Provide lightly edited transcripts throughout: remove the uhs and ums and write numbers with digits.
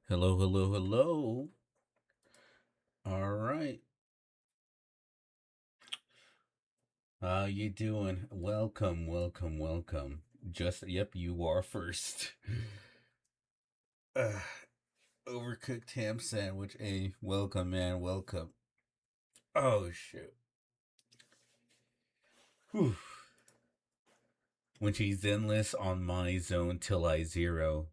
Hello, hello, hello. All right. How you doing? Welcome, welcome, welcome. Yep, you are first. Uh, Overcooked ham sandwich. Hey, welcome, man, welcome. Oh, shoot. Whew. When she's endless on my zone till I zero.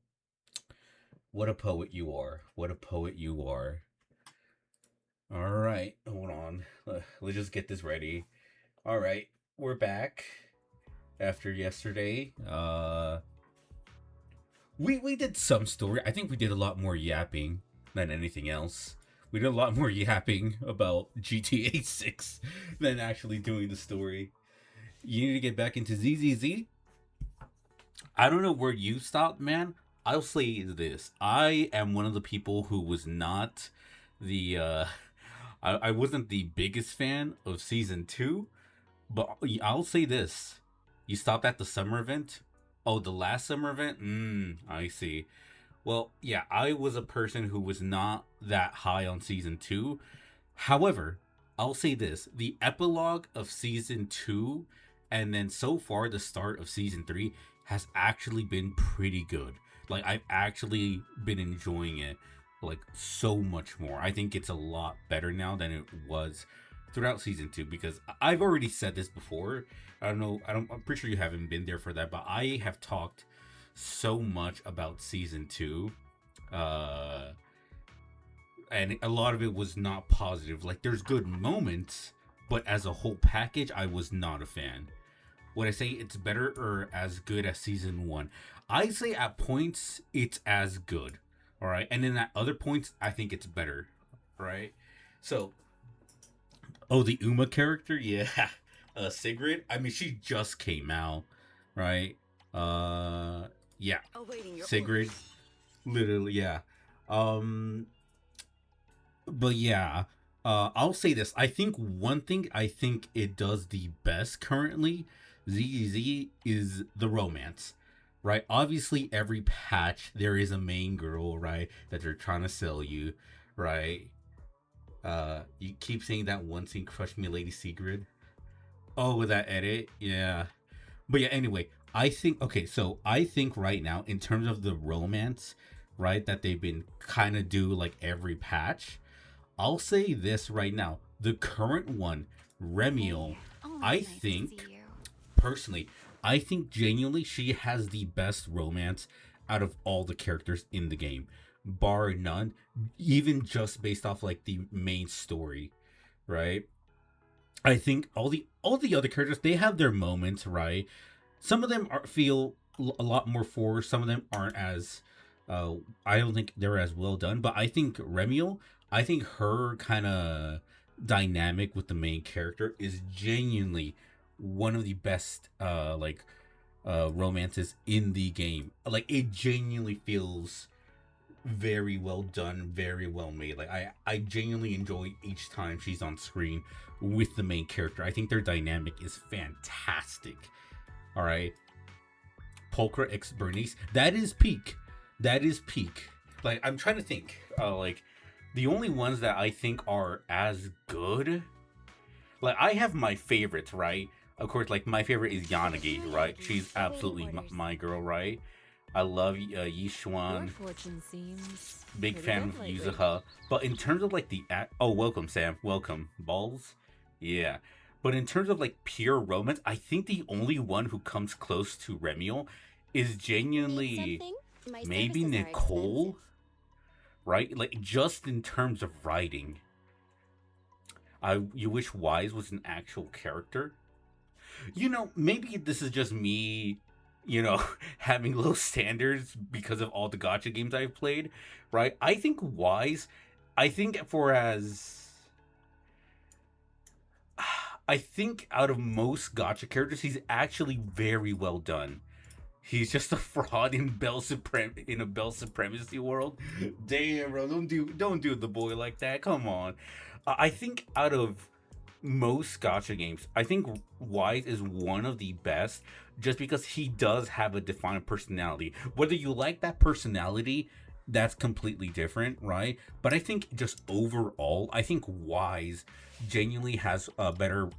What a poet you are. What a poet you are. All right, hold on. Let's just get this ready. All right, we're back after yesterday. We did some story. I think we did a lot more yapping than anything else. We did a lot more yapping about GTA 6 than actually doing the story. You need to get back into ZZZ. I don't know where you stopped, man. I'll say this. I am one of the people who was not the I wasn't the biggest fan of season 2, but I'll say this. You stopped at the summer event? Oh, the last summer event? I see. Well, yeah, I was a person who was not that high on season 2. However, I'll say this, the epilogue of season 2 and then so far the start of season 3 has actually been pretty good. Like I've actually been enjoying it like so much more. I think it's a lot better now than it was throughout season 2 because I've already said this before. I don't know, I'm pretty sure you haven't been there for that, but I have talked so much about season 2, uh and a lot of it was not positive. Like there's good moments, but as a whole package I was not a fan. Would I say it's better or as good as season 1? I say at points it's as good, all right, and then at other points I think it's better, right? So, oh, the Uma character, yeah. Sigrid, I mean she just came out, right? uh yeah, Awaiting your Sigrid, orders. literally, yeah. um but yeah, I'll say this. I think one thing I think it does the best currently, ZZ, is the romance. Right? Obviously, every patch there is a main girl, right, that they're trying to sell you, right? You keep saying that one scene, "Crush Me, Lady Sigrid." Oh, with that edit, yeah. But yeah, anyway, I think okay. So I think right now, in terms of the romance, right, that they've been kind of do like every patch, I'll say this right now. The current one, Hey, Remiel, always I nice to see think, you. personally, I think genuinely she has the best romance out of all the characters in the game, bar none, even just based off like the main story, right? I think all the other characters, they have their moments, right? Some of them feel a lot more forced. Some of them aren't as. Uh, I don't think they're as well done. But I think Remiel, I think her kind of dynamic with the main character is genuinely one of the best romances in the game. Like it genuinely feels very well done, very well made. Like I genuinely enjoy each time she's on screen with the main character. I think their dynamic is fantastic. All right, Pulchra X Bernice. That is peak. That is peak. Like I'm trying to think. Like the only ones that I think are as good. Like I have my favorites, right? Of course, like my favorite is Yanagi, right? She's Awaiting absolutely orders. my girl, right? I love Your Yishuan. fortune seems Big pretty fan good of lately. Yuzuha. But in terms of like the act, oh, welcome Sam, welcome balls, yeah. But in terms of like pure romance, I think the only one who comes close to Remiel is Need genuinely something? My maybe services are expensive. Nicole, right? Like just in terms of writing. I You wish Wise was an actual character. Maybe this is just me, having low standards because of all the gotcha games I've played, right? I think Wise, I think for as I think out of most gotcha characters, he's actually very well done. He's just a fraud in a Bell Supremacy world. Damn, bro, don't do the boy like that. Come on. I think out of most gotcha games, I think Wise is one of the best just because he does have a defined personality. Whether you like that personality that's completely different, right? But I think just overall, I think Wise genuinely has a better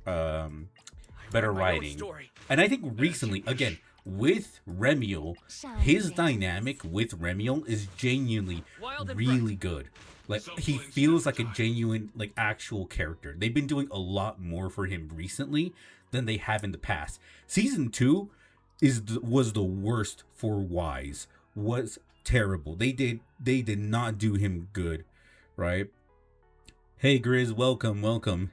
writing. And I think recently, again, with Remiel, his dynamic with Remiel is genuinely really good. Like, he feels like a genuine, like, actual character. They've been doing a lot more for him recently than they have in the past. Season 2 was the worst for Wise. Was terrible. They did not do him good, right? Hey Grizz, welcome.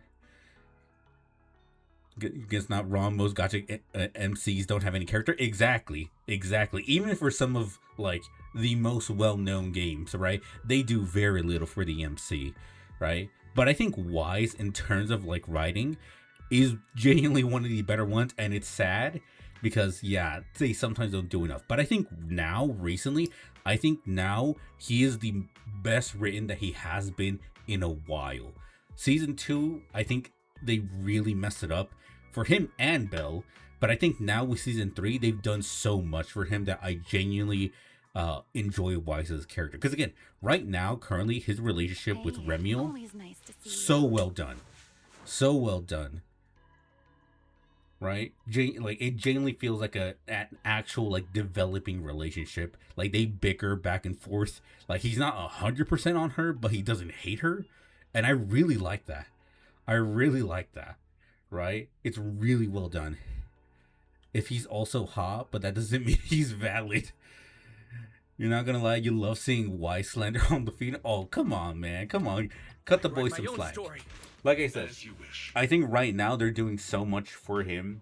Guess not wrong. Most gotcha MCs don't have any character. Exactly. Even for some of like the most well-known games, right? They do very little for the MC, right? But I think Wise, in terms of like writing, is genuinely one of the better ones, and it's sad because yeah, they sometimes don't do enough. But I think now, recently, I think now he is the best written that he has been in a while. Season 2, I think they really messed it up for him and Belle. But I think now with season 3, they've done so much for him that I genuinely enjoy Wise's character. Because again, right now, currently, his relationship with Remiel, so well done. So well done. Right? Like, it genuinely feels like an actual, like, developing relationship. Like, they bicker back and forth. Like, he's not 100% on her, but he doesn't hate her. And I really like that. Right? It's really well done. If he's also hot, but that doesn't mean he's valid. You're not gonna lie, you love seeing Y slander on the feed. Oh, come on, man. Come on. Cut the boy some slack. Like I said, I think right now they're doing so much for him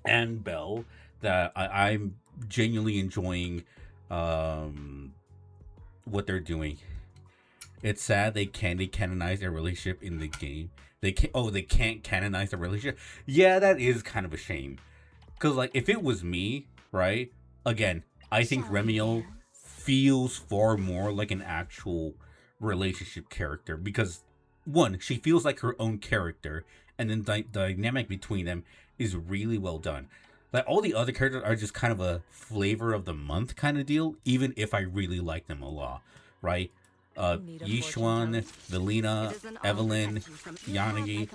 and Belle that I'm genuinely enjoying what they're doing. It's sad they can't canonize their relationship in the game. They can't canonize their relationship. Yeah, that is kind of a shame. Cause like if it was me, right? Again, I think Remiel feels far more like an actual relationship character because one, she feels like her own character, and then the dynamic between them is really well done. Like all the other characters are just kind of a flavor of the month kind of deal, even if I really like them a lot, right? Yishuan, Velina, Evelyn, Yanagi,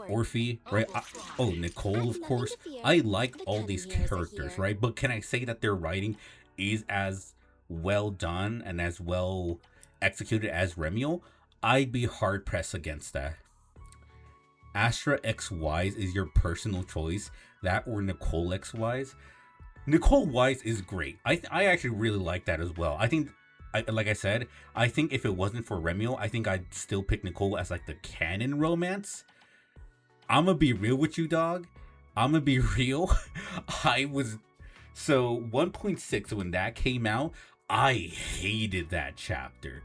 Orphe, right? Nicole, of course. I like all these characters, right? But can I say that their writing is as well done and as well executed as Remiel? I'd be hard pressed against that. Astra X Wise is your personal choice. That or Nicole X Wise. Nicole Wise is great. I actually really like that as well. I think, like I said, I think if it wasn't for Remiel, I think I'd still pick Nicole as like the canon romance. I'm gonna be real with you, dog. I'm gonna be real. So 1.6 when that came out, I hated that chapter,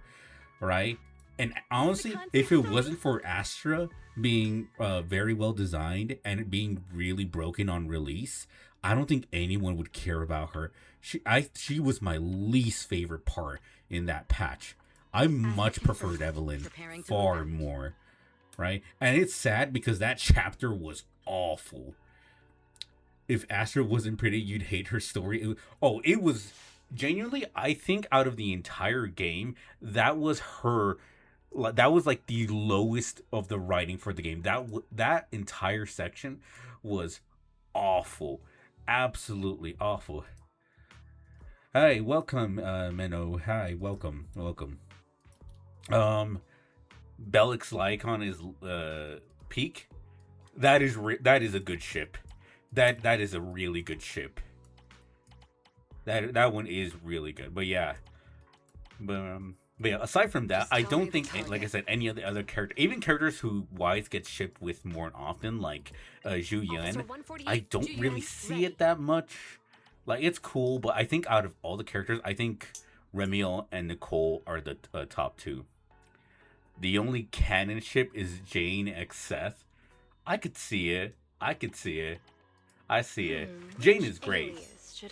right? And honestly, if it wasn't for Astra being very well designed and it being really broken on release, I don't think anyone would care about her. She was my least favorite part in that patch. I much preferred Evelyn far more, right? And it's sad because that chapter was awful. If Astra wasn't pretty, you'd hate her story. It was genuinely, I think out of the entire game, that was like the lowest of the writing for the game. That entire section was awful, absolutely awful. Hi, welcome, Menno. Hi, welcome. Belix Lycon is peak. That is a good ship. That is a really good ship. That one is really good. But yeah, aside from that, I don't think, like I said, any of the other characters, even characters who Wise gets shipped with more often, like Zhu Yan, I don't really see it that much. Like, it's cool, but I think out of all the characters, I think Remiel and Nicole are the top two. The only canon ship is Jane x Seth. I could see it. I see it. Jane is great.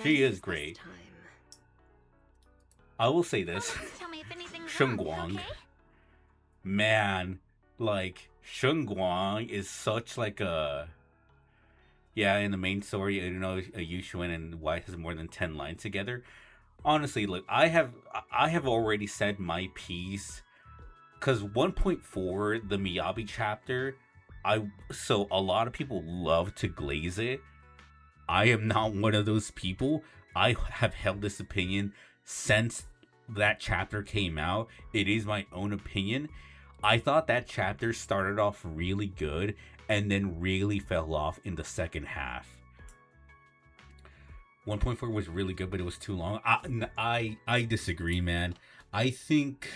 She is great. I will say this. Sheng Guang. Man, like, Sheng Guang is such like a... Yeah, in the main story, Yushuan and White has more than 10 lines together. honestly, look, I have already said my piece because 1.4, the Miyabi chapter, so a lot of people love to glaze it. I am not one of those people. I have held this opinion since that chapter came out. It is my own opinion. I thought that chapter started off really good and then really fell off in the second half. 1.4 was really good, but it was too long. I disagree, man. I think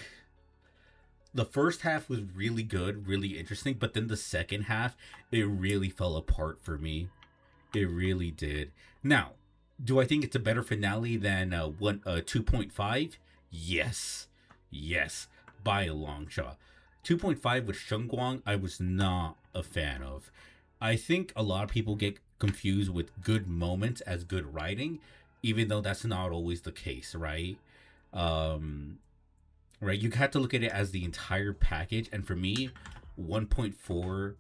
the first half was really good, really interesting, but then the second half, it really fell apart for me. It really did. Now, do I think it's a better finale than 2.5? Yes. Yes. By a long shot. 2.5 with Shengguang, I was not a fan of. I think a lot of people get confused with good moments as good writing, even though that's not always the case, right? Um, right? You have to look at it as the entire package, and for me, 1.4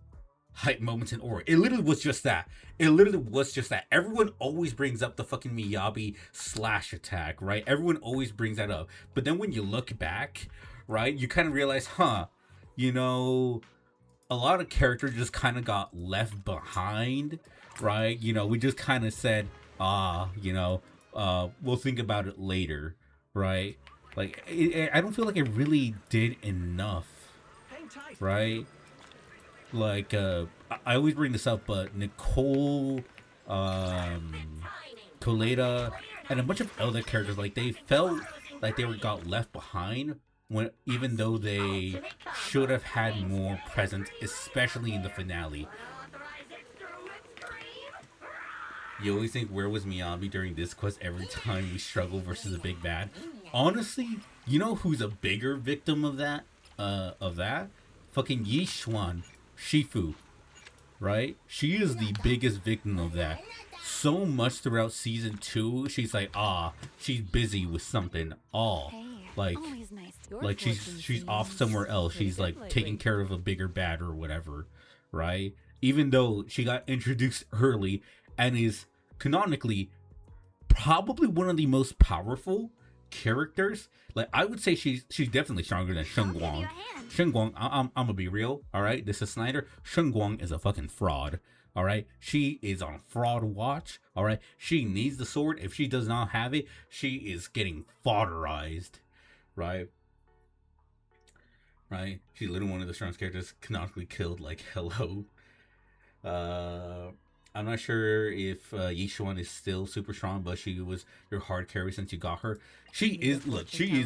hype moments in Aura. It literally was just that. It literally was just that. Everyone always brings up the fucking Miyabi slash attack, right? Everyone always brings that up. But then when you look back, right, you kind of realize, you know, a lot of characters just kind of got left behind, right? You know, we just kind of said, we'll think about it later, right? Like, I don't feel like it really did enough, right? Like, I always bring this up, but Nicole, Coleta, and a bunch of other characters, like, they felt like they got left behind when, even though they should have had more presence, especially in the finale. You always think, where was Miyabi during this quest every time we struggle versus a big bad? Honestly, you know who's a bigger victim of that? Fucking Yishuan Shifu, right? She is the biggest victim of that. So much throughout season 2, she's like, she's busy with something. Like she's off somewhere else. She's like taking care of a bigger bad or whatever, right? Even though she got introduced early and is canonically probably one of the most powerful characters. Like, I would say she's definitely stronger than Shengguang. Shengguang, I'm gonna be real, all right? This is Snyder. Shengguang is a fucking fraud, all right? She is on fraud watch, all right? She needs the sword. If she does not have it, she is getting fodderized, right? Right? She's literally one of the strongest characters, canonically killed. Like, hello. I'm not sure if Yishuan is still super strong, but she was your hard carry since you got her. She is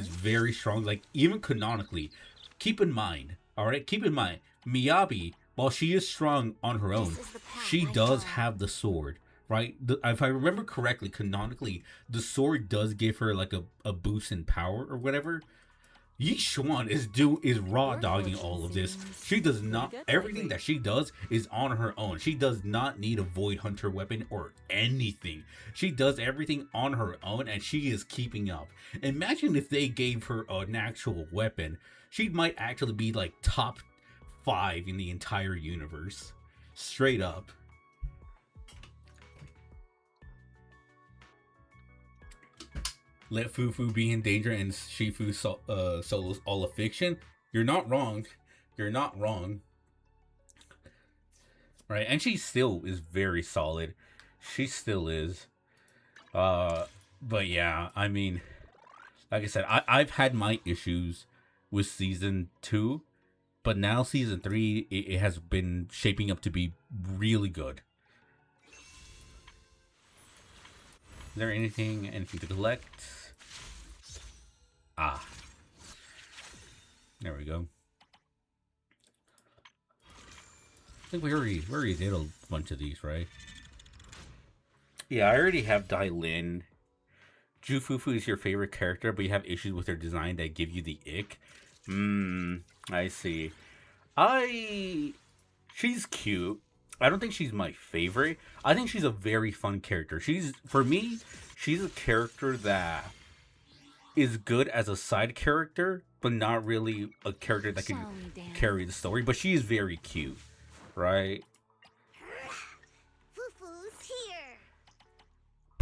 very strong. Like, even canonically, keep in mind, all right? Keep in mind, Miyabi, while she is strong on her own, she does have the sword, right? If I remember correctly, canonically, the sword does give her like a boost in power or whatever. Yishuan is raw dogging all of this. She does not, everything that she does is on her own. She does not need a Void Hunter weapon or anything. She does everything on her own, and she is keeping up. Imagine if they gave her an actual weapon. She might actually be like top 5 in the entire universe. Straight up. Let Fufu be in danger and Shifu solos all of fiction. You're not wrong. You're not wrong. Right? And she still is very solid. She still is. But yeah, I mean, like I said, I've had my issues with season 2, but now season 3, it has been shaping up to be really good. Is there anything to collect? There we go. I think we already did a bunch of these, right? Yeah, I already have Dai Lin. Jufufu is your favorite character, but you have issues with her design that give you the ick. I see. She's cute. I don't think she's my favorite. I think she's a very fun character. For me, she's a character that is good as a side character, but not really a character that can carry the story. But she is very cute, right?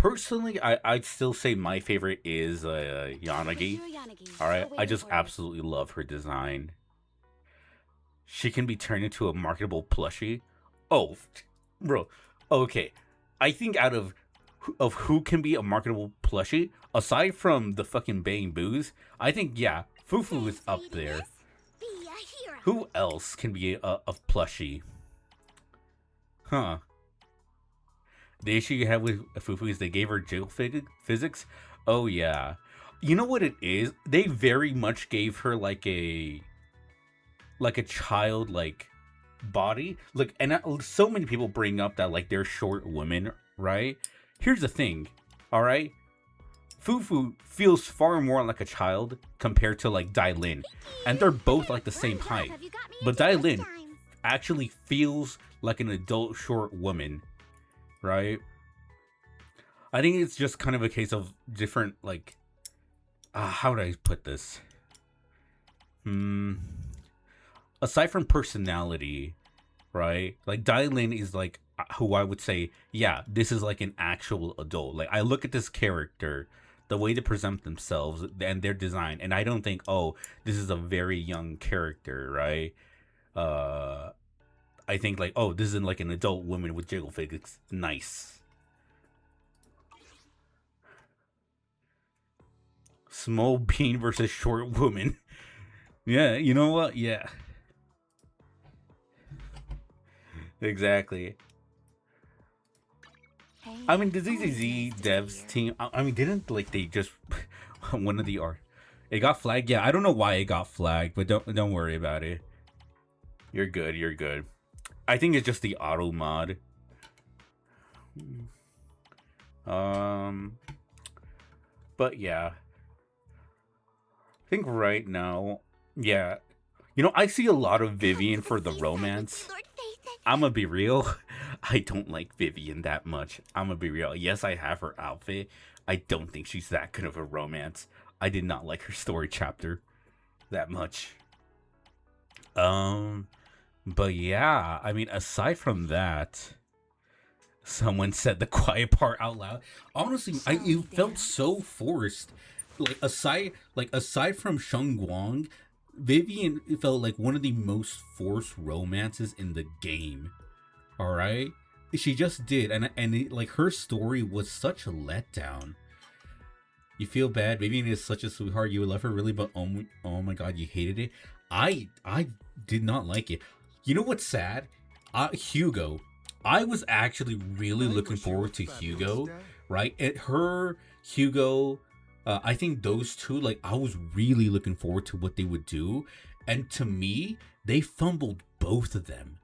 Personally, I'd still say my favorite is Yanagi. All right, I just absolutely love her design. She can be turned into a marketable plushie. Oh, bro. Okay, I think out of who can be a marketable plushie, aside from the fucking Bang Boos, I think yeah, Fufu is up there. Who else can be a plushie? Huh. The issue you have with Fufu is they gave her jiggle physics. Oh yeah. You know what it is? They very much gave her like a child like body. Look, and so many people bring up that like they're short women, right? Here's the thing, all right? Fufu feels far more like a child compared to like Dailin, and they're both like the same height. But Dailin actually feels like an adult short woman, right? I think it's just kind of a case of different like how would I put this? Aside from personality, right? Like Dailin is like who I would say, yeah, this is like an actual adult. Like I look at this character, the way they present themselves and their design, and I don't think, oh, this is a very young character, right? I think like, oh, this is like an adult woman with jiggle physics. Nice. Small bean versus short woman. Yeah, you know what? Yeah. Exactly. I mean, the ZZZ devs team, I mean, didn't like they just one of the art. It got flagged. Yeah, I don't know why it got flagged, but don't worry about it. You're good. You're good. I think it's just the auto mod. But yeah. I think right now, yeah. You know, I see a lot of Vivian for the romance. I'm gonna be real. I don't like Vivian that much. I'm gonna be real. Yes, I have her outfit. I don't think she's that good of a romance. I did not like her story chapter that much. But yeah, I mean, aside from that, someone said the quiet part out loud. Honestly, it felt so forced. Like aside from Sheng Guang, Vivian felt like one of the most forced romances in the game. All right, she just did, and like her story was such a letdown. You feel bad. Vivian is such a sweetheart. You would love her really, but oh my god, you hated it. I did not like it. You know what's sad? Hugo. I was actually really looking forward to Hugo, right? Hugo. I think those two, like, I was really looking forward to what they would do. And to me, they fumbled both of them,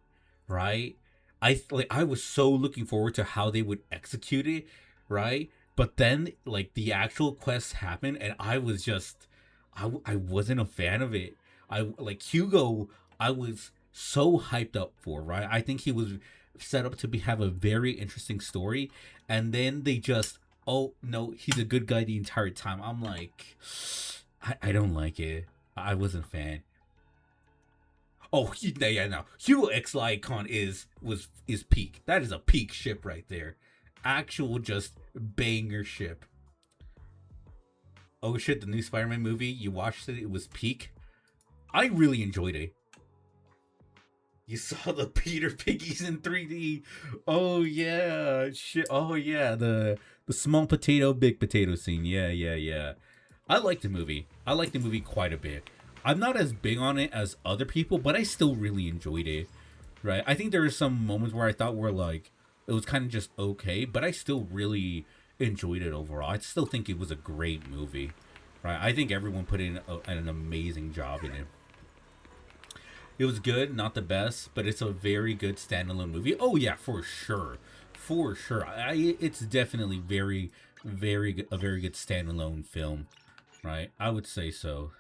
right? I was so looking forward to how they would execute it, right? But then, like, the actual quest happened, and I was just, I wasn't a fan of it. Hugo, I was so hyped up for, right? I think he was set up to have a very interesting story. And then they just, oh no, he's a good guy the entire time. I'm like, I don't like it. I wasn't a fan. Oh yeah, no. Hugo X Lycon is peak. That is a peak ship right there. Actual just banger ship. Oh shit, the new Spider-Man movie, you watched it, it was peak. I really enjoyed it. You saw the Peter Piggies in 3D. Oh yeah, shit. Oh yeah, the small potato, big potato scene. Yeah. I like the movie. I like the movie quite a bit. I'm not as big on it as other people, but I still really enjoyed it. Right? I think there are some moments where I thought were like it was kind of just okay, but I still really enjoyed it overall. I still think it was a great movie. Right? I think everyone put in an amazing job in it. It was good, not the best, but it's a very good standalone movie. Oh yeah, for sure. It's definitely a very good standalone film, right? I would say so.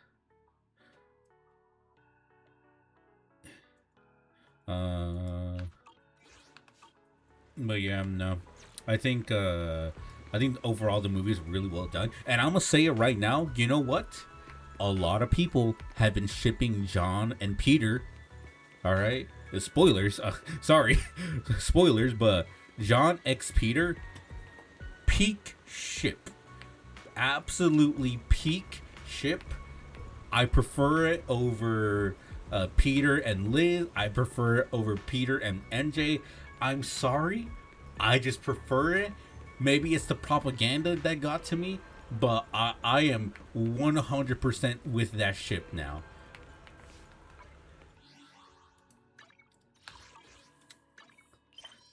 But yeah, no. I think overall the movie is really well done. And I'm gonna say it right now. You know what? A lot of people have been shipping John and Peter. All right, the spoilers. Sorry, spoilers. But John x Peter, peak ship. Absolutely peak ship. I prefer it over Peter and Liz. I prefer it over Peter and MJ. I'm sorry. I just prefer it. Maybe it's the propaganda that got to me, but I am 100% with that ship now.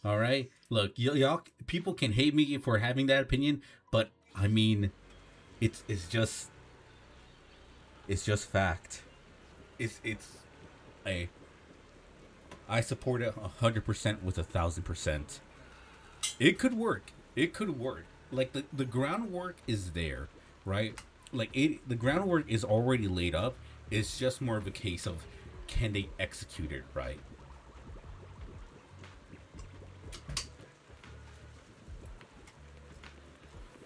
All right, look, y'all, people can hate me for having that opinion, but I mean, it's just fact. It's a I support it 100% with 1,000%. It could work. It could work. Like the groundwork is there, right? Like the groundwork is already laid up. It's just more of a case of can they execute it right?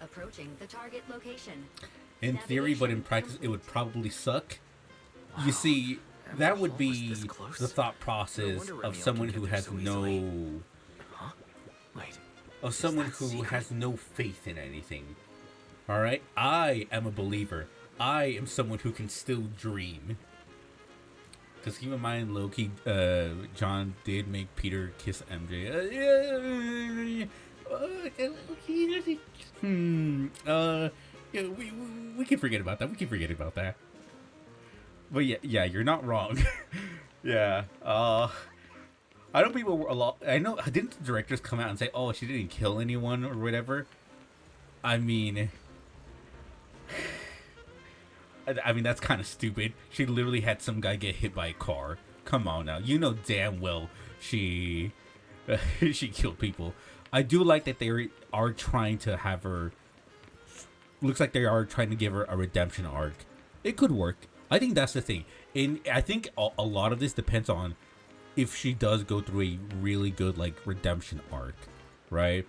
Approaching the target location. In theory, but in practice, it would probably suck. You see, that would be the thought process of someone who has no, of someone who has no faith in anything. All right, I am a believer. I am someone who can still dream. Because keep in mind, Loki, John did make Peter kiss MJ. Yeah, we can forget about that. We can forget about that. But yeah, you're not wrong. Yeah. I know people were a lot. I know. Didn't the directors come out and say, "Oh, she didn't kill anyone" or whatever? I mean, that's kind of stupid. She literally had some guy get hit by a car. Come on now, you know damn well she she killed people. I do like that they are trying to have her. Looks like they are trying to give her a redemption arc. It could work. I think that's the thing. And I think a lot of this depends on if she does go through a really good like redemption arc, right?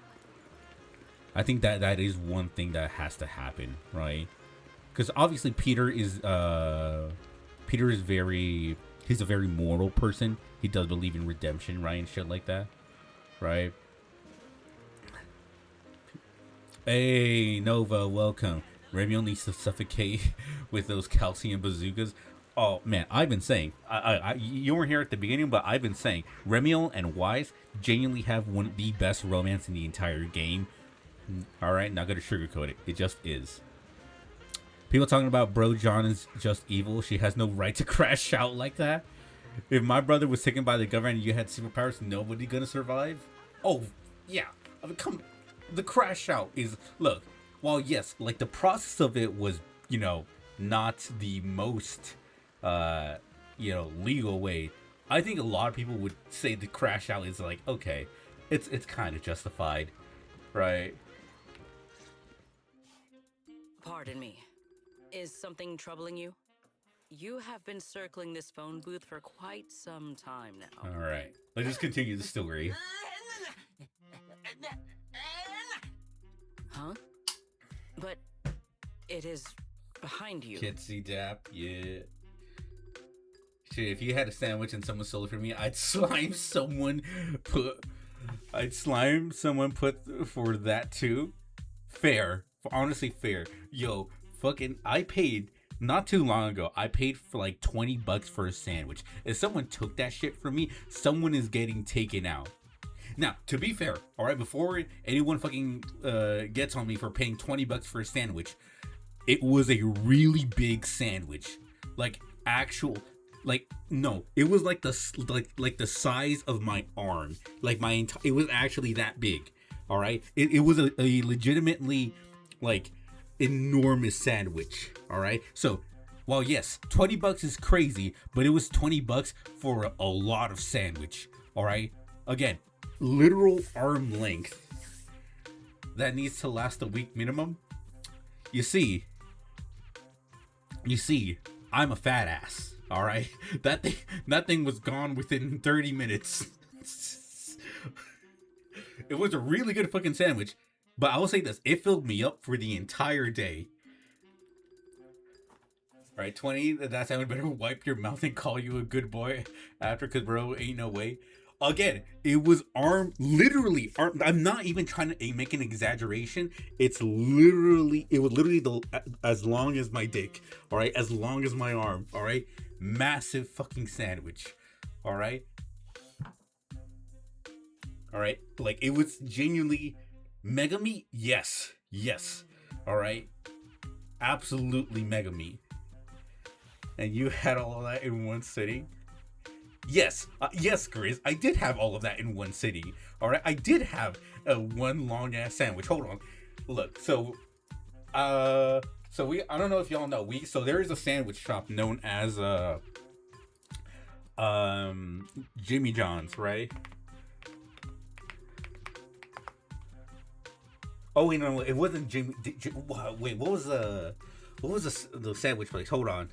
I think that is one thing that has to happen, right? Because obviously Peter is very, he's a very moral person. He does believe in redemption, right, and shit like that, right? Hey, Nova, welcome. Remiel needs to suffocate with those calcium bazookas. Oh man, I've been saying, you weren't here at the beginning, but I've been saying, Remiel and Wise genuinely have one of the best romance in the entire game. All right, not gonna sugarcoat it. It just is. People talking about bro John is just evil. She has no right to crash out like that. If my brother was taken by the government and you had superpowers, nobody gonna survive. Oh yeah, I mean, come. The crash out is, look, while yes, like the process of it was, you know, not the most, you know, legal way. I think a lot of people would say the crash out is like, okay, it's kind of justified, right? Pardon me. Is something troubling you? You have been circling this phone booth for quite some time now. All right, let's just continue the story. Huh? But it is behind you. Kitsy Dap, yeah. Shit, if you had a sandwich and someone stole it from me, I'd slime someone put for that too. Fair. Honestly fair. Yo, fucking, I paid not too long ago. I paid for like $20 for a sandwich. If someone took that shit from me, someone is getting taken out. Now, to be fair, all right, before anyone fucking gets on me for paying $20 for a sandwich, it was a really big sandwich, like actual, like no, it was like the size of my arm, like my entire. It was actually that big, all right. It was a legitimately like enormous sandwich, all right. So, while yes, $20 is crazy, but it was $20 for a lot of sandwich, all right. Again, literal arm length that needs to last a week minimum. You see, I'm a fat ass. All right, that thing was gone within 30 minutes. It was a really good fucking sandwich, but I will say this: it filled me up for the entire day. All right, 20. That someone better wipe your mouth and call you a good boy after, cause bro, ain't no way. Again, it was arm, literally arm. I'm not even trying to make an exaggeration. It was literally as long as my dick. All right, as long as my arm. All right, massive fucking sandwich. All right, all right. Like it was genuinely mega meat. Yes, yes. All right, absolutely mega meat. And you had all of that in one sitting. Yes, yes, Grizz, I did have all of that in one city. All right, I did have a one long ass sandwich. Hold on, look. I don't know if y'all know so there is a sandwich shop known as Jimmy John's, right? Oh wait, no, it wasn't Jimmy. Wait, what was the sandwich place? Hold on.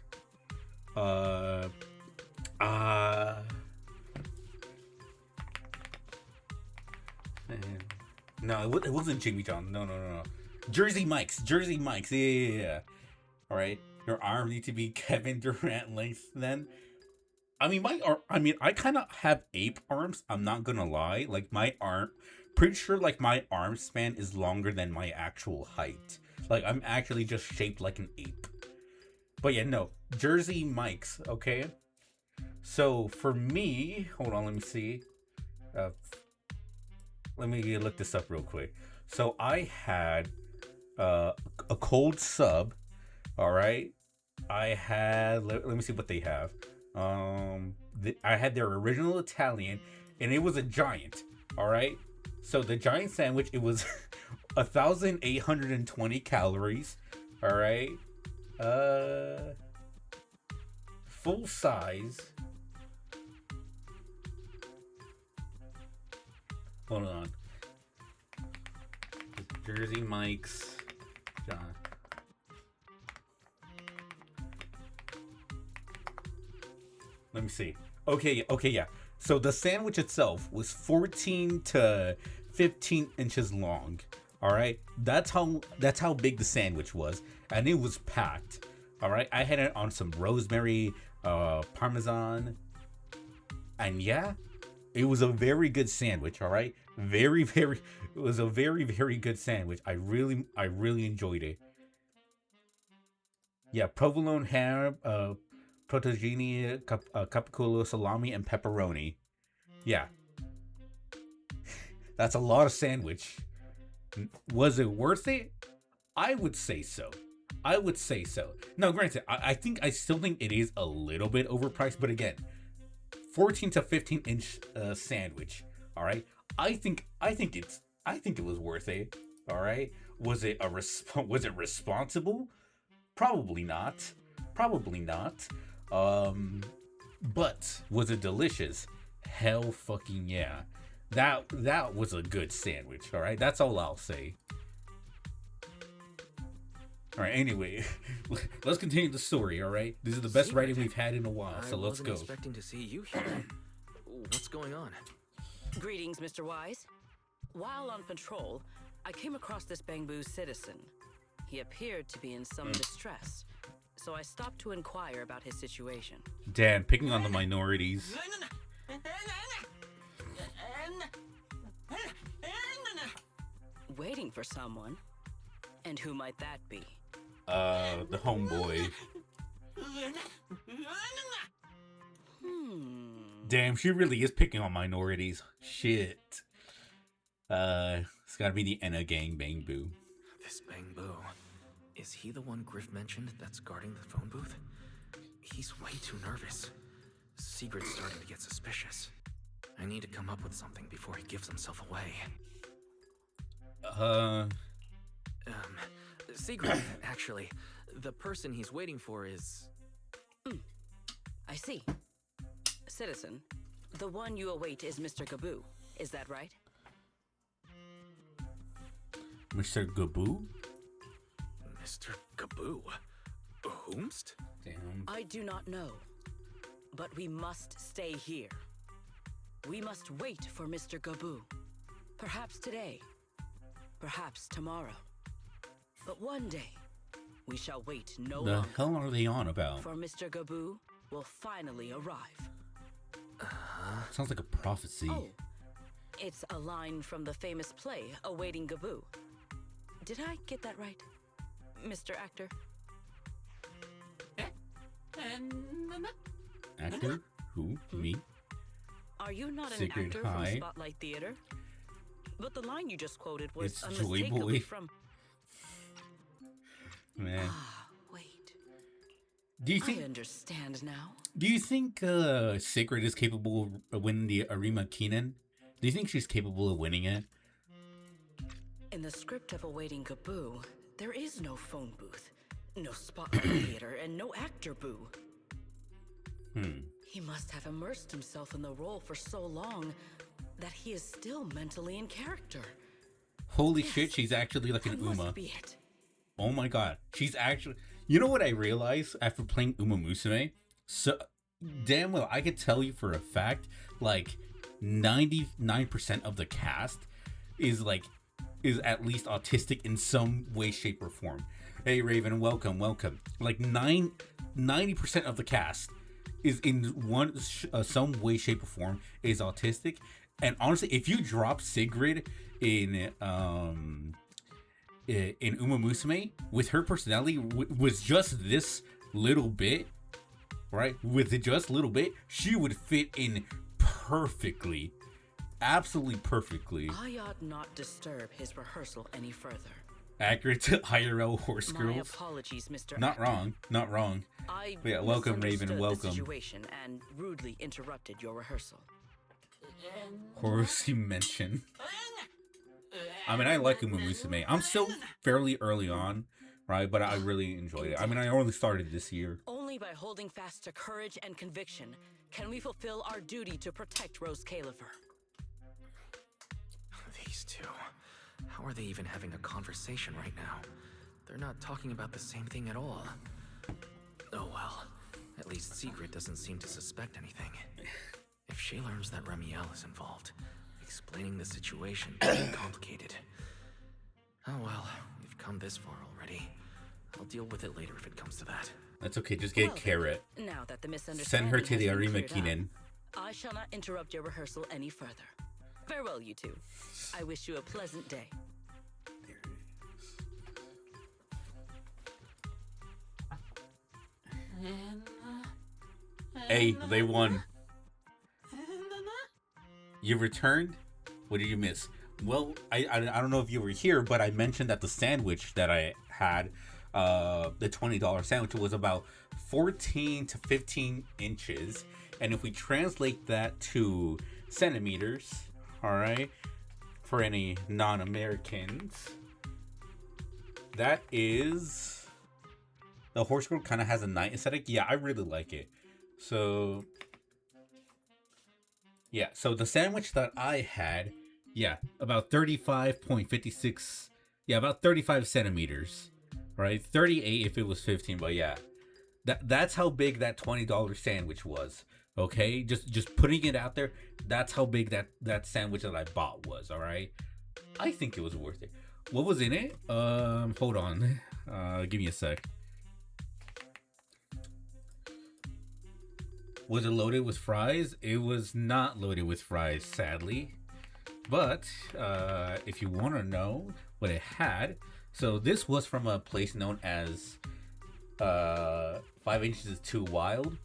No, it wasn't Jimmy John. No. Jersey Mike's. Yeah. All right. Your arms need to be Kevin Durant length. Then, I kind of have ape arms. I'm not gonna lie. Like my arm, pretty sure like my arm span is longer than my actual height. Like I'm actually just shaped like an ape. But yeah, no. Jersey Mike's. Okay. So for me, hold on. Let me see. Let me look this up real quick. So I had a cold sub. All right. I had. Let me see what they have. I had their original Italian, and it was a giant. All right. So the giant sandwich, it was 1,820 calories. All right. Full size. Hold on. Jersey Mike's. John. Let me see. Okay, yeah. So the sandwich itself was 14 to 15 inches long. All right, that's how big the sandwich was, and it was packed. All right, I had it on some rosemary, parmesan, and yeah, it was a very good sandwich. All right, it was a very, very good sandwich. I really enjoyed it. Yeah, provolone ham, protegini, capicola salami, and pepperoni. Yeah, that's a lot of sandwich. Was it worth it? I would say so. Now, granted, I still think it is a little bit overpriced, but again, 14 to 15 inch sandwich. All right, I think it was worth it. All right, was it responsible? Probably not. But was it delicious? Hell fucking yeah. That was a good sandwich. All right, that's all I'll say. All right, anyway, let's continue the story. All right, this is the best writing we've had in a while, so let's go. I wasn't expecting to see you here. What's going on? Greetings, Mr. Wise. While on patrol, I came across this Bangbu citizen. He appeared to be in some distress, so I stopped to inquire about his situation. Dan, picking on the minorities. Waiting for someone? And who might that be? The homeboy. Damn, she really is picking on minorities. Shit. It's gotta be the Enna gang Bangbu. This Bangbu. Is he the one Griff mentioned that's guarding the phone booth? He's way too nervous. Sigrid's starting to get suspicious. I need to come up with something before he gives himself away. Sigrid, actually, the person he's waiting for is... I see. Citizen, the one you await is Mr. Gaboo. Is that right? Mr. Gaboo? Mr. Gaboo? Whomst? Damn. I do not know. But we must stay here. We must wait for Mr. Gaboo. Perhaps today. Perhaps tomorrow. But one day, we shall wait no longer. The hell are they on about? For Mr. Gaboo will finally arrive. Sounds like a prophecy. Oh, it's a line from the famous play, Awaiting Gaboo. Did I get that right, Mr. Actor? Actor? Who? Me? Are you not an Sigrid actor High. from Spotlight Theater? But the line you just quoted was It's Joy unmistakably Boy. from... Man. Ah, wait. Do you I think understand now. Sigrid is capable of winning the Arima Kinen? Do you think she's capable of winning it? In the script of Awaiting Gaboo, there is no phone booth, no Spotlight Theater, and no actor boo. He must have immersed himself in the role for so long that he is still mentally in character. Holy shit, she's actually like an That must Uma. be it. Oh my god. She's actually... You know what I realized after playing Uma Musume? So, damn well, I could tell you for a fact, like, 99% of the cast is at least autistic in some way, shape, or form. Hey, Raven, welcome. Like, 90% of the cast is in some way, shape, or form is autistic. And honestly, if you drop Sigrid in Uma Musume with her personality was just this little bit, right? With just a little bit, she would fit in perfectly, absolutely perfectly. I ought not disturb his rehearsal any further. Accurate to IRL horse My girls. apologies, Mr. Not Actor. wrong. Not wrong. I Yeah, welcome, Raven, misunderstood welcome. the situation and rudely interrupted your rehearsal. Horsey mention. I mean, I like Uma Musume. I'm still fairly early on, right? But I really enjoyed it. I mean, I only started this year. Only by holding fast to courage and conviction can we fulfill our duty to protect Rose Califer. These two. How are they even having a conversation right now? They're not talking about the same thing at all. Oh well. At least Sigrid doesn't seem to suspect anything. If she learns that Remiel is involved, explaining the situation could be complicated. Oh well, we've come this far already. I'll deal with it later if it comes to that. That's okay. Just get Well, Carrot. Now that the Send misunderstanding her to has the been Arima cleared up, Kinen. I shall not interrupt your rehearsal any further. Farewell, you two. I wish you a pleasant day. Hey, they won. You returned? What did you miss? Well, I don't know if you were here, but I mentioned that the sandwich that I had, the $20 sandwich, was about 14 to 15 inches. And if we translate that to centimeters, all right, for any non-Americans, that is... The horse girl kind of has a night aesthetic. Yeah, I really like it. So... Yeah, so the sandwich that I had, yeah, about 35.56, yeah, about 35 centimeters, right? 38 if it was 15, but yeah, that's how big that $20 sandwich was, okay? Just putting it out there, that's how big that sandwich that I bought was, all right? I think it was worth it. What was in it? Hold on, give me a sec. Was it loaded with fries? It was not loaded with fries, sadly. But if you want to know what it had, so this was from a place known as 5 Inches is Too Wild.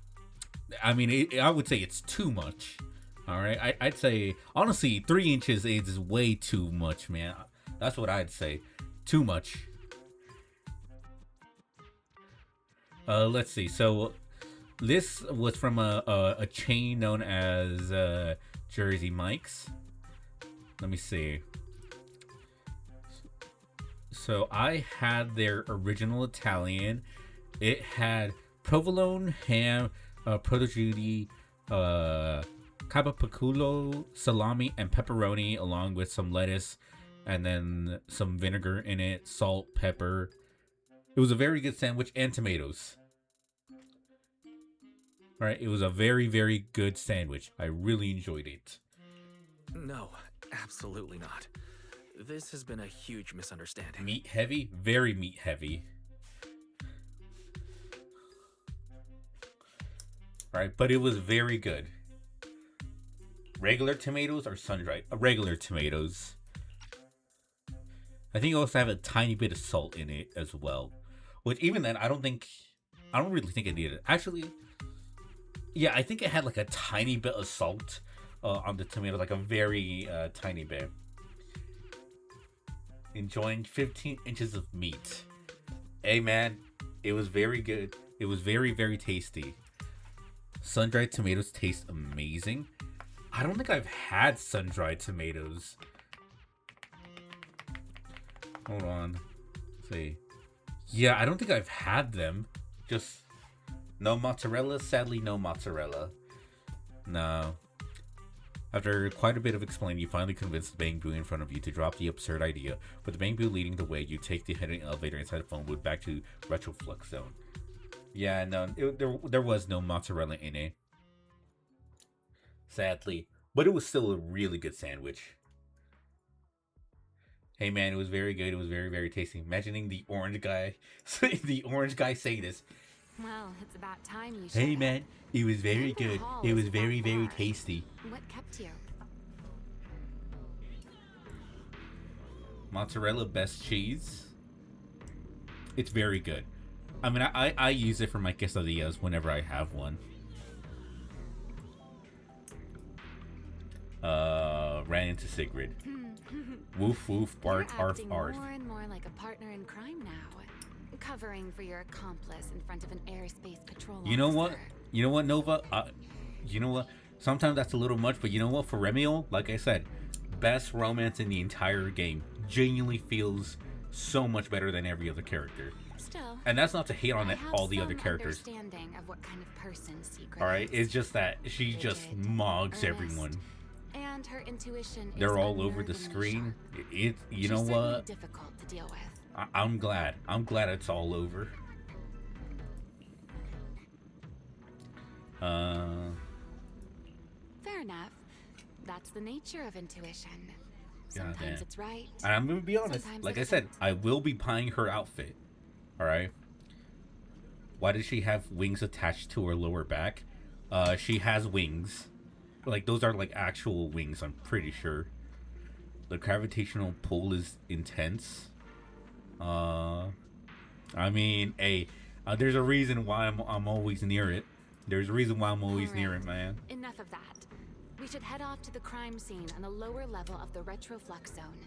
I mean, I would say it's too much. All right, I'd say honestly, 3 inches is way too much, man. That's what I'd say. Too much. Let's see. So this was from a chain known as Jersey Mike's. Let me see. So I had their original Italian. It had provolone, ham, prosciutto, capopiccolo, salami, and pepperoni, along with some lettuce, and then some vinegar in it, salt, pepper. It was a very good sandwich, and tomatoes. All right, it was a very, very good sandwich. I really enjoyed it. No, absolutely not. This has been a huge misunderstanding. Meat heavy? Very meat heavy. All right, but it was very good. Regular tomatoes or sun-dried? Regular tomatoes. I think it also have a tiny bit of salt in it as well. Which even then, I don't really think it needed it. Actually, yeah, I think it had like a tiny bit of salt on the tomato, like a very tiny bit. Enjoying 15 inches of meat. Hey man, it was very good. It was very, very tasty. Sun-dried tomatoes taste amazing. I don't think I've had sun-dried tomatoes. Hold on. Let's see. Yeah, I don't think I've had them. Just no mozzarella. Sadly, no mozzarella. No. After quite a bit of explaining, you finally convince the Bangbu in front of you to drop the absurd idea. With the Bangbu leading the way, you take the hidden elevator inside the phone booth back to Retroflux Zone. Yeah, no, there was no mozzarella in it. Sadly. But it was still a really good sandwich. Hey man, it was very good. It was very, very tasty. Imagining the orange guy saying this. Well, it's about time you Hey man, it was very good. It was very, very tasty. What kept you? Mozzarella best cheese. It's very good. I mean, I use it for my quesadillas whenever I have one. Ran into Sigrid. Woof woof, bark, arf, arf. More and more like a partner in crime now. Covering for your accomplice in front of an airspace patrol You know what? officer. You know what, Nova? You know what? Sometimes that's a little much, but you know what? For Remiel, like I said, best romance in the entire game. Genuinely feels so much better than every other character. Still, And that's not to hate on I it, have all the other some characters. understanding of what kind of person Secret All right, is. it's just that she just Rigid, mogs earnest, everyone. And her intuition is They're all over the unnervingly screen. sharp. You She's know certainly what? difficult to deal with. I'm glad. I'm glad it's all over. Fair enough. That's the nature of intuition. Sometimes Goddamn. it's right. And I'm gonna be honest. Sometimes Like I it's said, not. I will be buying her outfit. All right. Why does she have wings attached to her lower back? She has wings. Like those are like actual wings. I'm pretty sure. The gravitational pull is intense. I mean, hey, there's a reason why I'm always near it. There's a reason why I'm always near it, man. Enough of that. We should head off to the crime scene on the lower level of the Retroflux Zone.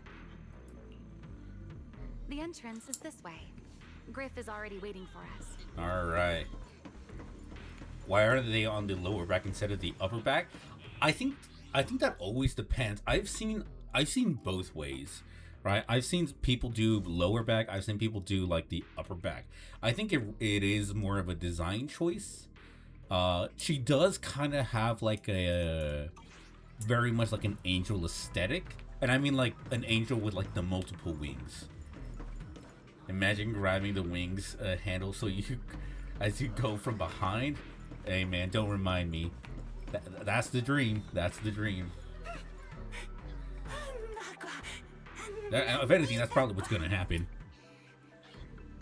The entrance is this way. Griff is already waiting for us. All right. Why are they on the lower back instead of the upper back? I think that always depends. I've seen both ways, right? I've seen people do lower back. I've seen people do like the upper back. I think it is more of a design choice. She does kind of have like a very much like an angel aesthetic, and I mean like an angel with like the multiple wings. Imagine grabbing the wings handle so you, as you go from behind. Hey man, don't remind me. That's the dream. That's the dream. If anything, that's probably what's gonna happen.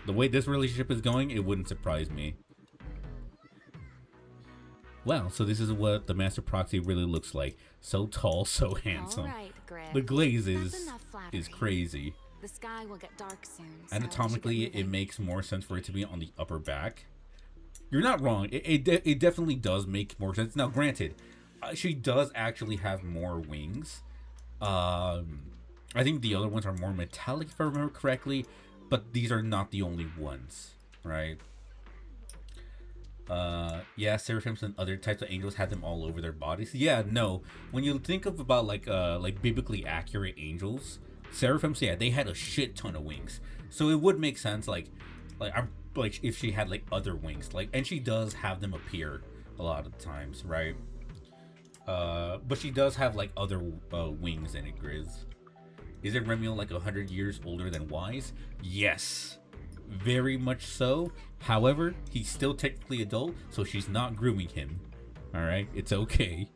The way this relationship is going, it wouldn't surprise me. Well, so this is what the Master Proxy really looks like. So tall, so handsome. All right, Griff. The glaze That's is enough flattery. crazy. The sky will get dark soon. so we should Anatomically, get it moving. makes more sense for it to be on the upper back. You're not wrong. It definitely does make more sense. Now, granted, she does actually have more wings. I think the other ones are more metallic, if I remember correctly, but these are not the only ones, right? Yeah, seraphims and other types of angels had them all over their bodies. Yeah, no. When you think of about like biblically accurate angels, seraphims, yeah, they had a shit ton of wings. So it would make sense, like if she had like other wings, like, and she does have them appear a lot of times, right? But she does have like other wings in it, Grizz. Is it Remiel like 100 years older than Wise? Yes, very much so. However, he's still technically adult, so she's not grooming him. All right, it's okay.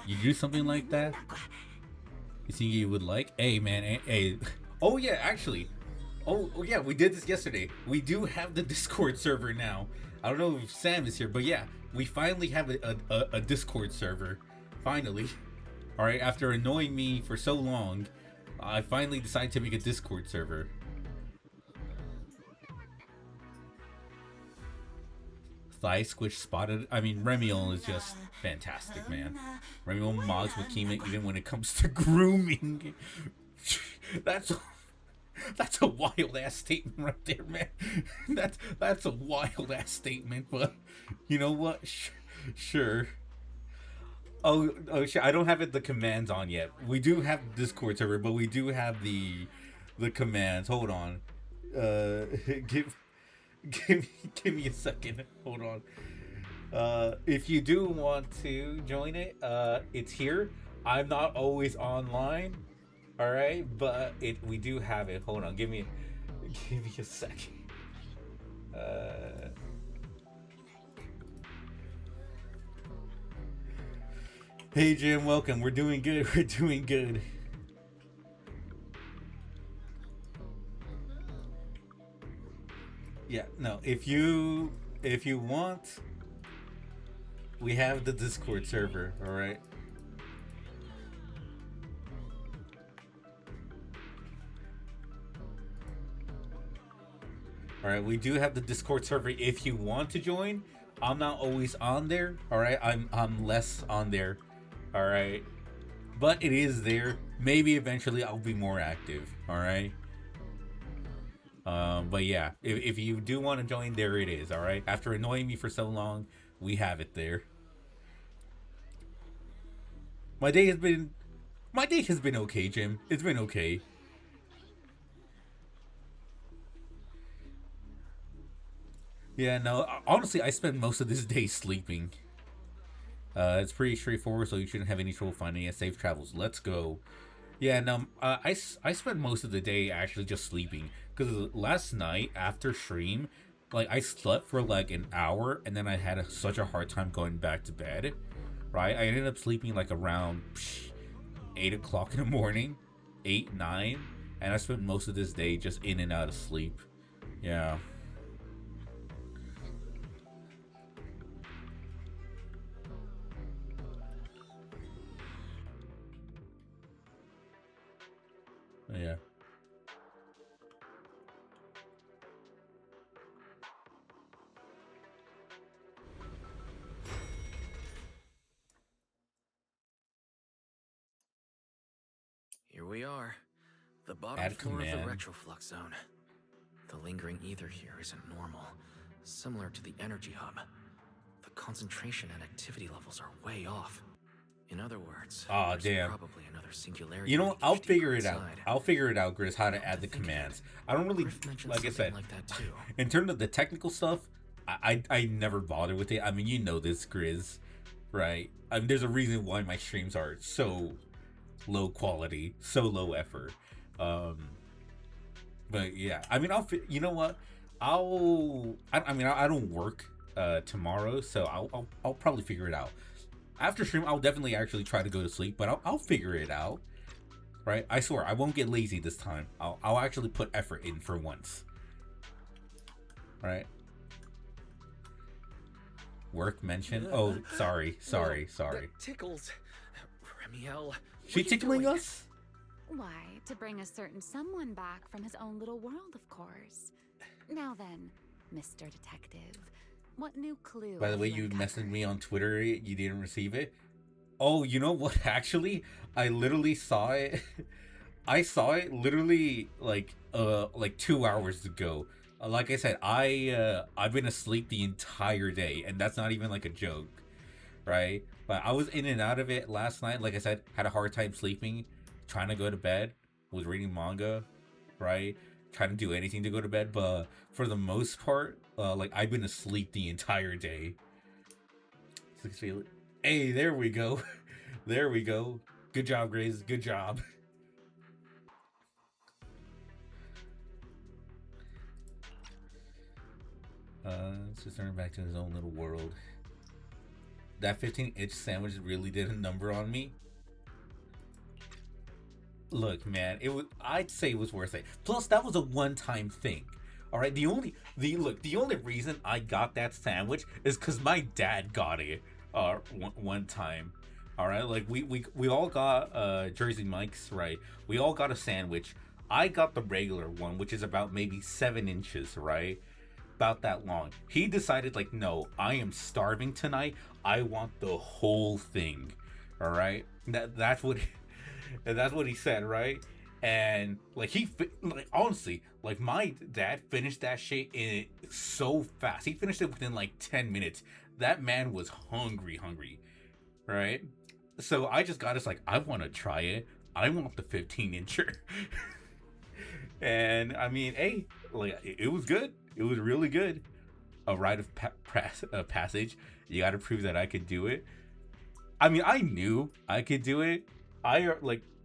You do something like that? You think you would like? Hey, man, hey. Oh yeah, actually, Oh yeah, we did this yesterday. We do have the Discord server now. I don't know if Sam is here, but yeah, we finally have a Discord server. Finally. All right, after annoying me for so long, I finally decided to make a Discord server. Thigh Squish spotted. I mean, Remiel is just fantastic, man. Remiel mogs Wakima even when it comes to grooming. That's a wild ass statement right there, man. That's a wild ass statement, but you know what? Sure. Oh, shit! I don't have the commands on yet. We do have Discord server, but we do have the commands. Hold on. Give give me a second. Hold on. If you do want to join it, it's here. I'm not always online. All right, but we do have it. Hold on. Give me a second. Hey Jim, welcome. We're doing good. We're doing good. Yeah, no. If you want, we have the Discord server. All right. All right, we do have the Discord server if you want to join. I'm not always on there. All right, I'm less on there. All right, but it is there. Maybe eventually I'll be more active. All right. But yeah, if you do want to join, there it is. All right. After annoying me for so long, we have it there. My day has been okay, Jim. It's been okay. Yeah, no, honestly, I spend most of this day sleeping. It's pretty straightforward, so you shouldn't have any trouble finding it. Safe travels. Let's go. Yeah, no, I spent most of the day actually just sleeping. Because last night, after stream, like, I slept for like an hour, and then I had such a hard time going back to bed. Right? I ended up sleeping like around 8 o'clock in the morning. 8, 9. And I spent most of this day just in and out of sleep. Yeah. Yeah. Here we are. The bottom Add floor command. of the retroflux zone. The lingering ether here isn't normal. Similar to the energy hub. The concentration and activity levels are way off. In other words, there's damn. probably another singularity. You know, leakage I'll deeper figure it out. inside. I'll figure it out, Grizz, how to add the Think of it. commands. I don't really, Griff mentioned like I something said, like that too. in terms of the technical stuff, I never bother with it. I mean, you know this, Grizz, right? I mean, there's a reason why my streams are so low quality, so low effort. But yeah, I mean, you know what? I mean, I don't work tomorrow, so I'll probably figure it out. After stream, I'll definitely actually try to go to sleep, but I'll figure it out. Right? I swear, I won't get lazy this time. I'll actually put effort in for once. Right? Work mention? Oh, sorry. That tickles. Remiel. She tickling us? Why, to bring a certain someone back from his own little world, of course. Now then, Mr. Detective, what new clue? By the have way, you uncovered? messaged me on Twitter. You didn't receive it. Oh, you know what? Actually, I literally saw it. I saw it literally like 2 hours ago. Like I said, I've been asleep the entire day, and that's not even like a joke, right? But I was in and out of it last night. Like I said, had a hard time sleeping, trying to go to bed, was reading manga, right? Trying to do anything to go to bed, but for the most part, like I've been asleep the entire day. Hey, there we go. There we go. Good job, Grace. Good job. Let's just turn back to his own little world. That 15-inch sandwich really did a number on me. Look, man, it was. I'd say it was worth it. Plus, that was a one-time thing. All right. The only reason I got that sandwich is because my dad got it. One time. All right. Like we all got Jersey Mike's, right? We all got a sandwich. I got the regular one, which is about maybe 7 inches, right? About that long. He decided, like, no, I am starving tonight. I want the whole thing. All right. That's what he said, right? And like like honestly, like my dad finished that shit in so fast. He finished it within like 10 minutes. That man was hungry, right? So I just got us like, I want to try it. I want the 15 incher. And I mean, hey, like it was good. It was really good. A rite of passage. You got to prove that I could do it. I mean, I knew I could do it.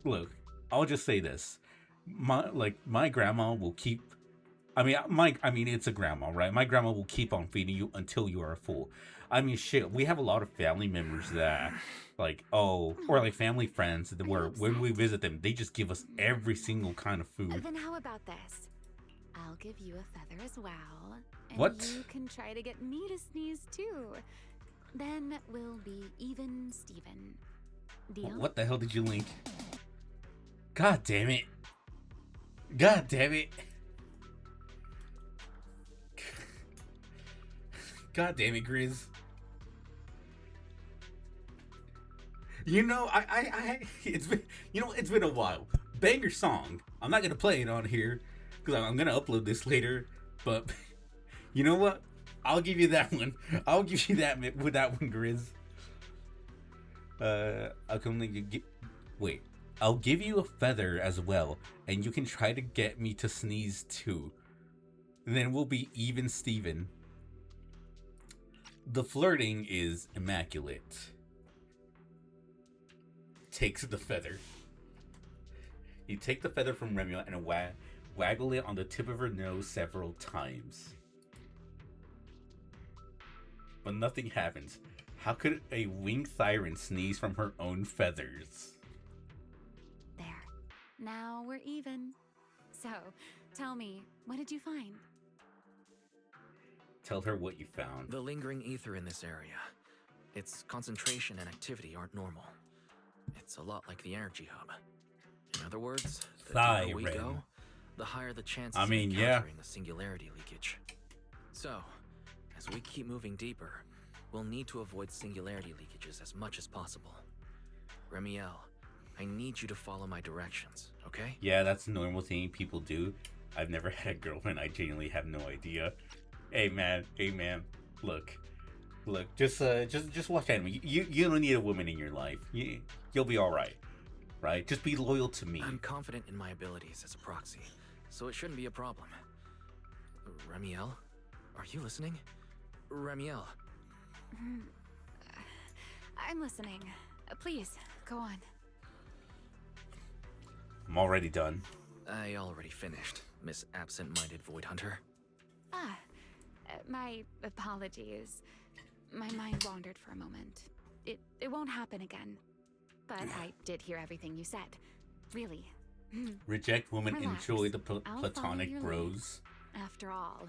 Look, I'll just say this. My grandma will keep. I mean, it's a grandma, right? My grandma will keep on feeding you until you are full. I mean, shit. We have a lot of family members that, like, or like family friends that where when we visit them, they just give us every single kind of food. Then how about this? I'll give you a feather as well. And What? you can try to get me to sneeze too. Then we'll be even Steven. Deal? What the hell did you link? God damn it. God damn it. God damn it, Grizz. You know, it's been a while. Banger song. I'm not gonna play it on here because I'm gonna upload this later. But you know what? I'll give you that one. I'll give you that with that one, Grizz. Wait. I'll give you a feather as well, and you can try to get me to sneeze too. And then we'll be even Steven. The flirting is immaculate. Takes the feather. You take the feather from Remio and waggle it on the tip of her nose several times. But nothing happens. How could a winged siren sneeze from her own feathers? There. Now we're even. So, tell me, what did you find? Tell her what you found. The lingering ether in this area. Its concentration and activity aren't normal. It's a lot like the energy hub. In other words, the deeper we go, the higher the chances of encountering the singularity leakage. So, as we keep moving deeper, we'll need to avoid singularity leakages as much as possible. Remiel, I need you to follow my directions, okay? Yeah, that's a normal thing people do. I've never had a girlfriend. I genuinely have no idea. Hey man, look, just watch anime. You don't need a woman in your life. You'll be all right? Just be loyal to me. I'm confident in my abilities as a proxy, so it shouldn't be a problem. Remiel, are you listening? Remiel. I'm listening. Please, go on. I'm already done. I already finished, Miss Absent-Minded Void Hunter. My apologies. My mind wandered for a moment. It won't happen again. But I did hear everything you said. Really. Reject woman, Relax. enjoy the I'll follow platonic your bros. lead. After all,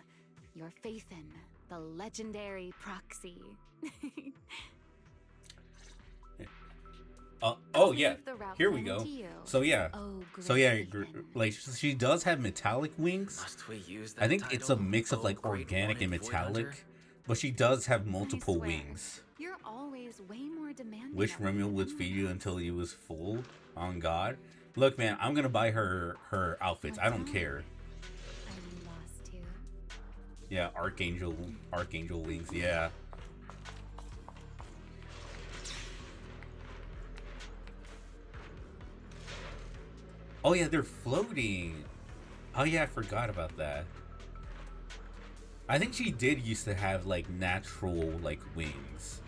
your faith in the legendary proxy. Oh yeah, The route here we leading go. to you. So yeah, Oh, so great yeah, Ethan. like she does have metallic wings. Must we use that I think it's a title? mix of Oh, like great organic and wanted Void Hunter? metallic, but she does have multiple I swear, wings. You're always way more demanding. Wish of me Remiel would than feed I you am. until he was full. On God, look, man, I'm gonna buy her outfits. I don't care. I'm lost too. Yeah, Archangel wings. Yeah. Oh yeah, they're floating. Oh yeah, I forgot about that. I think she did used to have like natural like wings.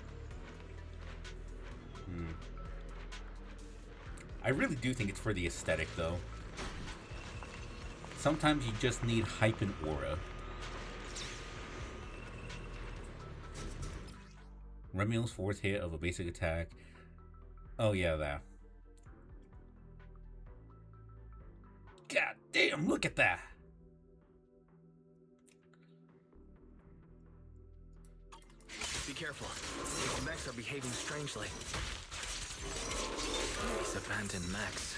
I really do think it's for the aesthetic though. Sometimes you just need hype and aura. Remiel's fourth hit of a basic attack. Oh yeah, that. Damn, look at that. Be careful. These mechs are behaving strangely. These abandoned mechs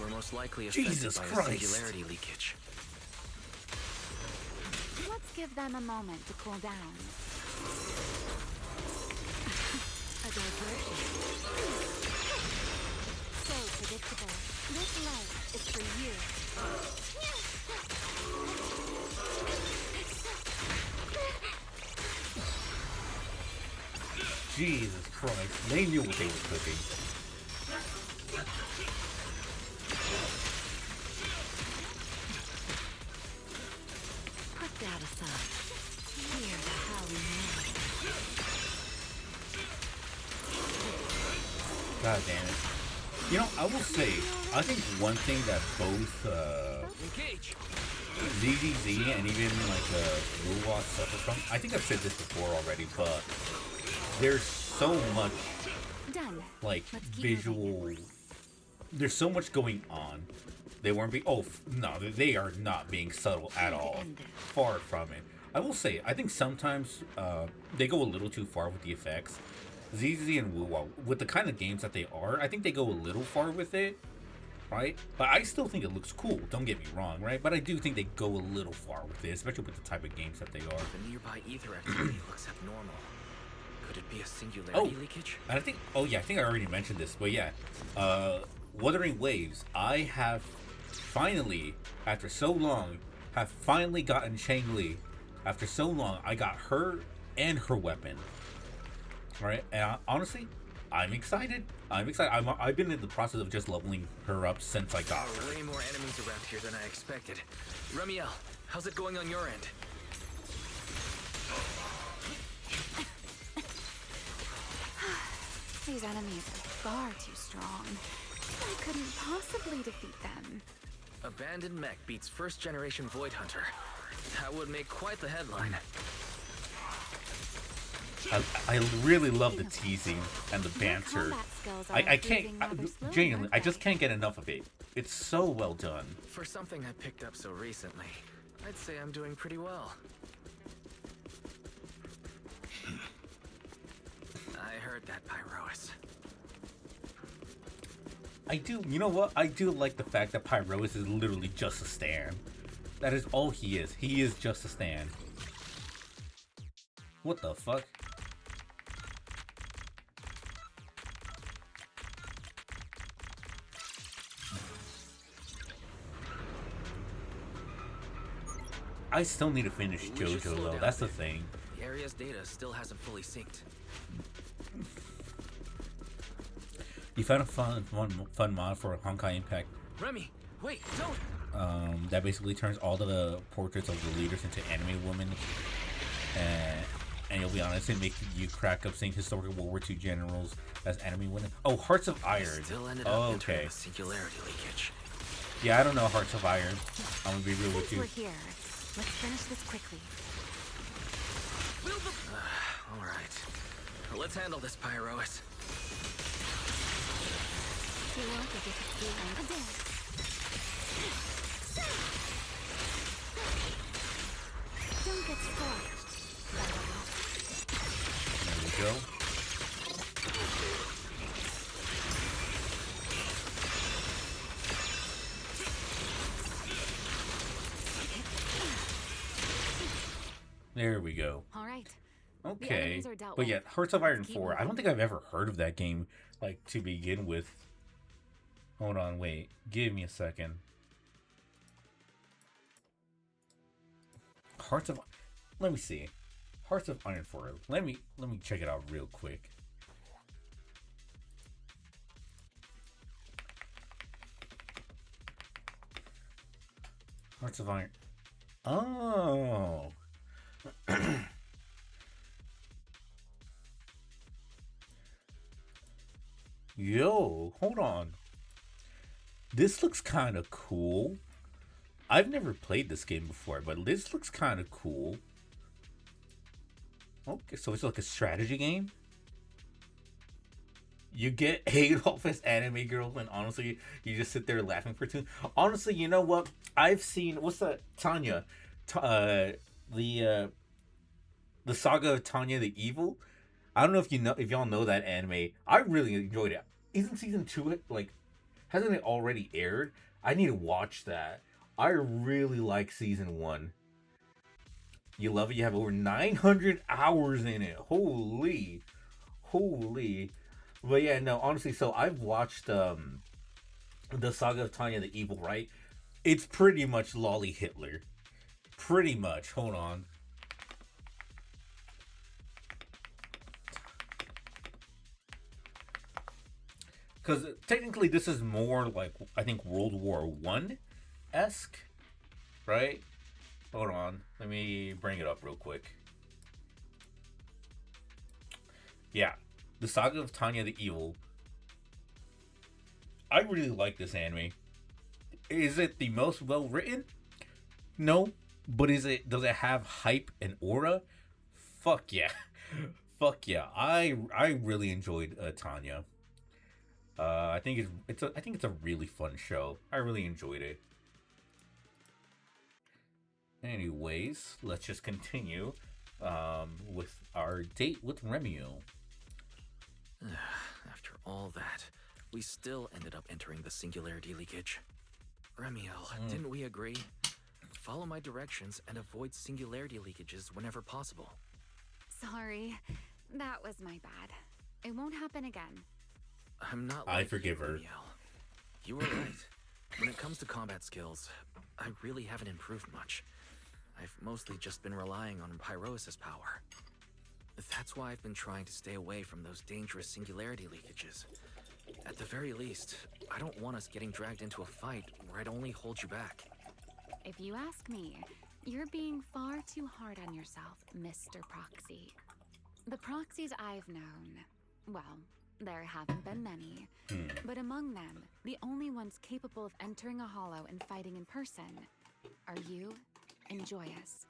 were most likely affected Jesus by Christ. a singularity leakage. Let's give them a moment to cool down. A diversion. So predictable. This life is for you. Jesus Christ. They knew what they were cooking. Put that aside. Hear the howling noise. God damn it. You know, I will say, I think one thing that both Engage! ZZZ and even like Wuwa suffer from, I think I've said this before already, but there's so much Done. like Let's keep visual, there's so much going on. They weren't being, no, they are not being subtle at all. Far from it. I will say, I think sometimes they go a little too far with the effects. ZZZ and Wuwa, with the kind of games that they are, I think they go a little far with it, right? But I still think it looks cool, don't get me wrong, right? But I do think they go a little far with it, especially with the type of games that they are. The nearby ether activity looks abnormal. Could it be a singularity leakage? And I think, I think I already mentioned this, but yeah, Wuthering Waves, I have finally, after so long, have finally gotten Chang Li. After so long, I got her and her weapon. Right, and honestly, I'm excited. I've been in the process of just leveling her up since I got her. Way more enemies around here than I expected. Remiel, how's it going on your end? These enemies are far too strong. I couldn't possibly defeat them. Abandoned mech beats first generation Void Hunter. That would make quite the headline. I really love the teasing and the banter. I can't, genuinely, I just can't get enough of it. It's so well done. For something I picked up so recently, I'd say I'm doing pretty well. I heard that, Pyrois. I do, you know what? I do like the fact that Pyrois is literally just a stand. That is all he is. He is just a stand. What the fuck? I still need to finish JoJo though, that's the thing. The area's data still hasn't fully synced. You found a fun mod for Honkai Impact. Remy, wait, don't! That basically turns all the portraits of the leaders into anime women. And you'll be honest, it makes you crack up seeing historical World War II generals as anime women. Oh, Hearts of Iron. Still ended up entering a singularity leakage. Yeah, I don't know Hearts of Iron. I'm gonna be real with you. We're here. Let's finish this quickly. Alright. Let's handle this, Pyrois. You want to get a feeling a day. Don't get scorched. There we go. There we go. All right. Okay. But yeah, Hearts of Iron 4. I don't think I've ever heard of that game, like, to begin with. Hold on, wait. Give me a second. Hearts of... Let me see. Hearts of Iron 4. Let me check it out real quick. Hearts of Iron. Oh. Yo, hold on. This looks kind of cool. I've never played this game before, but this looks kind of cool. Okay, so it's like a strategy game? You get Adolf anime girl, and honestly, you just sit there laughing for two. Honestly, you know what? I've seen what's that? Tanya, the the saga of Tanya the Evil. I don't know if you know if y'all know that anime. I really enjoyed it. Isn't season two like hasn't it already aired? I need to watch that. I really like season one. You love it. You have over 900 hours in it. Holy, holy. But yeah, no, honestly. So I've watched the saga of Tanya the Evil. Right? It's pretty much Lolly Hitler. Pretty much. Hold on. Because technically this is more like I think World War One esque, right? Hold on, let me bring it up real quick. Yeah, the Saga of Tanya the Evil. I really like this anime. Is it the most well written? No, but is it? Does it have hype and aura? Fuck yeah, fuck yeah. I really enjoyed Tanya. I think I think it's a really fun show. I really enjoyed it. Anyways, let's just continue with our date with Remio. After all that, we still ended up entering the singularity leakage. Remiel, didn't we agree? Follow my directions and avoid singularity leakages whenever possible. Sorry, that was my bad. It won't happen again. I'm not I like forgive you, her. Remiel. You were right. When it comes to combat skills, I really haven't improved much. I've mostly just been relying on Pyrosis power. That's why I've been trying to stay away from those dangerous singularity leakages. At the very least, I don't want us getting dragged into a fight where I'd only hold you back. If you ask me, you're being far too hard on yourself, Mr. Proxy. The proxies I've known, well, there haven't been many, but among them, the only ones capable of entering a hollow and fighting in person are you and Joyous.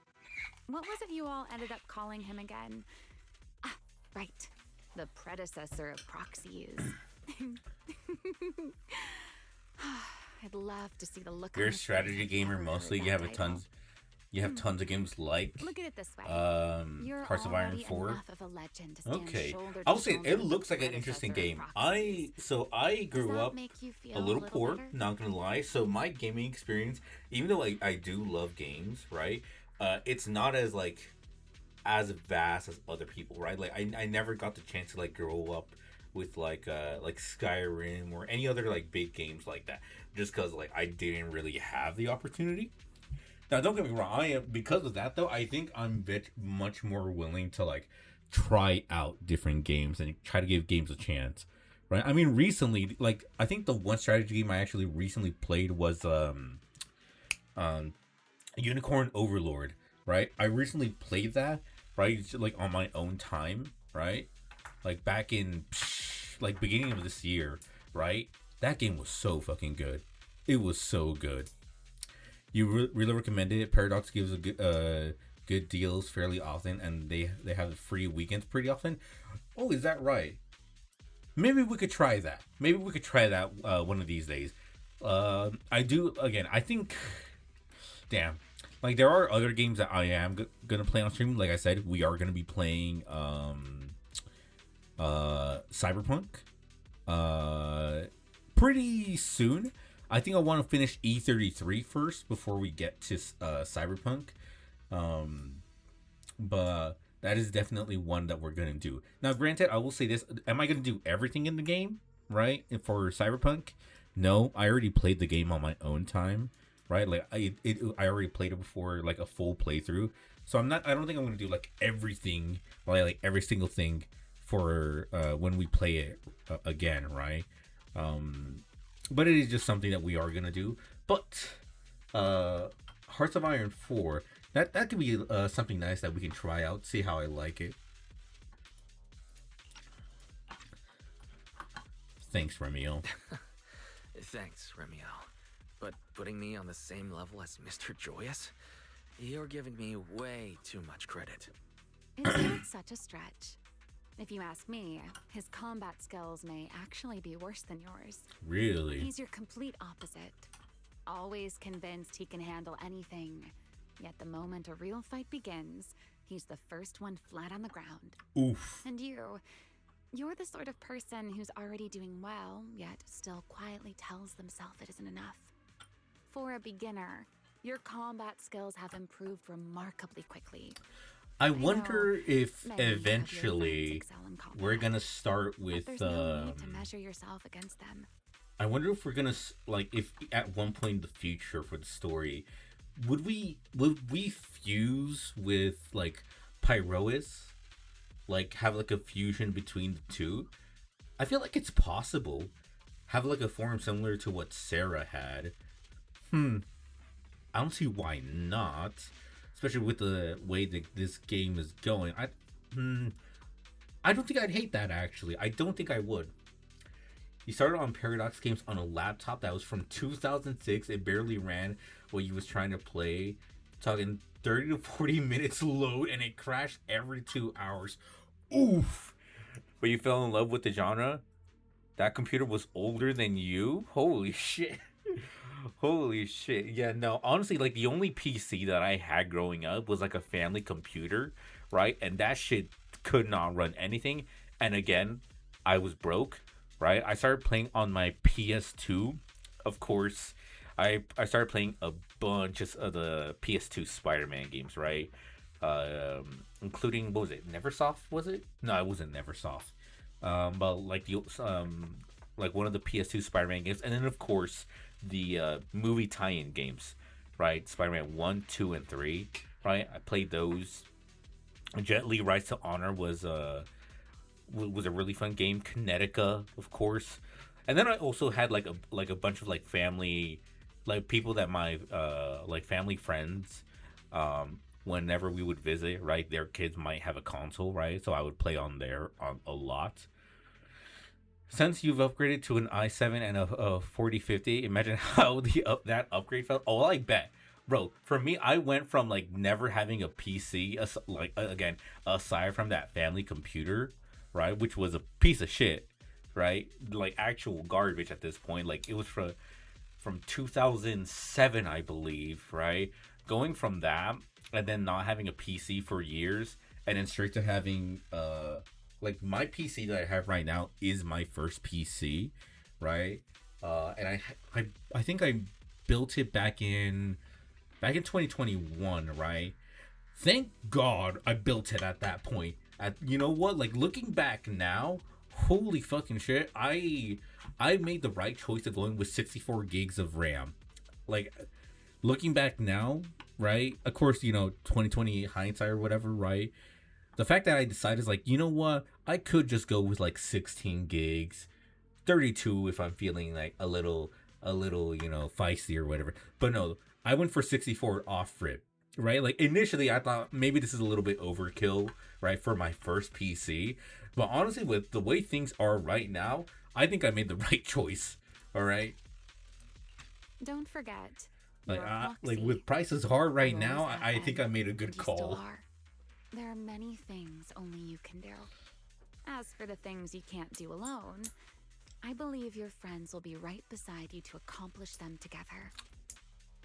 What was it you all ended up calling him again? Ah, right. The predecessor of proxies. I'd love to see the look You're on a his strategy face if gamer ever mostly. heard You that have a title. tons. You have tons of games like Look at it this way. You're Hearts of Iron already 4. enough of a legend to stand Okay, shoulder to I'll say shoulder it with looks the like an interesting predecessor game. of proxies. I Does grew that up make you feel a little poor, better? not gonna lie. So my gaming experience, even though I do love games, right? It's not as like as vast as other people, right? Like I never got the chance to like grow up with like Skyrim or any other like big games like that, just because like I didn't really have the opportunity. Now, don't get me wrong. I am because of that though. I think I'm much more willing to like try out different games and try to give games a chance, right? I mean, recently, like I think the one strategy game I actually recently played was um Unicorn Overlord, right? I recently played that, right? Like on my own time, right? Like back in like beginning of this year, right? That game was so fucking good. It was so good. You really recommend it. Paradox gives a good deals fairly often, and they have free weekends pretty often. Oh, is that right? Maybe we could try that. Maybe we could try that one of these days. I do again. I think, damn, like there are other games that I am gonna play on stream. Like I said, we are gonna be playing Cyberpunk pretty soon. I think I want to finish E33 first before we get to Cyberpunk. But that is definitely one that we're going to do. Now, granted, I will say this. Am I going to do everything in the game, right? For Cyberpunk? No, I already played the game on my own time, right? Like, I already played it before, like, a full playthrough. So I don't think I'm going to do, like, everything, like every single thing for when we play it again, right? But it is just something that we are gonna do. But Hearts of Iron 4, that could be something nice that we can try out, see how I like it. Thanks, Remiel. Thanks, Remiel. But putting me on the same level as Mr. Joyous? You're giving me way too much credit. Is that such a stretch? If you ask me, his combat skills may actually be worse than yours. Really? He's your complete opposite. Always convinced he can handle anything. Yet the moment a real fight begins, he's the first one flat on the ground. Oof. And you're the sort of person who's already doing well, yet still quietly tells themselves it isn't enough. For a beginner, your combat skills have improved remarkably quickly. I wonder if many of your friends eventually excel in combat, we're gonna start but with there's no need to measure yourself against them. I wonder if we're gonna like if at one point in the future for the story, would we fuse with like Pyrois, like have like a fusion between the two? I feel like it's possible. Have like a form similar to what Sarah had. I don't see why not, especially with the way that this game is going. I don't think I'd hate that actually. I don't think I would. He started on Paradox Games on a laptop that was from 2006. It barely ran what he was trying to play. Talking 30 to 40 minutes load, and it crashed every 2 hours. Oof! But you fell in love with the genre? That computer was older than you? Holy shit. Holy shit. Yeah, no, honestly, like the only PC that I had growing up was like a family computer, right? And that shit could not run anything. And again, I was broke, right? I started playing on my PS2. Of course, I started playing a bunch of the PS2 Spider-Man games, right? Including, what was it? Neversoft, was it? No, it wasn't Neversoft. But like the like one of the PS2 Spider-Man games, and then of course the movie tie-in games, right? Spider-Man 1, 2, and 3, right? I played those. Jet Li Rise to Honor was a really fun game. Kinetica, of course. And then I also had like a bunch of like family, like people that my like family friends, whenever we would visit, right? Their kids might have a console, right? So I would play on there a lot. Since you've upgraded to an i7 and a 4050, imagine how that upgrade felt. Oh, I bet. Bro, for me, I went from like never having a PC, like again, aside from that family computer, right, which was a piece of shit, right, like actual garbage at this point. Like it was from 2007, I believe, right, going from that and then not having a PC for years, and then straight to having like my PC that I have right now is my first PC, right, and I think I built it back in 2021, right? Thank God I built it at that point. You know what? Like looking back now, holy fucking shit! I made the right choice of going with 64 gigs of RAM. Like looking back now, right? Of course, 2020 hindsight or whatever, right? The fact that I decided is like, you know what? I could just go with like 16 gigs, 32 if I'm feeling like a little, feisty or whatever. But no, I went for 64 off rip, right? Like initially I thought maybe this is a little bit overkill, right, for my first PC. But honestly, with the way things are right now, I think I made the right choice. All right. Don't forget. Like, your like proxy. with prices hard right You now, always I have think been, I made a good and you still call. are. There are many things only you can do. As for the things you can't do alone, I believe your friends will be right beside you to accomplish them together.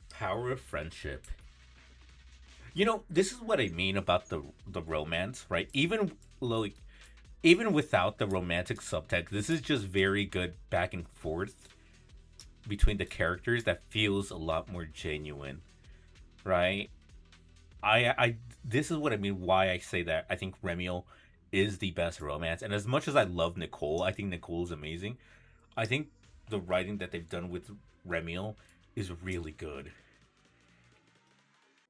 Power of friendship. This is what I mean about the romance, right? Even without the romantic subtext, this is just very good back and forth between the characters that feels a lot more genuine, right? I this is what I mean why I say that I think Remiel is the best romance. And as much as I love Nicole, I think Nicole is amazing. I think the writing that they've done with Remiel is really good.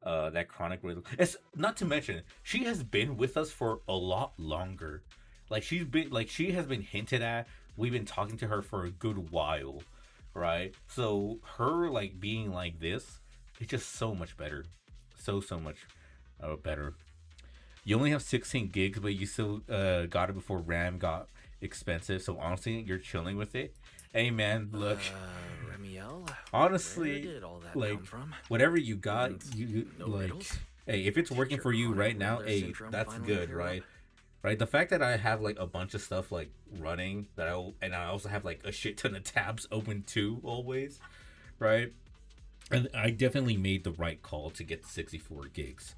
That chronic riddle. It's not to mention she has been with us for a lot longer. Like she has been hinted at. We've been talking to her for a good while, right? So her like being like this, it's just so much better, so much better. You only have 16 gigs, but you still got it before RAM got expensive. So honestly, you're chilling with it. Hey man, look. Remiel? Honestly, Where did all that like come from? whatever you got, And you no like. riddles? Hey, if it's working Future for you right chronic now, riddler hey, syndrome that's finally good, clear right? up? right? The fact that I have like a bunch of stuff like running and I also have like a shit ton of tabs open too always, right? And I definitely made the right call to get 64 gigs.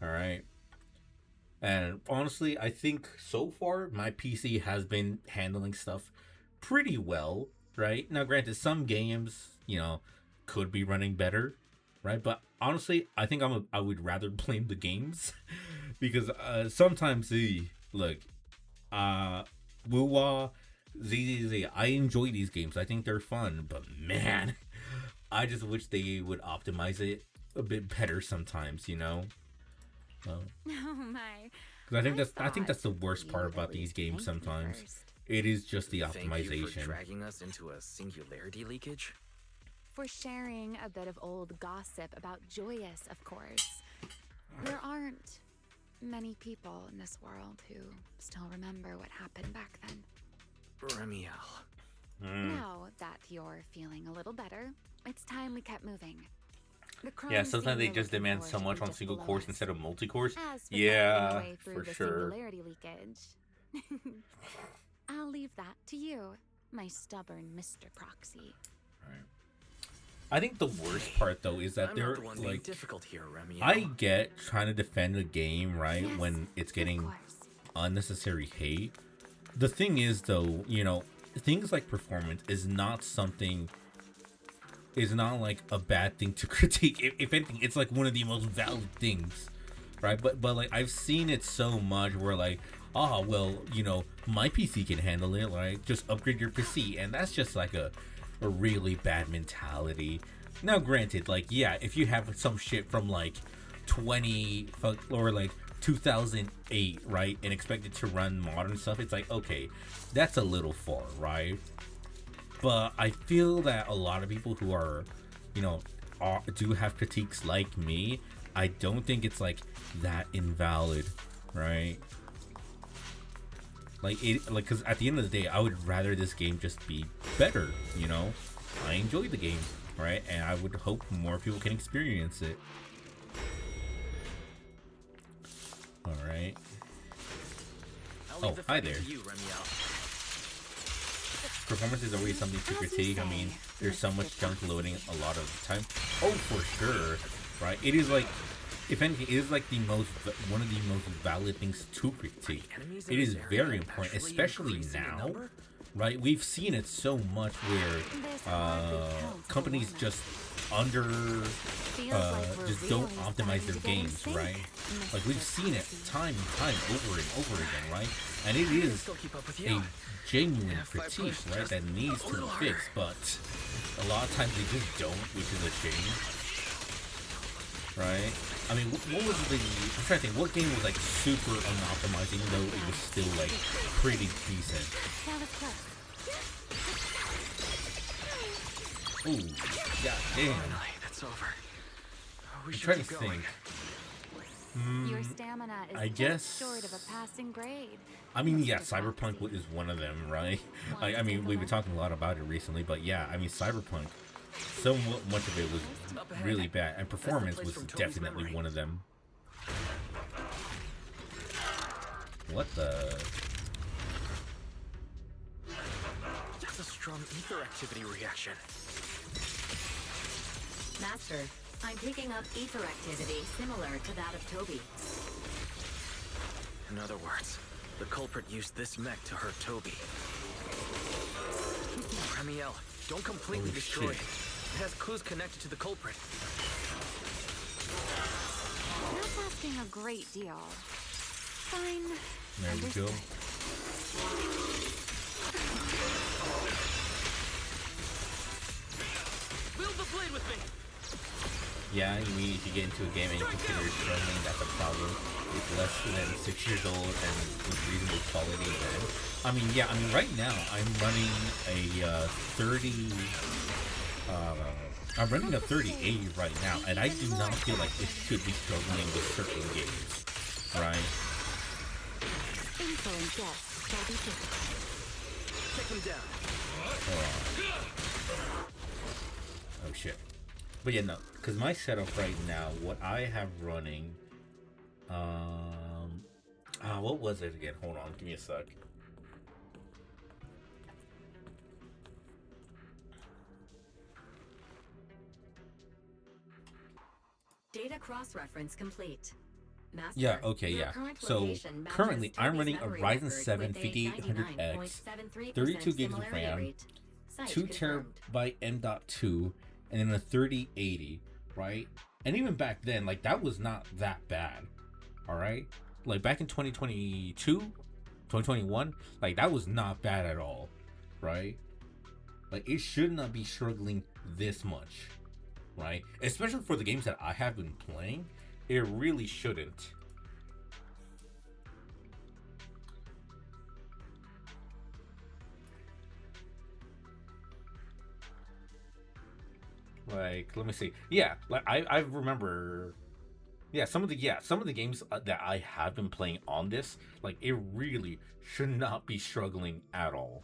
All right. And honestly, I think so far my PC has been handling stuff pretty well, right? Now, granted, some games, could be running better, right? But honestly, I think I would rather blame the games because sometimes look, Wuwa, ZZZ, I enjoy these games. I think they're fun, but man, I just wish they would optimize it a bit better sometimes, Oh my. Because I think that's the worst part about these games sometimes. It is just the Thank you for optimization. dragging us into a singularity leakage. For sharing a bit of old gossip about Joyous, of course. There aren't many people in this world who still remember what happened back then. Remiel. Now that you're feeling a little better, it's time we kept moving. Yeah, sometimes they just demand so much on single cores instead of multi-cores. As for Yeah, finding a way through for the sure. singularity leakage. I'll leave that to you, my stubborn Mr. Proxy. Right. I think the worst part though is that I'm they're not the one being like, difficult here, Remiel. I get trying to defend a game, right, Yes, when it's of getting course. unnecessary hate. The thing is though, things like performance is not like a bad thing to critique. If anything, it's like one of the most valid things, right? But like I've seen it so much where like, well, my PC can handle it, like just upgrade your PC, and that's just like a really bad mentality. Now granted, like, yeah, if you have some shit from like 2008, right, and expect it to run modern stuff, it's like, okay, that's a little far, right? But I feel that a lot of people who are, do have critiques like me, I don't think it's like that invalid, right? Because at the end of the day, I would rather this game just be better, I enjoy the game, right? And I would hope more people can experience it. All right. Oh, hi there. You, Remiel. Performance is always something to critique. I mean, there's so much junk loading a lot of the time. Oh, for sure, right? It is like, if anything, it is like one of the most valid things to critique. It is very important, especially now, right? We've seen it so much where companies just just don't optimize their games, right? Like we've seen it time and time over and over again, right? And it is a genuine critique, right, that needs to be fixed, but a lot of times they just don't, which is a shame, right? I mean, what was I'm trying to think, what game was like super unoptimized even though it was still like pretty decent? Ooh, god damn. That's over. I'm trying to think. Your stamina is I just guess short of a passing grade. I mean, yeah, Cyberpunk is one of them, right? I mean, we've been talking a lot about it recently, but yeah, I mean, Cyberpunk, so much of it was really bad, and performance was definitely one of them. What the? That's a strong ether activity reaction. Master, I'm picking up ether activity similar to that of Toby. In other words, the culprit used this mech to hurt Toby. Remiel, don't completely destroy it. It has clues connected to the culprit. That's asking a great deal. Fine. There you go. Wield the blade with me! Yeah, I mean, if you get into a game and you consider it struggling, that's a problem. It's less than 6 years old and with reasonable quality again. I mean, yeah, right now I'm running a 30. I'm running a 3080 right now, and I do not feel like it should be struggling with certain games, right? Insolent guests shall be difficult. Take him down. Oh shit. But yeah, no, because my setup right now, what I have running, What was it again? Hold on, give me a sec. Data cross-reference complete. Master, Yeah, okay, your yeah. current So location matches currently I'm Toby's running a memory Ryzen record 7 with a 5800X, 99.73% 32 gigs of similarity RAM, rate. Site 2 confirmed. terabyte M.2, and then a 3080, right? And even back then, like, that was not that bad, all right? Like, back in 2022, 2021, like, that was not bad at all, right? Like, it should not be struggling this much, right? Especially for the games that I have been playing, it really shouldn't. Like, let me see. Yeah, like I remember. Yeah, some of the games that I have been playing on this, like, it really should not be struggling at all.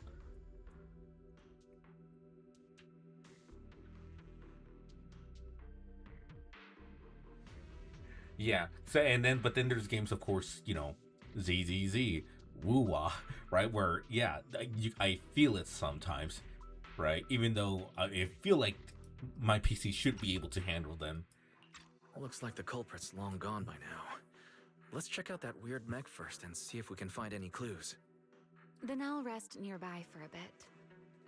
Yeah. So but then there's games, of course, ZZZ, Woo-Wah, right? Where I feel it sometimes, right? Even though I feel like my PC should be able to handle them. Looks like the culprit's long gone by now. Let's check out that weird mech first and see if we can find any clues. Then I'll rest nearby for a bit.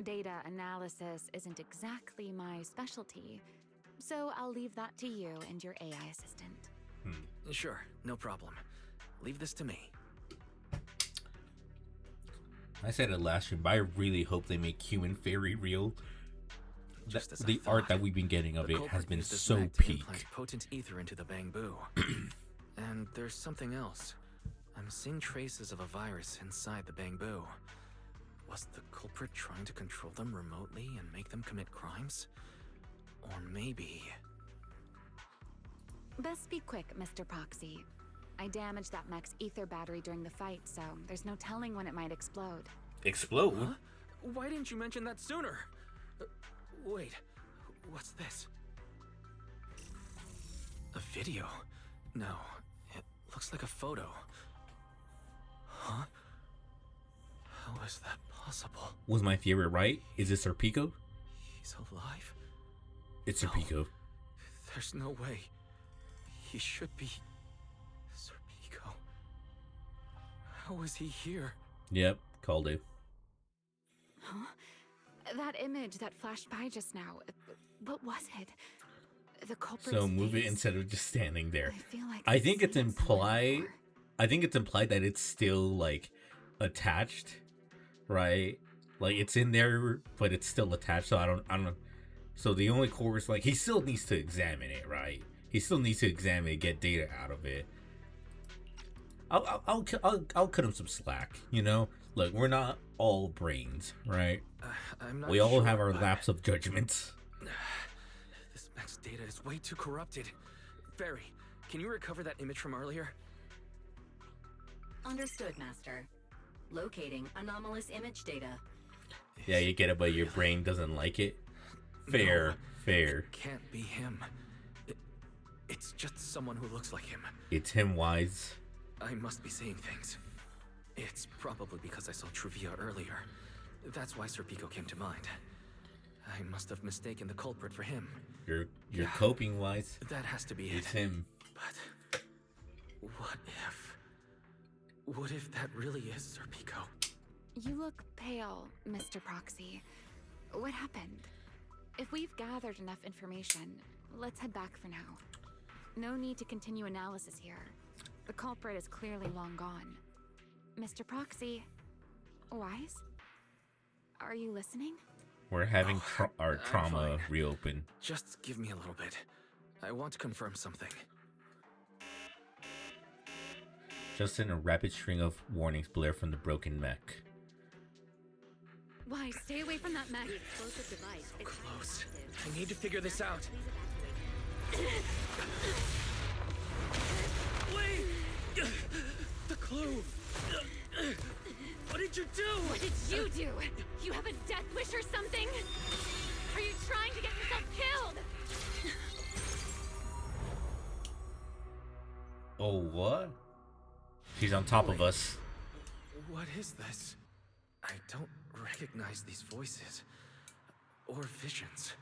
Data analysis isn't exactly my specialty, so I'll leave that to you and your AI assistant. Sure, no problem. Leave this to me. I said it last year, but I really hope they make Human Fairy real. Just as I The art thought, that we've been getting of the it culprit has been used this so mech to peak. implant potent ether into the bamboo. And there's something else. I'm seeing traces of a virus inside the bamboo. Was the culprit trying to control them remotely and make them commit crimes? Or maybe... Best be quick, Mr. Proxy. I damaged that mech's ether battery during the fight, so there's no telling when it might explode. Explode? Huh? Why didn't you mention that sooner? Wait, what's this? A video? No, it looks like a photo. Huh? How is that possible? Was my favorite right? Is it Serpico? He's alive? It's No. Serpico. There's no way. He should be... Serpico. How is he here? Yep, called it. Huh? That image that flashed by just now, what was it? The culprit's So move it face? instead of just standing there. I feel like I I've think it's seen it somewhere implied. before. I think it's implied that it's still, like, attached, right? Like, it's in there, but it's still attached. So I don't know. So the only core is, like, he still needs to examine it, right? He still needs to examine it, get data out of it. I'll cut him some slack, you know? Like, we're not all brains, right? I'm not We all sure, have our but lapse of judgments. This mech's data is way too corrupted. Barry, can you recover that image from earlier? Understood, Master. Locating anomalous image data. Yeah, you get it, but your brain doesn't like it. Fair, No, fair. It can't be him. It's just someone who looks like him. It's him, Wise. I must be seeing things. It's probably because I saw Truvia earlier. That's why Serpico came to mind. I must have mistaken the culprit for him. You're Yeah. coping, Wise. That has to be it. It's him. But what if... What if that really is Serpico? You look pale, Mr. Proxy. What happened? If we've gathered enough information, let's head back for now. No need to continue analysis here. The culprit is clearly long gone. Mr. Proxy, Wise? Are you listening? We're having our I'm trauma fine. reopen. Just give me a little bit. I want to confirm something. Just in a rapid string of warnings blare from the broken mech. Wise, stay away from that mech. Explosive device is Close. active. I need to figure this out. Wait! The clue! What did you do? What did you do? You have a death wish or something? Are you trying to get yourself killed? Oh, what? She's on top of us. What is this? I don't recognize these voices or visions.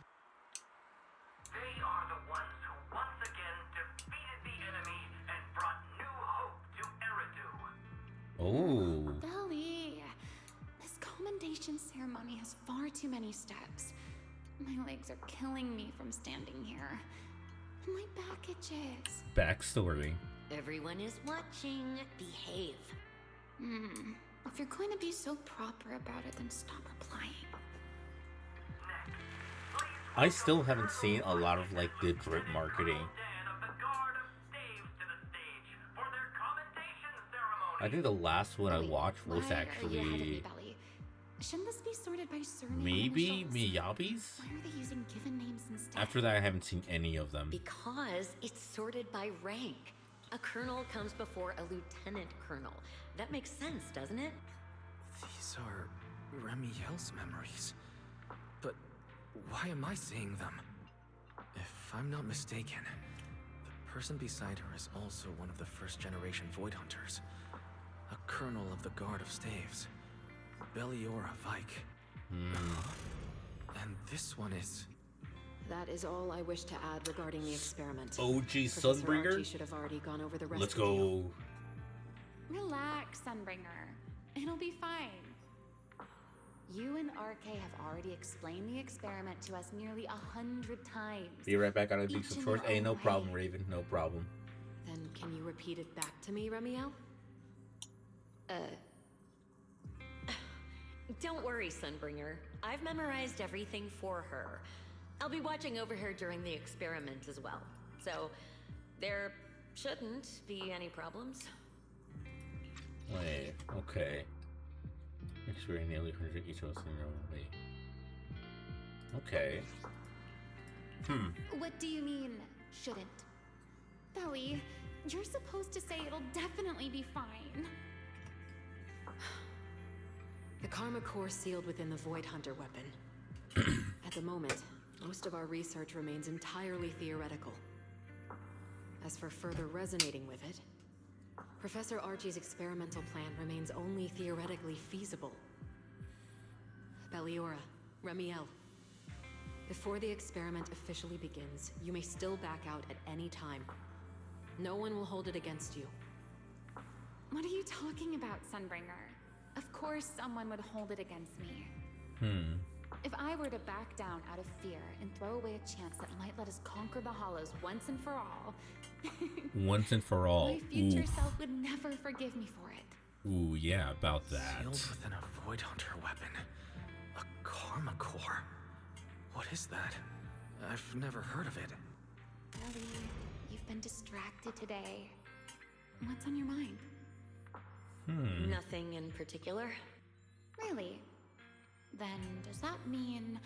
They are the ones who once again defeated the enemy and brought new hope to Eridu. Oh. Belly, this commendation ceremony has far too many steps. My legs are killing me from standing here. And my back itches. Backstory. Everyone is watching. Behave. If you're going to be so proper about it, then stop replying. I still haven't seen a lot of like the drip marketing. I think the last one I watched was Why are you ahead of me, actually Belly? Shouldn't this be sorted by surname maybe initials? Miyabi's. Why are they using given names instead? After that, I haven't seen any of them. Because it's sorted by rank. A colonel comes before a lieutenant colonel. That makes sense, doesn't it? These are Remiel's memories. But why am I seeing them? If I'm not mistaken, the person beside her is also one of the first-generation Void Hunters. A colonel of the Guard of Staves. Belliora Vike. And this one is... That is all I wish to add regarding the experiment. OG Professor Archie Sunbringer. should have already gone over the rest Let's with you. go. Relax, Sunbringer. It'll be fine. You and RK have already explained the experiment to us nearly 100 times. Be right back. Gotta do Each some in chores. their Hey, own no way. problem, Raven. No problem. Then can you repeat it back to me, Remiel? Don't worry, Sunbringer. I've memorized everything for her. I'll be watching over her during the experiment as well. So, there shouldn't be any problems. Wait. Okay. Experience nearly 100 each of us in your own way. Okay. What do you mean, shouldn't? Belly, you're supposed to say it'll definitely be fine. The Karma Core sealed within the Void Hunter weapon. At the moment, most of our research remains entirely theoretical. As for further resonating with it, Professor Archie's experimental plan remains only theoretically feasible. Belliora, Remiel, before the experiment officially begins, you may still back out at any time. No one will hold it against you. What are you talking about, Sunbringer? Of course someone would hold it against me. If I were to back down out of fear and throw away a chance that might let us conquer the Hollows once and for all, Once and for all. my future Oof. self would never forgive me for it. Ooh, yeah, about that. Sealed within a Void Hunter weapon. A Karma Core. What is that? I've never heard of it. Ellie, you've been distracted today. What's on your mind? Nothing in particular. Really? Then does that mean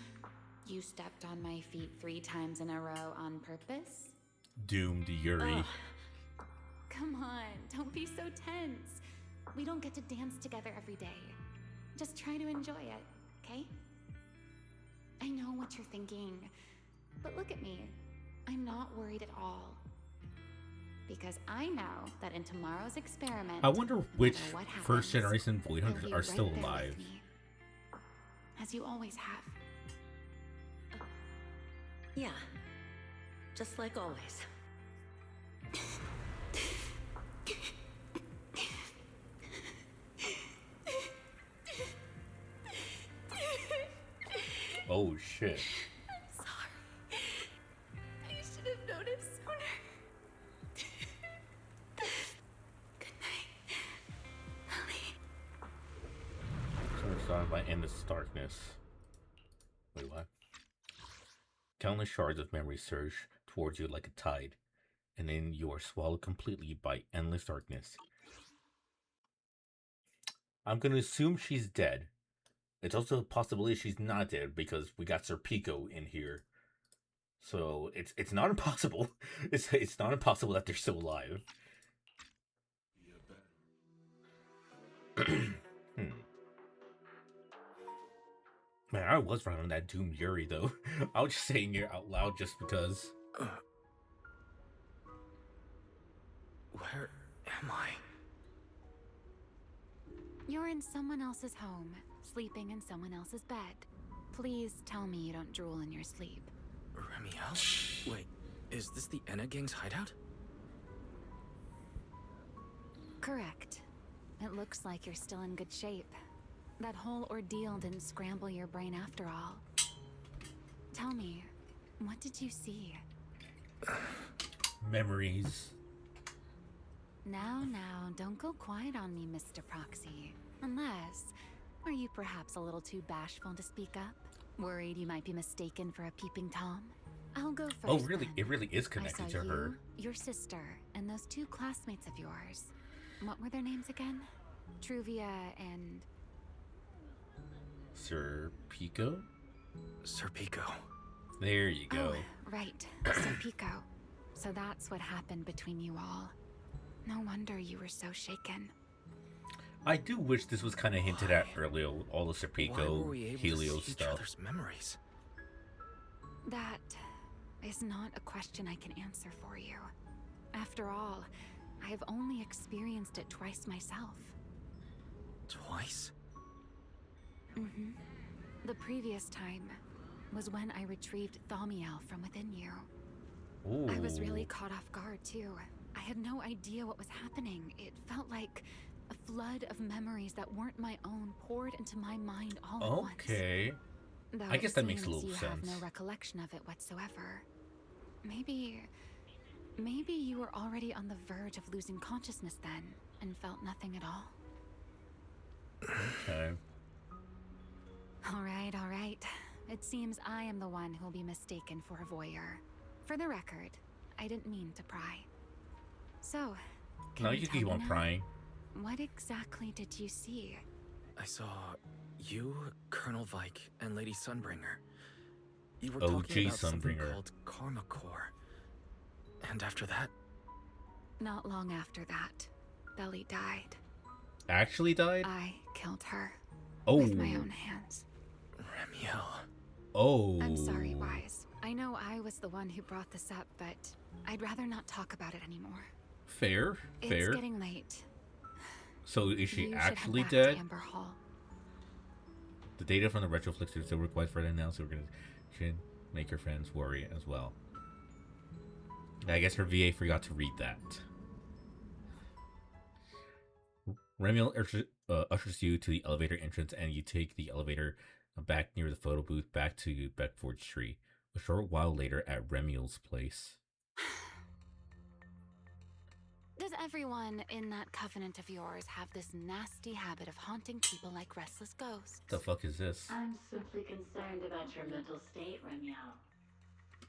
you stepped on my feet 3 times in a row on purpose? Doomed Yuri. Come on, don't be so tense. We don't get to dance together every day. Just try to enjoy it, okay? I know what you're thinking, but look at me. I'm not worried at all. Because I know that in tomorrow's experiment, I wonder which no matter what happens, first generation Void you'll Hunters be are right still there with alive. me. As you always have. Yeah. Just like always. Oh shit. Sorry. I should have noticed sooner. Good night, Ellie. Surrounded by endless darkness. Wait, what? Countless shards of memory surge towards you like a tide, and then you are swallowed completely by endless darkness. I'm gonna assume she's dead. It's also a possibility she's not dead because we got Sir Pico in here. So it's not impossible. It's not impossible that they're still alive. Man, I was right on that Doom Yuri though. I was just saying it out loud just because. Where am I? You're in someone else's home, sleeping in someone else's bed. Please tell me you don't drool in your sleep. Remiel? Wait, is this the Enna gang's hideout? Correct. It looks like you're still in good shape. That whole ordeal didn't scramble your brain after all. Tell me, what did you see? Memories. Now, don't go quiet on me, Mr. Proxy. Unless, are you perhaps a little too bashful to speak up? Worried you might be mistaken for a peeping Tom? I'll go first. Oh, really? then. It really is I connected saw to her. you, your sister, and those two classmates of yours. What were their names again? Truvia and... Sir Pico? Sir Pico. There you go. Oh, right. Sir Pico. So that's what happened between you all. No wonder you were so shaken. I do wish this was kind of hinted at earlier, all the Sir Why Pico, were we able to Helios see each stuff. other's memories? That is not a question I can answer for you. After all, I have only experienced it twice myself. Twice? Mm-hmm. The previous time was when I retrieved Thaumiel from within you. Ooh. I was really caught off guard, too. I had no idea what was happening. It felt like a flood of memories that weren't my own poured into my mind all at once. Okay. Though I guess it that makes a seems little you sense. have no recollection of it whatsoever. Maybe you were already on the verge of losing consciousness then, and felt nothing at all. Okay. All right. It seems I am the one who will be mistaken for a voyeur. For the record, I didn't mean to pry. So, can No, you you tell keep me on now? prying. What exactly did you see? I saw you, Colonel Vike, and Lady Sunbringer. You were OG talking about something Sunbringer. called Karma Core. And after that, Not long after that, Belly died. Actually died? I killed her Oh. with my own hands. Remiel. Oh. I'm sorry, Wise. I know I was the one who brought this up, but I'd rather not talk about it anymore. Fair. It's Fair. getting late. So is she You should head actually back to dead? Amber Hall. The data from the Retroflix are still required for that now, so we're gonna should make her friends worry as well. I guess her VA forgot to read that. Remiel ushers you to the elevator entrance, and you take the elevator back near the photo booth back to Beckford Street. A short while later, at Remiel's place. Does everyone in that covenant of yours have this nasty habit of haunting people like restless ghosts? The fuck is this? I'm simply concerned about your mental state, Remiel.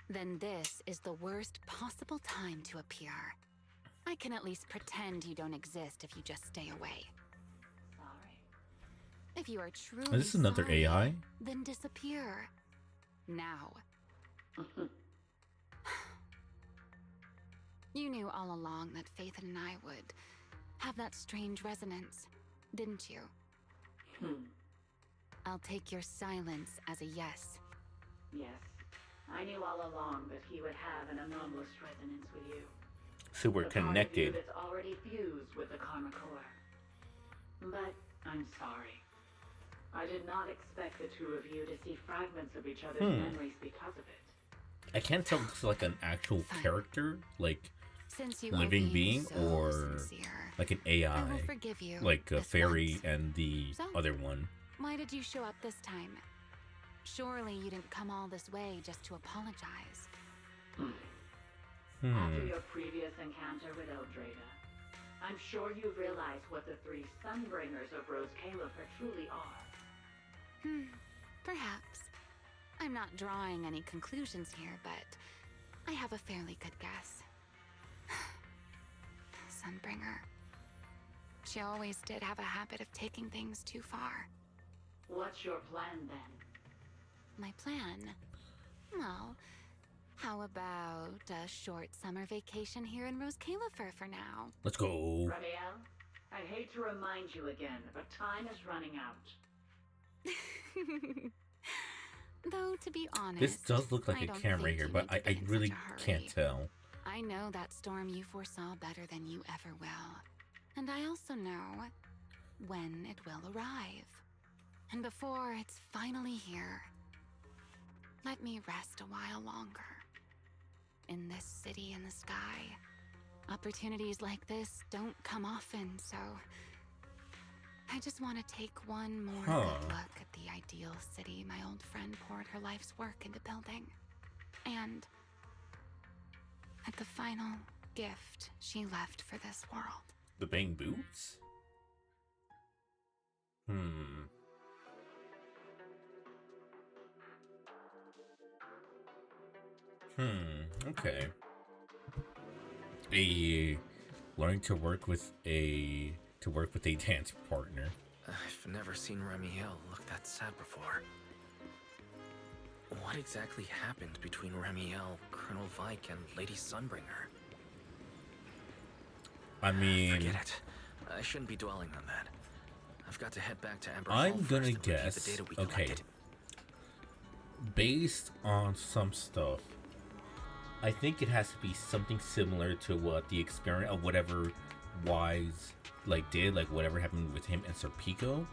Then this is the worst possible time to appear. I can at least pretend you don't exist if you just stay away. Sorry. If you are truly Is this another sorry, AI? then disappear. Now. You knew all along that Faith and I would have that strange resonance, didn't you? I'll take your silence as a yes. Yes. I knew all along that he would have an anomalous resonance with you. So we're The part of you connected. that's already fused with the Karma Core. But I'm sorry. I did not expect the two of you to see fragments of each other's memories because of it. I can't tell if it's like an actual Fine. character, like Since you living are being being, so or sincere, like an I AI, will forgive you. like a this fairy once. and the So? other one. Why did you show up this time? Surely you didn't come all this way just to apologize. After your previous encounter with Eldrada, I'm sure you've realized what the three Sunbringers of Rose Califer truly are. Perhaps. I'm not drawing any conclusions here, but I have a fairly good guess. Sunbringer. She always did have a habit of taking things too far. What's your plan then? My plan? Well, how about a short summer vacation here in Rose Califer for now? Let's go. Ramiel, I hate to remind you again, but time is running out. Though, to be honest, This does look like I a don't camera think here, you but need to I be in really such a can't hurry. tell. I know that storm you foresaw better than you ever will. And I also know when it will arrive. And before it's finally here, let me rest a while longer. In this city in the sky, opportunities like this don't come often, so I just want to take one more good look at the ideal city my old friend poured her life's work into building. And at the final gift she left for this world. The bang boots? Okay. Learning to work with a dance partner. I've never seen Remiel look that sad before. What exactly happened between Remiel, Colonel Vike, and Lady Sunbringer? I mean, Forget it. I shouldn't be dwelling on that. I've got to head back to Amber I'm Hall gonna first and review guess. the data we Okay. collected. Based on some stuff, I think it has to be something similar to what the experiment of whatever Wise did, whatever happened with him and Serpico.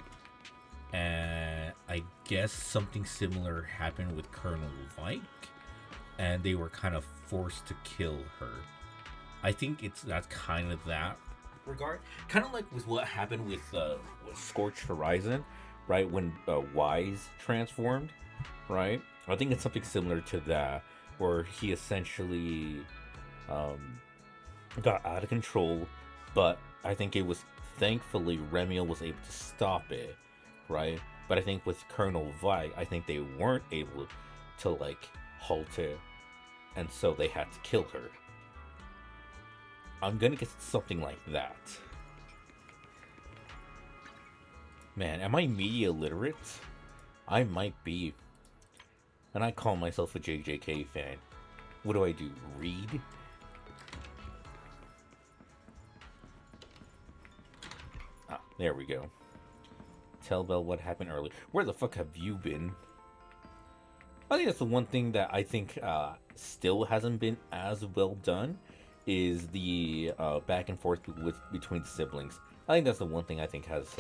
And I guess something similar happened with Colonel Vike, and they were kind of forced to kill her. I think that's kind of that regard, kind of like with what happened with Scorched Horizon, right? When Wise transformed, right? I think it's something similar to that, where he essentially got out of control, but I think it was thankfully Remiel was able to stop it, right? But I think with Colonel Vi, I think they weren't able to halt it, and so they had to kill her. I'm gonna guess something like that. Man, am I media literate? I might be. And I call myself a JJK fan. What do I do? Read? Ah, there we go. Tell Belle what happened earlier. Where the fuck have you been? I think that's the one thing that I think still hasn't been as well done, is the back and forth between siblings. I think that's the one thing I think has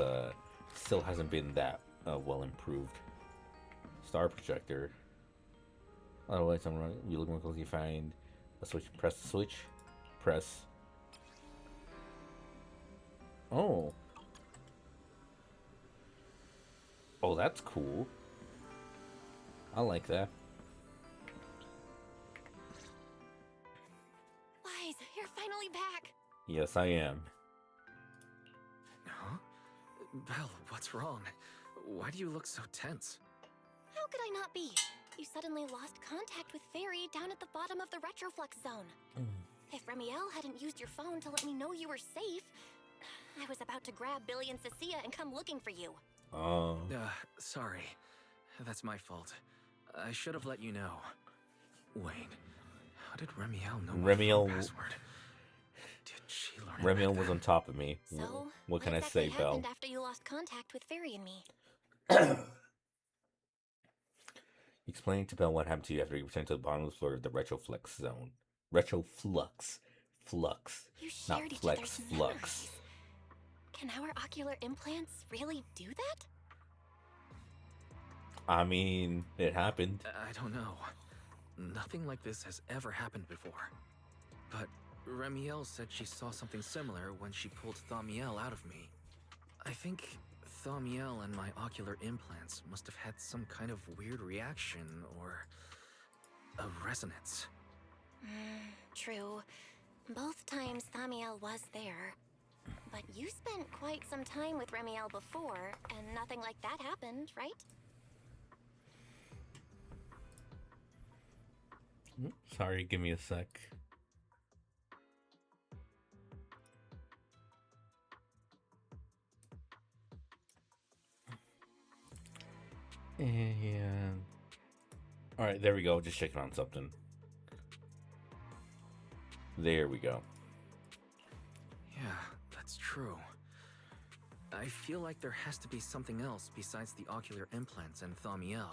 still hasn't been that well improved. Star projector. Otherwise, I'm running. You look more closely, find a switch. Press the switch. Press. Oh. Oh, that's cool. I like that. Wise, you're finally back. Yes, I am. Huh? Belle, what's wrong? Why do you look so tense? How could I not be? You suddenly lost contact with Fairy down at the bottom of the Retroflux zone. If Remiel hadn't used your phone to let me know you were safe, I was about to grab Billy and Cecilia and come looking for you. Sorry. That's my fault. I should have let you know. Wait, how did Remiel know my phone password? Did she learn Remiel was on top of me. So, What can I exactly say, Belle? happened after you lost contact with Fairy and me? Explain to Belle what happened to you after you returned to the bottom floor of the Retroflux zone. Retroflux. Flux. You Not shared each flex, other's flux. memories. Can our ocular implants really do that? I mean, it happened. I don't know. Nothing like this has ever happened before. But Remiel said she saw something similar when she pulled Thaumiel out of me. I think Thaumiel and my ocular implants must have had some kind of weird reaction or a resonance. True. Both times Thaumiel was there. But you spent quite some time with Remiel before, and nothing like that happened, right? Sorry, give me a sec. And alright, there we go. Just checking on something. There we go. Yeah, that's true. I feel like there has to be something else besides the ocular implants and Thaumiel.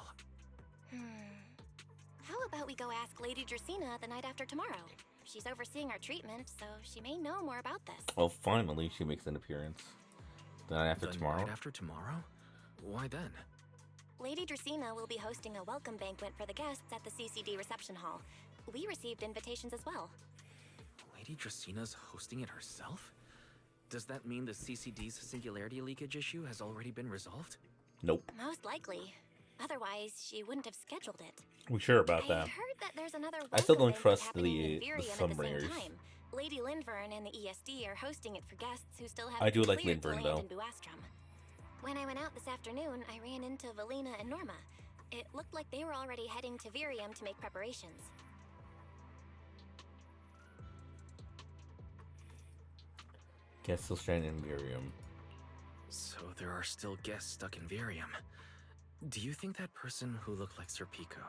How about we go ask Lady Dracaena the night after tomorrow? She's overseeing our treatment, so she may know more about this. Well, finally, she makes an appearance. The night after The tomorrow? night after tomorrow? Why then? Lady Dracaena will be hosting a welcome banquet for the guests at the CCD reception hall. We received invitations as well. Lady Dracena's hosting it herself? Does that mean the CCD's singularity leakage issue has already been resolved? Nope. Most likely. Otherwise, she wouldn't have scheduled it. We sure about I that. heard that there's another I still welcome don't banquet trust happening in the Virium at the same Sunbringers. time. Lady Lindvern and the ESD are hosting it for guests who still have I do been like cleared to Lindvern, land though. in Buastrom. When I went out this afternoon, I ran into Valina and Norma. It looked like they were already heading to Virium to make preparations. Guess still stranded in Miriam. So there are still guests stuck in Virium. Do you think that person who looked like Sir Pico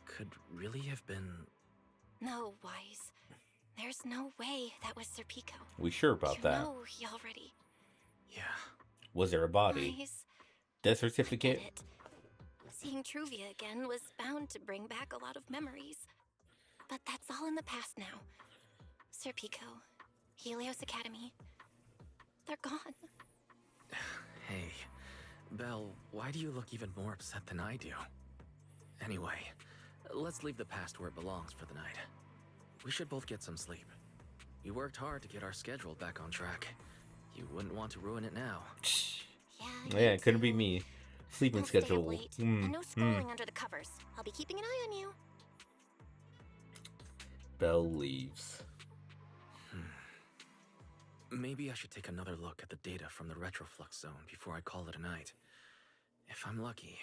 could really have been... No, Wise. There's no way that was Sir Pico. We sure about you that? know he already... Yeah. Was there a body? Wise. Death certificate? Forget it. Seeing Truvia again was bound to bring back a lot of memories. But that's all in the past now. Sir Pico, Helios Academy, they're gone. Hey, Belle, why do you look even more upset than I do? Anyway, let's leave the past where it belongs for the night. We should both get some sleep. We worked hard to get our schedule back on track. You wouldn't want to ruin it now. Yeah, it couldn't be me. Sleeping Don't stay up schedule. late, and no scrolling under the covers. I'll be keeping an eye on you. Belle leaves. Maybe I should take another look at the data from the retroflux zone before I call it a night. If I'm lucky,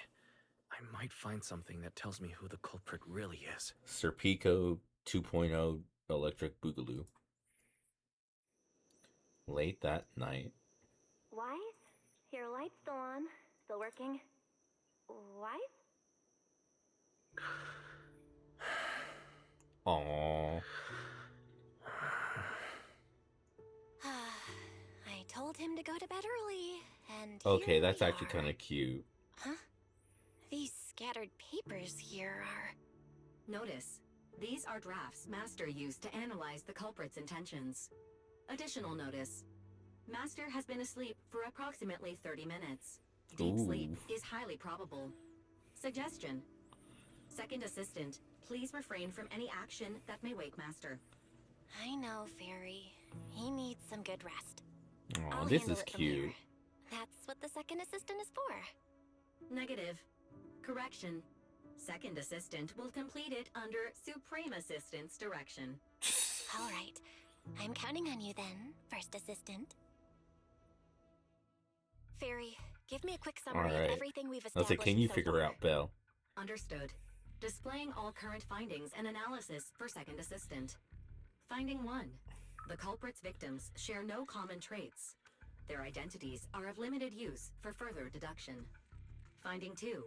I might find something that tells me who the culprit really is. Sir Pico 2.0 Electric Boogaloo. Late that night. Wise? Your light's still on. Still working. Wise? Aww. I told him to go to bed early, and Okay, here that's we actually are. kind of cute. Huh? These scattered papers here are... Notice, these are drafts Master used to analyze the culprit's intentions. Additional notice, Master has been asleep for approximately 30 minutes. Deep sleep is highly probable. Suggestion. Second Assistant, please refrain from any action that may wake Master. I know, Fairy. He needs some good rest. Aw, I'll this handle is it from cute. here. That's what the second assistant is for. Negative. Correction. Second Assistant will complete it under Supreme Assistant's direction. All right. I'm counting on you then, First Assistant. Fairy, give me a quick summary Alright. of everything we've Let's established say, can you so figure far. out Belle? Understood. Displaying all current findings and analysis for Second Assistant. Finding 1. The culprit's victims share no common traits. Their identities are of limited use for further deduction. Finding 2.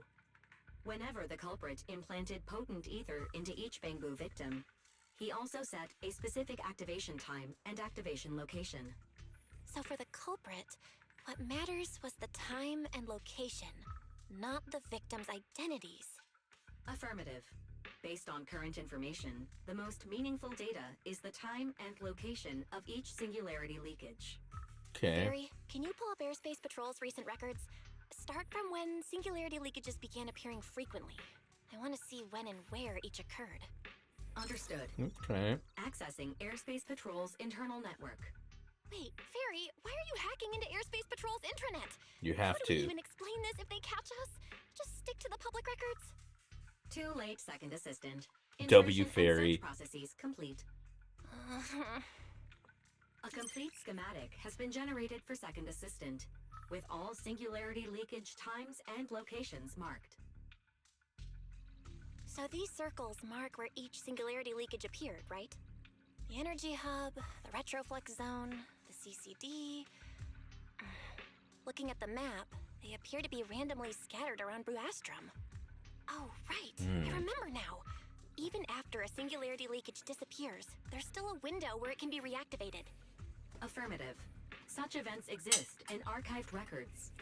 Whenever the culprit implanted potent ether into each Bangbu victim, he also set a specific activation time and activation location. So for the culprit, what matters was the time and location, not the victim's identities. Affirmative. Based on current information, the most meaningful data is the time and location of each singularity leakage. Okay. Fairy, can you pull up Airspace Patrol's recent records? Start from when singularity leakages began appearing frequently. I want to see when and where each occurred. Understood. Okay. Accessing Airspace Patrol's internal network. Wait, Fairy, why are you hacking into Airspace Patrol's intranet? You have How do we to. even explain this if they catch us? Just stick to the public records. Too late, Second Assistant. W Insertion and Fairy. search processes complete. A complete schematic has been generated for Second Assistant, with all singularity leakage times and locations marked. So these circles mark where each singularity leakage appeared, right? The energy hub, the retroflux zone, the CCD. Looking at the map, they appear to be randomly scattered around Buastrom. Oh, right. I remember now. Even after a singularity leakage disappears, there's still a window where it can be reactivated. Affirmative. Such events exist in archived records.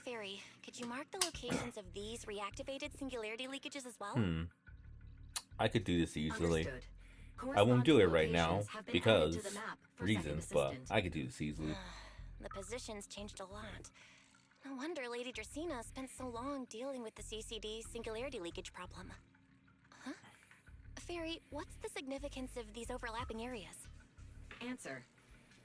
Fairy, could you mark the locations of these reactivated singularity leakages as well? I could do this easily. Understood. I won't do it right Corresponding now locations have been added because to the map for Second reasons, but Assistant. I could do this easily. The position's changed a lot. No wonder Lady Dracaena spent so long dealing with the CCD singularity leakage problem. Huh? Fairy, what's the significance of these overlapping areas? Answer.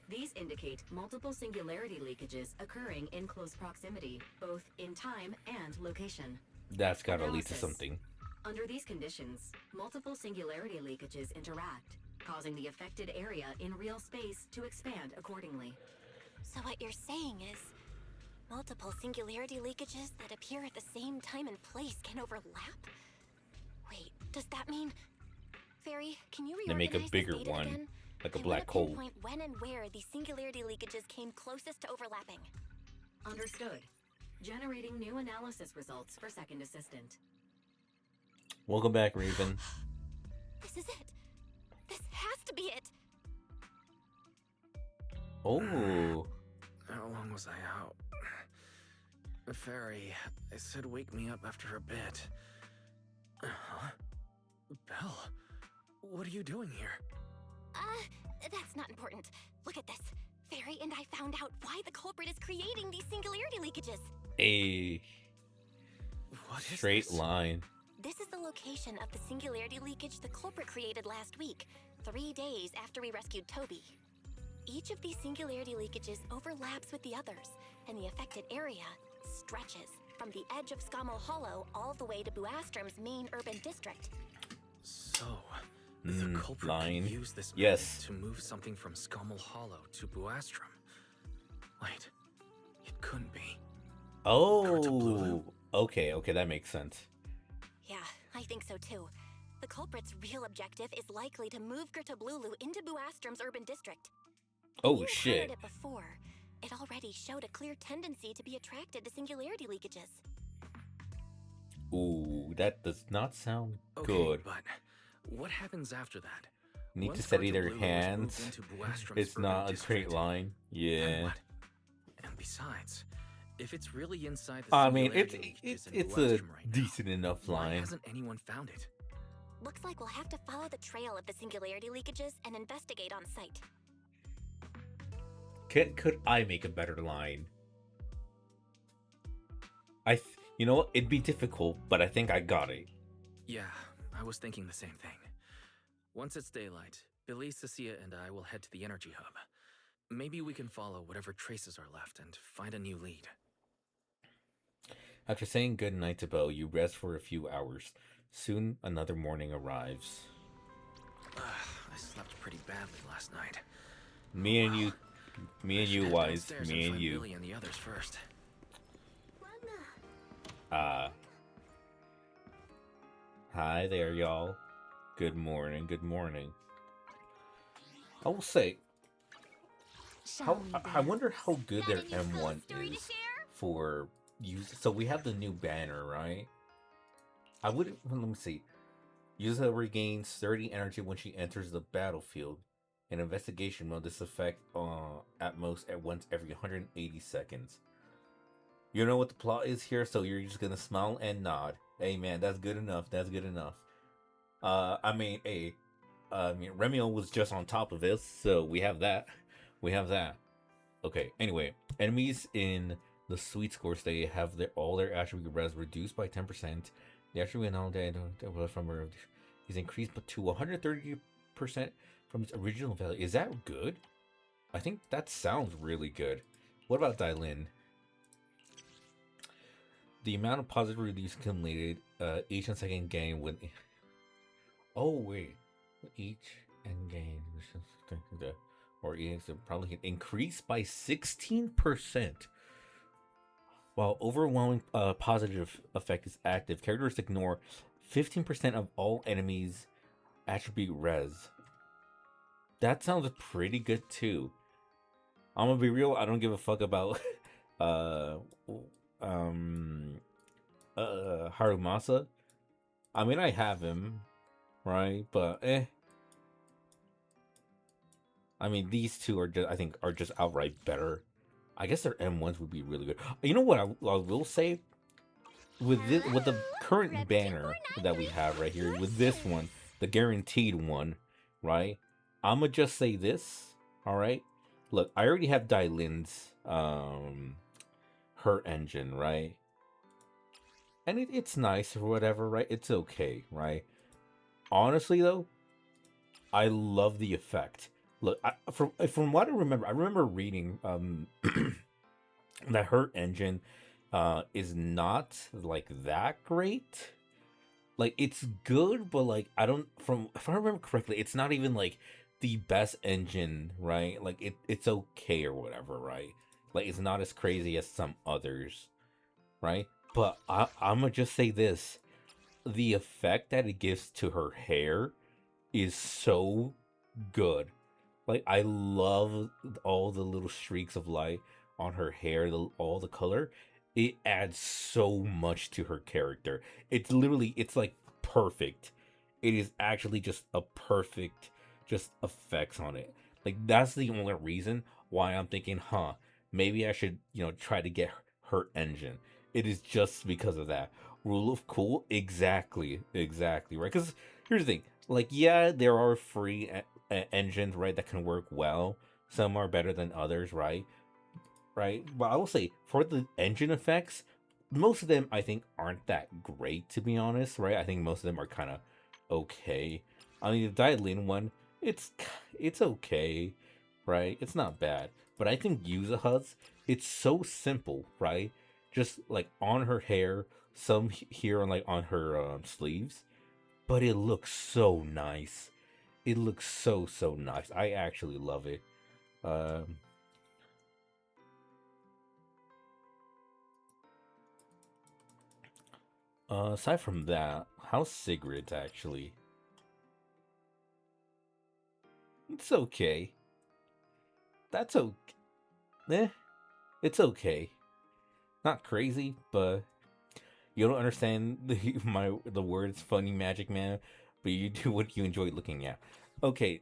These indicate multiple singularity leakages occurring in close proximity, both in time and location. That's gotta lead to Analysis. something. Under these conditions, multiple singularity leakages interact, causing the affected area in real space to expand accordingly. So what you're saying is, multiple singularity leakages that appear at the same time and place can overlap? Wait, does that mean... Fairy, can you They reorganize make a this bigger data one, again? like a I black wanna hole. pinpoint when and where these singularity leakages came closest to overlapping. Understood. Generating new analysis results for Second Assistant. Welcome back, Raven. This is it. This has to be it. Oh, How long was I out? Fairy, I said wake me up after a bit. Huh? Belle, what are you doing here? That's not important. Look at this. Fairy and I found out why the culprit is creating these singularity leakages. a What is straight this? line. This is the location of the singularity leakage the culprit created last week, 3 days after we rescued Toby. Each of these singularity leakages overlaps with the others, and the affected area stretches from the edge of Scommel Hollow all the way to Buastrom's main urban district. So, the culprit line. could use this method Yes. to move something from Scommel Hollow to Buastrom. Wait, it couldn't be. Oh, okay, that makes sense. Yeah, I think so too. The culprit's real objective is likely to move Gertablulu into Buastrom's urban district. Oh You shit. encountered it before. It already showed a clear tendency to be attracted to singularity leakages. Ooh, that does not sound Okay, good. but what happens after that? Need to Once steady their Gertablulu was moved hands. into Buastrom's It's urban not a district, straight line. then Yeah. what? And besides, if it's really inside the I mean, it's singularity it's leakages in it's a Buastrom right now, decent enough why line. hasn't anyone found it? Looks like we'll have to follow the trail of the singularity leakages and investigate on site. Could I make a better line? You know what? It'd be difficult, but I think I got it. Yeah, I was thinking the same thing. Once it's daylight, Billy, Cecilia, and I will head to the energy hub. Maybe we can follow whatever traces are left and find a new lead. After saying good night to Bo, you rest for a few hours. Soon, another morning arrives. I slept pretty badly last night. Me and you, I should head Wise. downstairs Me and find you. Billy and the others first. Hi there, y'all. Good morning. I will say, I wonder how good their M1 is for use. So we have the new banner, right? Let me see. User regains 30 energy when she enters the battlefield. In investigation mode, this effect at most at once every 180 seconds. You know what the plot is here, so you're just gonna smile and nod. Hey man, that's good enough. Remiel was just on top of this, so we have that. Okay, anyway, enemies in the sweet score state have all their attribute res reduced by 10%. The attribute all day from is increased to 130% from its original value. Is that good? I think that sounds really good. What about Dylin? The amount of positive release accumulated each and second gain with. Oh wait, each and gain or EX probably can increase by 16%. While overwhelming positive effect is active, characters ignore 15% of all enemies' attribute res. That sounds pretty good too. I'm gonna be real. I don't give a fuck about Harumasa. I mean, I have him, right? But I mean, these two are just, I think, are just outright better. I guess their M1s would be really good. You know what I will say? With the current banner that we have right here, with this one, the guaranteed one, right? I'ma just say this, all right? look, I already have Dylin's her engine, right? And it's nice or whatever, right? It's okay, right? Honestly, though, I love the effect. Look, from what I remember reading that her engine is not like that great. Like it's good, but like I don't from if I remember correctly, it's not even like the best engine, right? Like it's okay or whatever, right? Like it's not as crazy as some others, right? But I'm gonna just say this: the effect that it gives to her hair is so good. Like I love all the little streaks of light on her hair, all the color. It adds so much to her character. It's literally it's like perfect. It is actually just a perfect just effects on it. Like that's the only reason why I'm thinking, huh, maybe I should, try to get her engine. It is just because of that. Rule of cool, exactly, right? Because here's the thing, like, yeah, there are free engines, right, that can work well. Some are better than others, right. But I will say for the engine effects, most of them I think aren't that great, to be honest, right. I think most of them are kind of okay. I mean, the Dailin one, it's it's okay, right. It's not bad, but I think Yuzaha's, it's so simple, right. Just like on her hair, some here on like on her sleeves, but it looks so nice. It looks so nice. I actually love it. Um, Aside from that, how's Sigrid's actually? It's okay. That's okay. Eh, it's okay. Not crazy, but you don't understand the words "funny magic man," but you do what you enjoy looking at. Okay,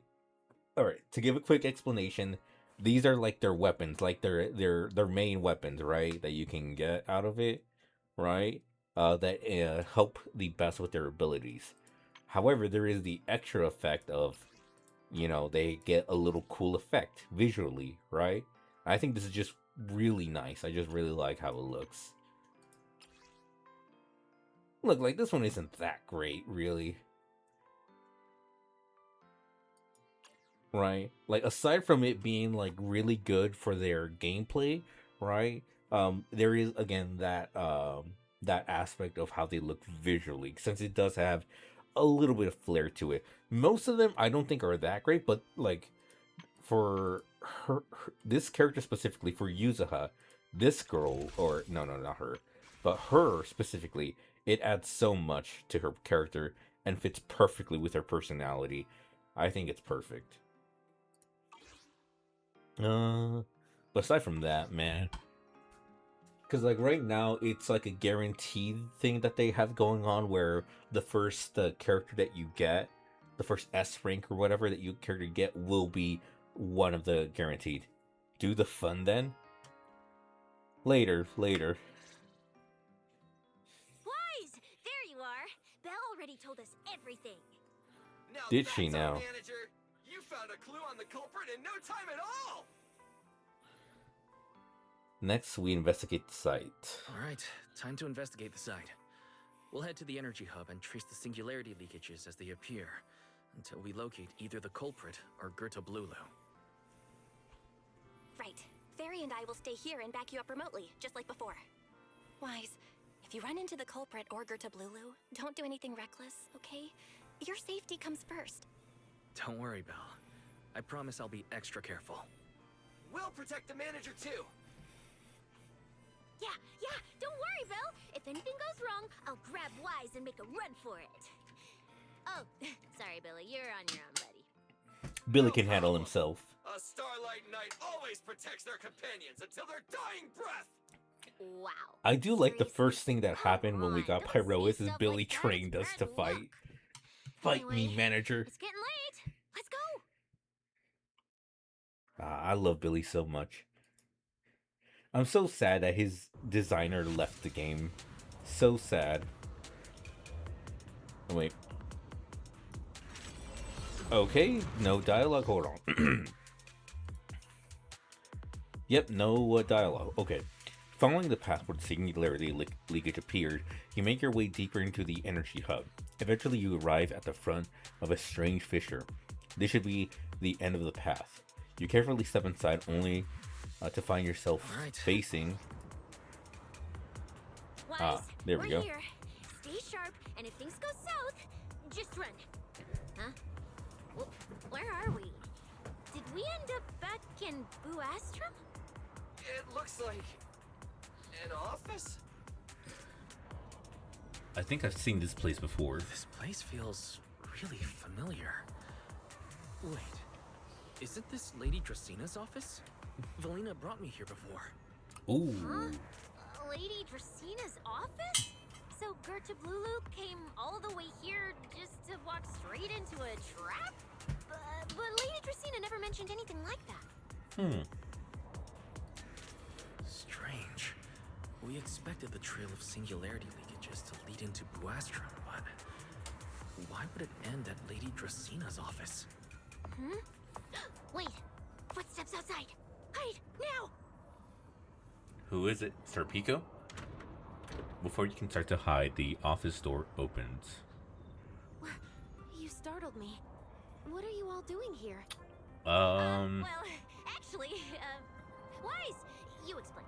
all right. To give a quick explanation, these are like their weapons, like their main weapons, right? That you can get out of it, right? That help the best with their abilities. However, there is the extra effect of, they get a little cool effect visually, right? I think this is just really nice. I just really like how it looks. Look, like this one isn't that great, really. Right? Like aside from it being like really good for their gameplay, right? There is again that aspect of how they look visually, since it does have a little bit of flair to it. Most of them I don't think are that great, but like for this character specifically, for Yuzaha, this girl, or no, not her, but her specifically, it adds so much to her character and fits perfectly with her personality. I think it's perfect. But aside from that, man, because like right now it's like a guaranteed thing that they have going on, where the first character that you get, the first S rank or whatever that you character get, will be one of the guaranteed. Do the fun then. Later. Wise! There you are. Belle already told us everything. Now Did she that's our now? Manager. You found a clue on the culprit in no time at all. Next, we investigate the site. All right, time to investigate the site. We'll head to the energy hub and trace the singularity leakages as they appear, until we locate either the culprit or Gerta Blulu. Right. Fairy and I will stay here and back you up remotely, just like before. Wise, if you run into the culprit or Gerta Blulu, don't do anything reckless, okay? Your safety comes first. Don't worry, Belle. I promise I'll be extra careful. We'll protect the manager too. Yeah, don't worry, Belle. If anything goes wrong, I'll grab Wise and make a run for it. Oh, sorry, Billy, you're on your own, buddy. Billy can handle himself. A Starlight Knight always protects their companions until their dying breath. Wow. I do like the first thing that happened when we got Pyrois is Billy trained us to fight. Fight me, manager. It's getting late. Let's go. I love Billy so much. I'm so sad that his designer left the game. So sad. Oh, wait. Okay, no dialogue. Hold on. Yep, no dialogue. Okay. Following the path where the singularity leakage appeared, you make your way deeper into the energy hub. Eventually, you arrive at the front of a strange fissure. This should be the end of the path. You carefully step inside, only to find yourself facing. Wise, there we go. Here. Stay sharp, and if things go south, just run. Huh? Where are we? Did we end up back in Buastrum? It looks like an office? I think I've seen this place before. This place feels really familiar. Wait, isn't this Lady Dracina's office? Valina brought me here before. Ooh. Huh? Lady Dracina's office? So Gerta Blulu came all the way here just to walk straight into a trap? But Lady Dracina never mentioned anything like that. Strange. We expected the trail of singularity leakages to lead into Buastrum, but why would it end at Lady Dracina's office? Wait! Footsteps outside! Hide! Now! Who is it? Sir Pico? Before you can start to hide, the office door opens. You startled me. What are you all doing here? Well, actually, Wise, you explain.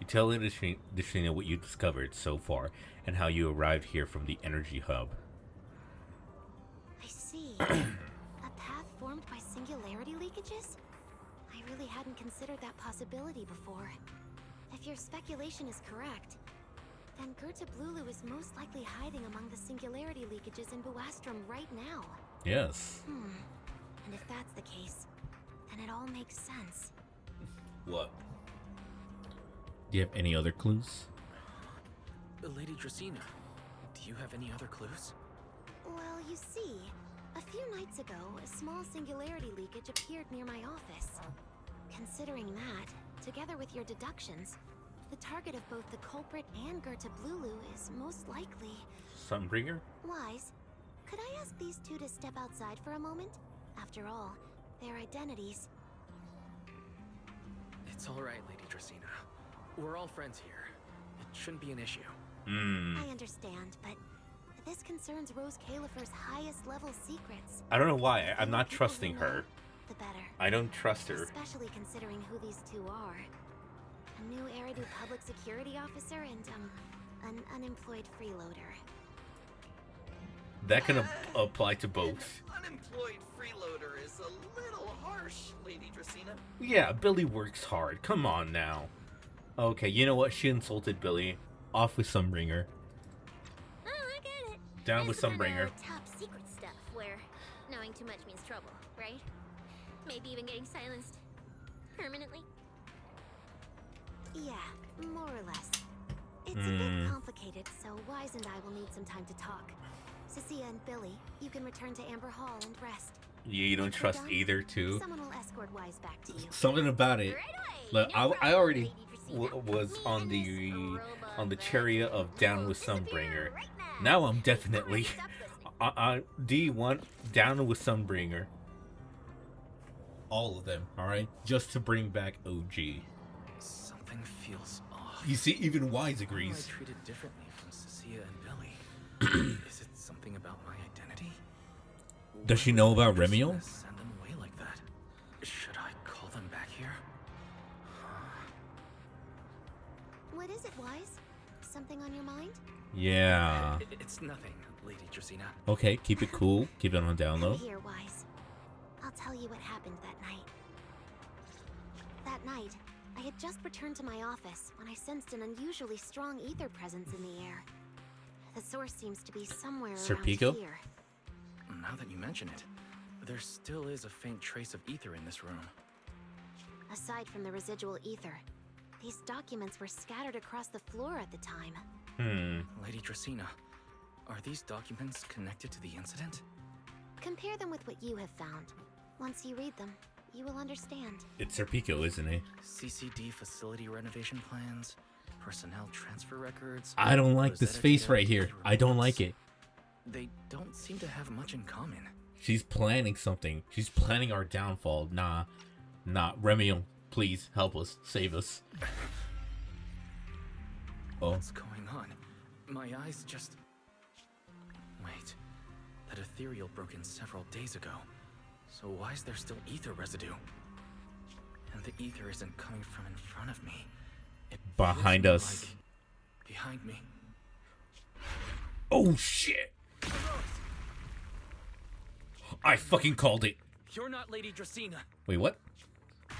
You tell Deshina what you discovered so far and how you arrived here from the energy hub. I see. A path formed by singularity leakages? I really hadn't considered that possibility before. If your speculation is correct, then Gerta Blulu is most likely hiding among the singularity leakages in Buastrum right now. Yes. And if that's the case, then it all makes sense. What? Do you have any other clues? Lady Dracina, do you have any other clues? Well, you see, a few nights ago, a small singularity leakage appeared near my office. Considering that, together with your deductions, the target of both the culprit and Gerta Blulu is most likely... Sunbringer? Wise, could I ask these two to step outside for a moment? After all, their identities... It's alright, Lady Dracina. We're all friends here. It shouldn't be an issue. I understand, but this concerns Rose Califer's highest level secrets. I don't know why. I'm not trusting her. The better. I don't trust her. Especially considering who these two are. A new Eridu public security officer and, an unemployed freeloader. That can apply to both. Unemployed freeloader is a little harsh, Lady Dracina. Yeah, Billy works hard. Come on now. Okay, you know what? She insulted Billy. Off with Sunbringer. Oh, I get it. Down with Sunbringer. Top secret stuff where knowing too much means trouble, right? Maybe even getting silenced permanently. Yeah, more or less. It's a bit complicated, so Wise and I will need some time to talk. Cecilia and Billy, you can return to Amber Hall and rest. Yeah, you don't trust either, too. Someone will escort Wise back to you. Something about it. Look, I already was on the chariot of Down with Sunbringer. Now I'm definitely D1 Down with Sunbringer. All of them, all right, just to bring back OG. Something feels off. You see, even Wise agrees. Am I treated differently from Cecilia and Billy? Is it something about my identity? Does she know about Remiel? Send them away like that. Should I call them back here? What is it, Wise? Something on your mind? Yeah. It's nothing, Lady Dracina. Okay, keep it cool. Keep it on down low. Here, Wise. I'll tell you what happened that night. That night, I had just returned to my office when I sensed an unusually strong ether presence in the air. The source seems to be somewhere Sir around Pico? here. Now that you mention it, there still is a faint trace of ether in this room. Aside from the residual ether, these documents were scattered across the floor at the time. Lady Dracina, are these documents connected to the incident? Compare them with what you have found. Once you read them, you will understand. It's Sir Pico, isn't it? CCD facility renovation plans, personnel transfer records. I don't like this face right here. I don't like it. They don't seem to have much in common. She's planning something. She's planning our downfall. Nah. Nah, Remiel, please help us, save us. Oh, What's going on? My eyes just... Wait. That ethereal broke in several days ago. So why is there still ether residue? And the ether isn't coming from in front of me. It behind feels us. like behind me. Oh shit! I fucking called it. You're not Lady Dracena. Wait, what?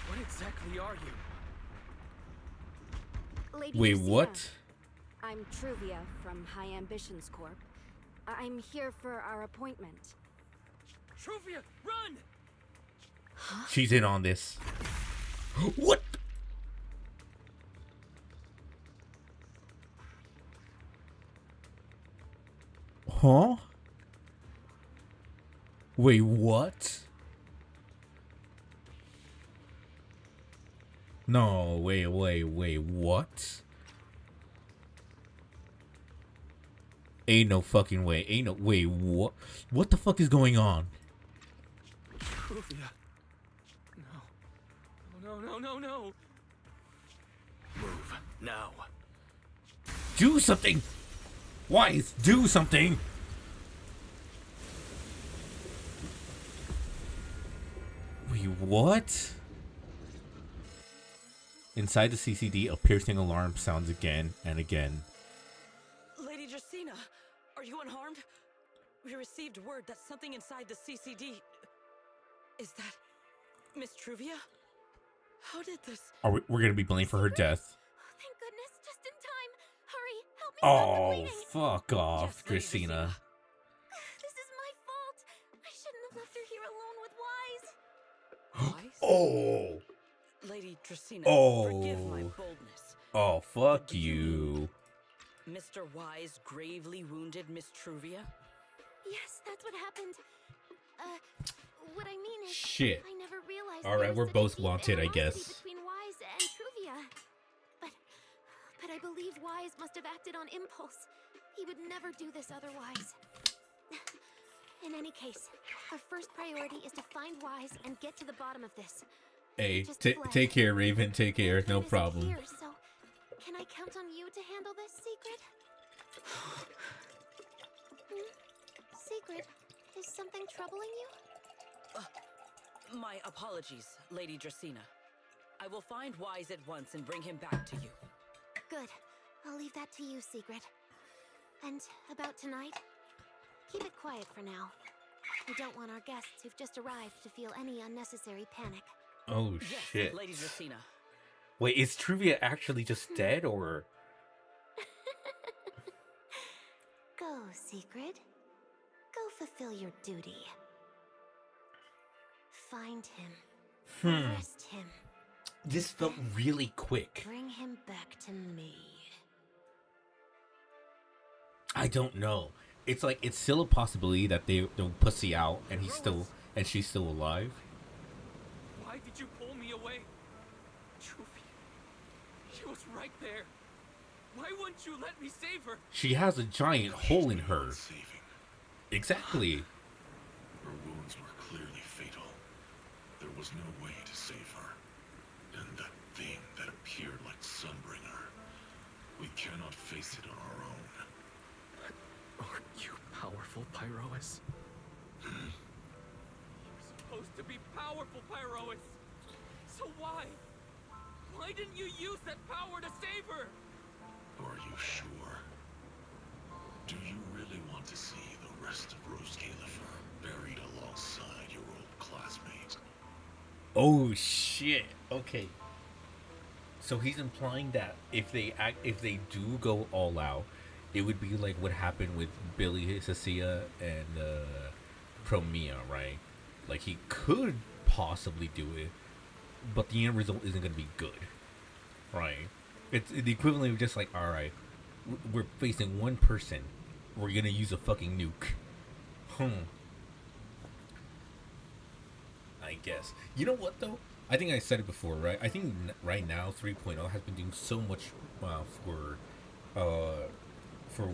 What exactly are you? Lady Wait, Dracena. what? I'm Truvia from High Ambitions Corp. I'm here for our appointment. Truvia, run! She's in on this. What? Huh? Wait, what? No, wait, what? Ain't no fucking way. Ain't no, wait, what? What the fuck is going on? Truvia. No. Move, now. Do something! Wise, do something! Wait, what? Inside the CCD, a piercing alarm sounds again and again. Lady Dracena, are you unharmed? We received word that something inside the CCD... Is that Miss Truvia? How did this... We're gonna be blamed for her death. Thank goodness, just in time. Hurry, help me stop the Oh, bleeding. fuck off, Yes, Lady Christina. This is my fault. I shouldn't have left her here alone with Wise. Wise? Oh! Lady Dracena, Oh. forgive my boldness. Oh, fuck you. Mr. Wise gravely wounded Miss Truvia? Yes, that's what happened. What I mean is, Shit. I never realized. Alright, there we're was such a both deep wanted, I animosity guess. Between Wise and Truvia, but I believe Wise must have acted on impulse. He would never do this otherwise. In any case, our first priority is to find Wise and get to the bottom of this. Hey, Just take care, Raven. Take care. No Isn't problem. Here, so can I count on you to handle this, Secret? Secret, is something troubling you? My apologies, Lady Dracena. I will find Wise at once and bring him back to you. Good. I'll leave that to you, Secret. And about tonight, keep it quiet for now. We don't want our guests who've just arrived to feel any unnecessary panic. Oh, Yes, shit. Lady Dracena. Wait, is Truvia actually just dead, or...? Go, Secret. Go fulfill your duty. Find him. Arrest him. This felt really quick. Bring him back to me. I don't know. It's like, it's still a possibility that they'll pussy out and she's still alive. Why did you pull me away? Truvia. She was right there. Why wouldn't you let me save her? She has a giant hole in her. Exactly. Her wounds were clearly fatal. There was no way to save her. And that thing that appeared like Sunbringer, we cannot face it on our own. Are you powerful, Pyrois? You're supposed to be powerful, Pyrois. So why? Why didn't you use that power to save her? Are you sure? Do you really want to see the rest of Rose Califer buried alongside your old classmate? Oh shit. Okay. So he's implying that if they do go all out, it would be like what happened with Billy, Cecilia, and Promia, right? Like he could possibly do it, but the end result isn't gonna be good, right? It's the equivalent of just like, all right, we're facing one person, we're gonna use a fucking nuke. I guess. You know what though? I think I said it before, right? I think right now 3.0 has been doing so much for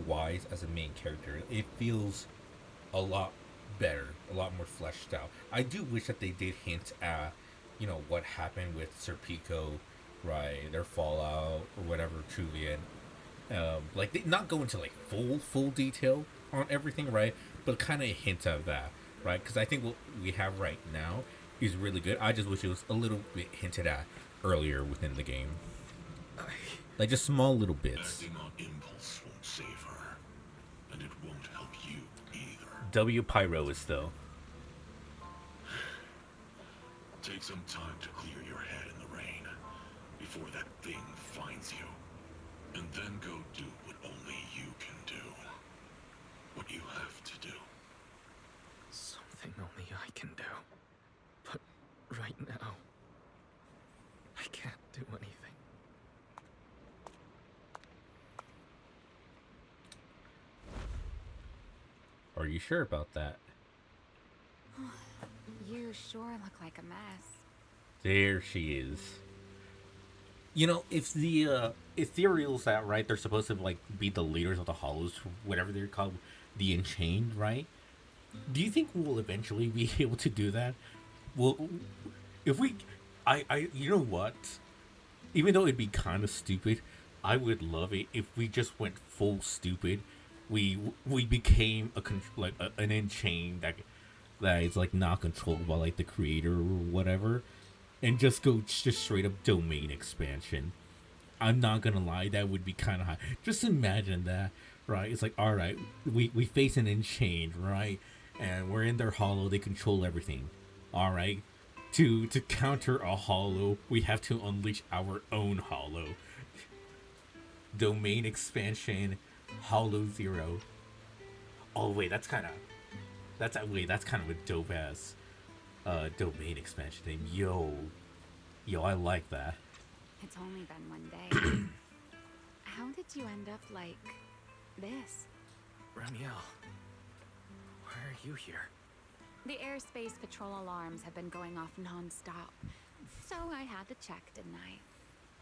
Wise as a main character. It feels a lot better, a lot more fleshed out. I do wish that they did hint at what happened with Serpico, right? Their fallout or whatever, Truvia. Like they not go into like full detail on everything, right? But kind of hint of that, right? Because I think what we have right now is really good. I just wish it was a little bit hinted at earlier within the game, like just small little bits. Acting on impulse won't save her, and it won't help you either. W Pyro is though. Take some time to clear your head in the rain before that thing finds you. And then go do what only you can do. What you have to do. Something only I can do. But right now, I can't do anything. Are you sure about that? You sure look like a mess. There she is. If the ethereals that right, they're supposed to like be the leaders of the hollows, whatever they're called, the Enchained, right? Do you think we'll eventually be able to do that? Well, if we, you know what? Even though it'd be kind of stupid, I would love it if we just went full stupid. We became an Enchained that is like not controlled by like the creator or whatever, and just go just straight up domain expansion. I'm not gonna lie, that would be kind of high. Just imagine that, right? It's like, all right, we face an Enchained, right? And we're in their hollow. They control everything. All right. To counter a hollow, we have to unleash our own hollow. Domain expansion, Hollow Zero. Oh wait, that's kind of a dope ass domain expansion name. Yo, I like that. It's only been one day. How did you end up like this? Ramiel, why are you here? The airspace patrol alarms have been going off non-stop, so I had to check, didn't I?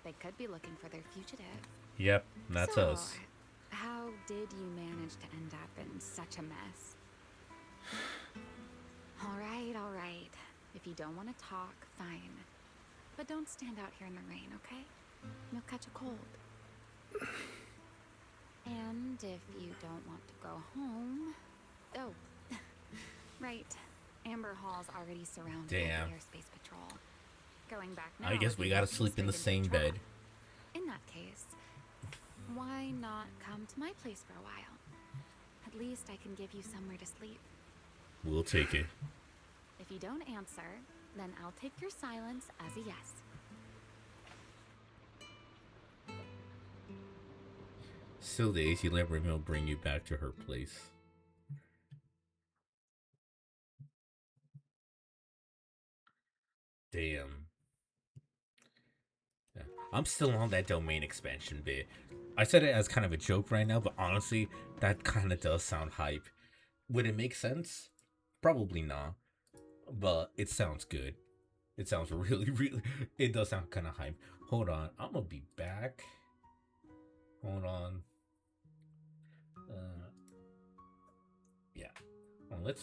They could be looking for their fugitive. Yep, that's so, us. How did you manage to end up in such a mess? All right. If you don't want to talk, fine. But don't stand out here in the rain, okay? You'll catch a cold. And if you don't want to go home... Oh, right. Amber Hall's already surrounded Damn. by the airspace patrol. Going back now... I guess we gotta sleep in the same bed. In that case, why not come to my place for a while? At least I can give you somewhere to sleep. We'll take it. If you don't answer, then I'll take your silence as a yes. Still the AC Library will bring you back to her place. Damn. Yeah. I'm still on that domain expansion bit. I said it as kind of a joke right now, but honestly, that kind of does sound hype. Would it make sense? Probably not. But it sounds good. It sounds really, it does sound kind of hype. Hold on, I'm gonna be back. Hold on. Yeah. Well, let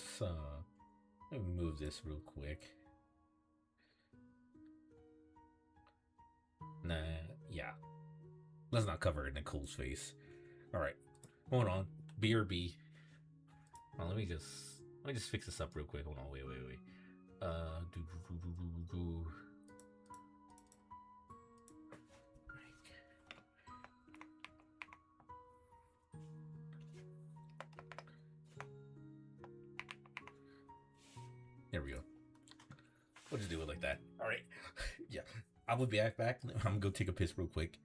me move this real quick. Nah, yeah. Let's not cover Nicole's face. Alright. Hold on. BRB. Oh, let me just fix this up real quick. Hold on, wait. There we go. We'll just do it like that. Alright. Yeah. I will be back. I'm gonna go take a piss real quick.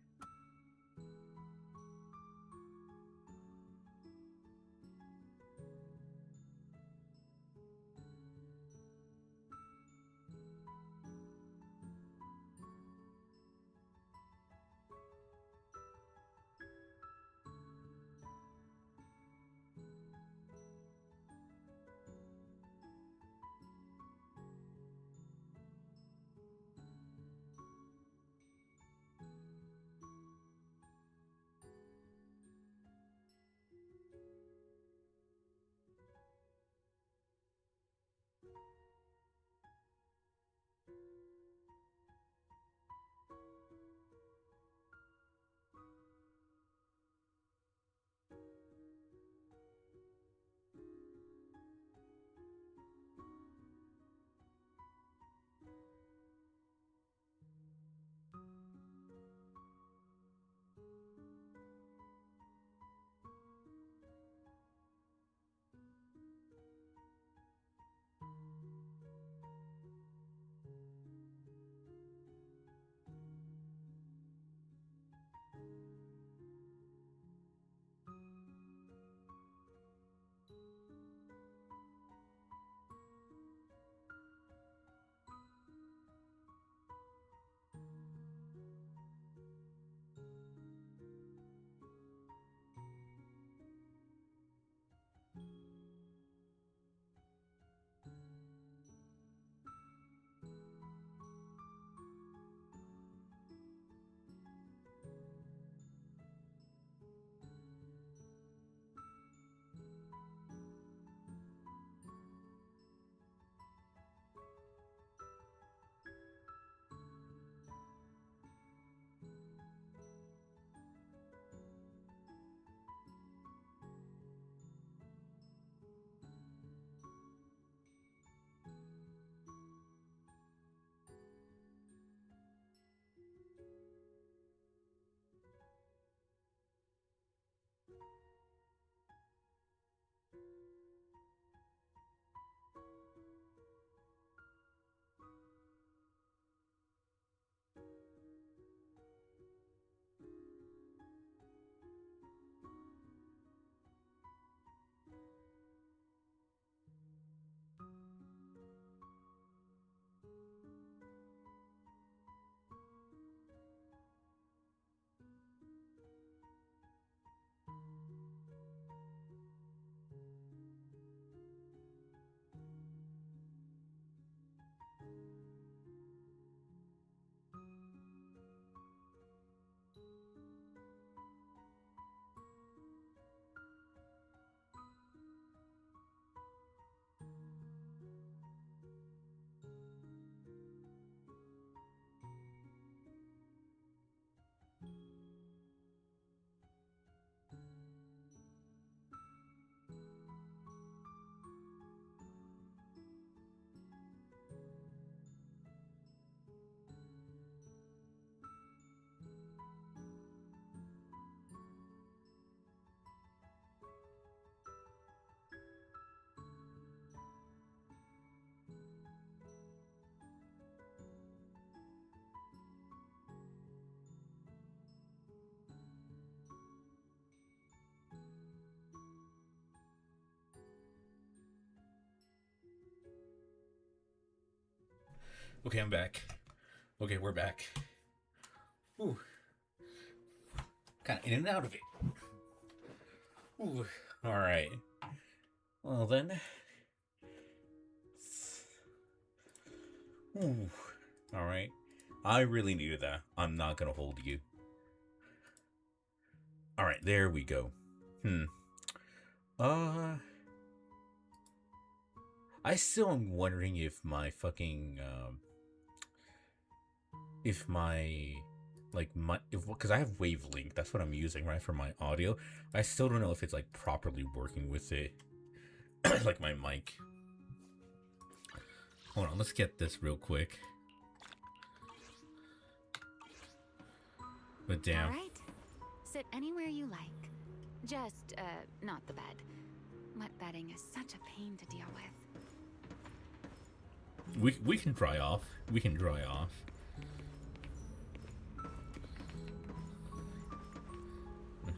Okay, I'm back. Okay, we're back. Ooh. Kind of in and out of it. Ooh. Alright. Well then. Ooh. Alright. I really needed that. I'm not gonna hold you. Alright, there we go. I still am wondering if my fucking, because I have Wavelink, that's what I'm using, right, for my audio. I still don't know if it's, like, properly working with it. Like my mic. Hold on, let's get this real quick. But damn. All right. Sit anywhere you like. Just, not the bed. Wet bedding is such a pain to deal with. We can dry off. We can dry off.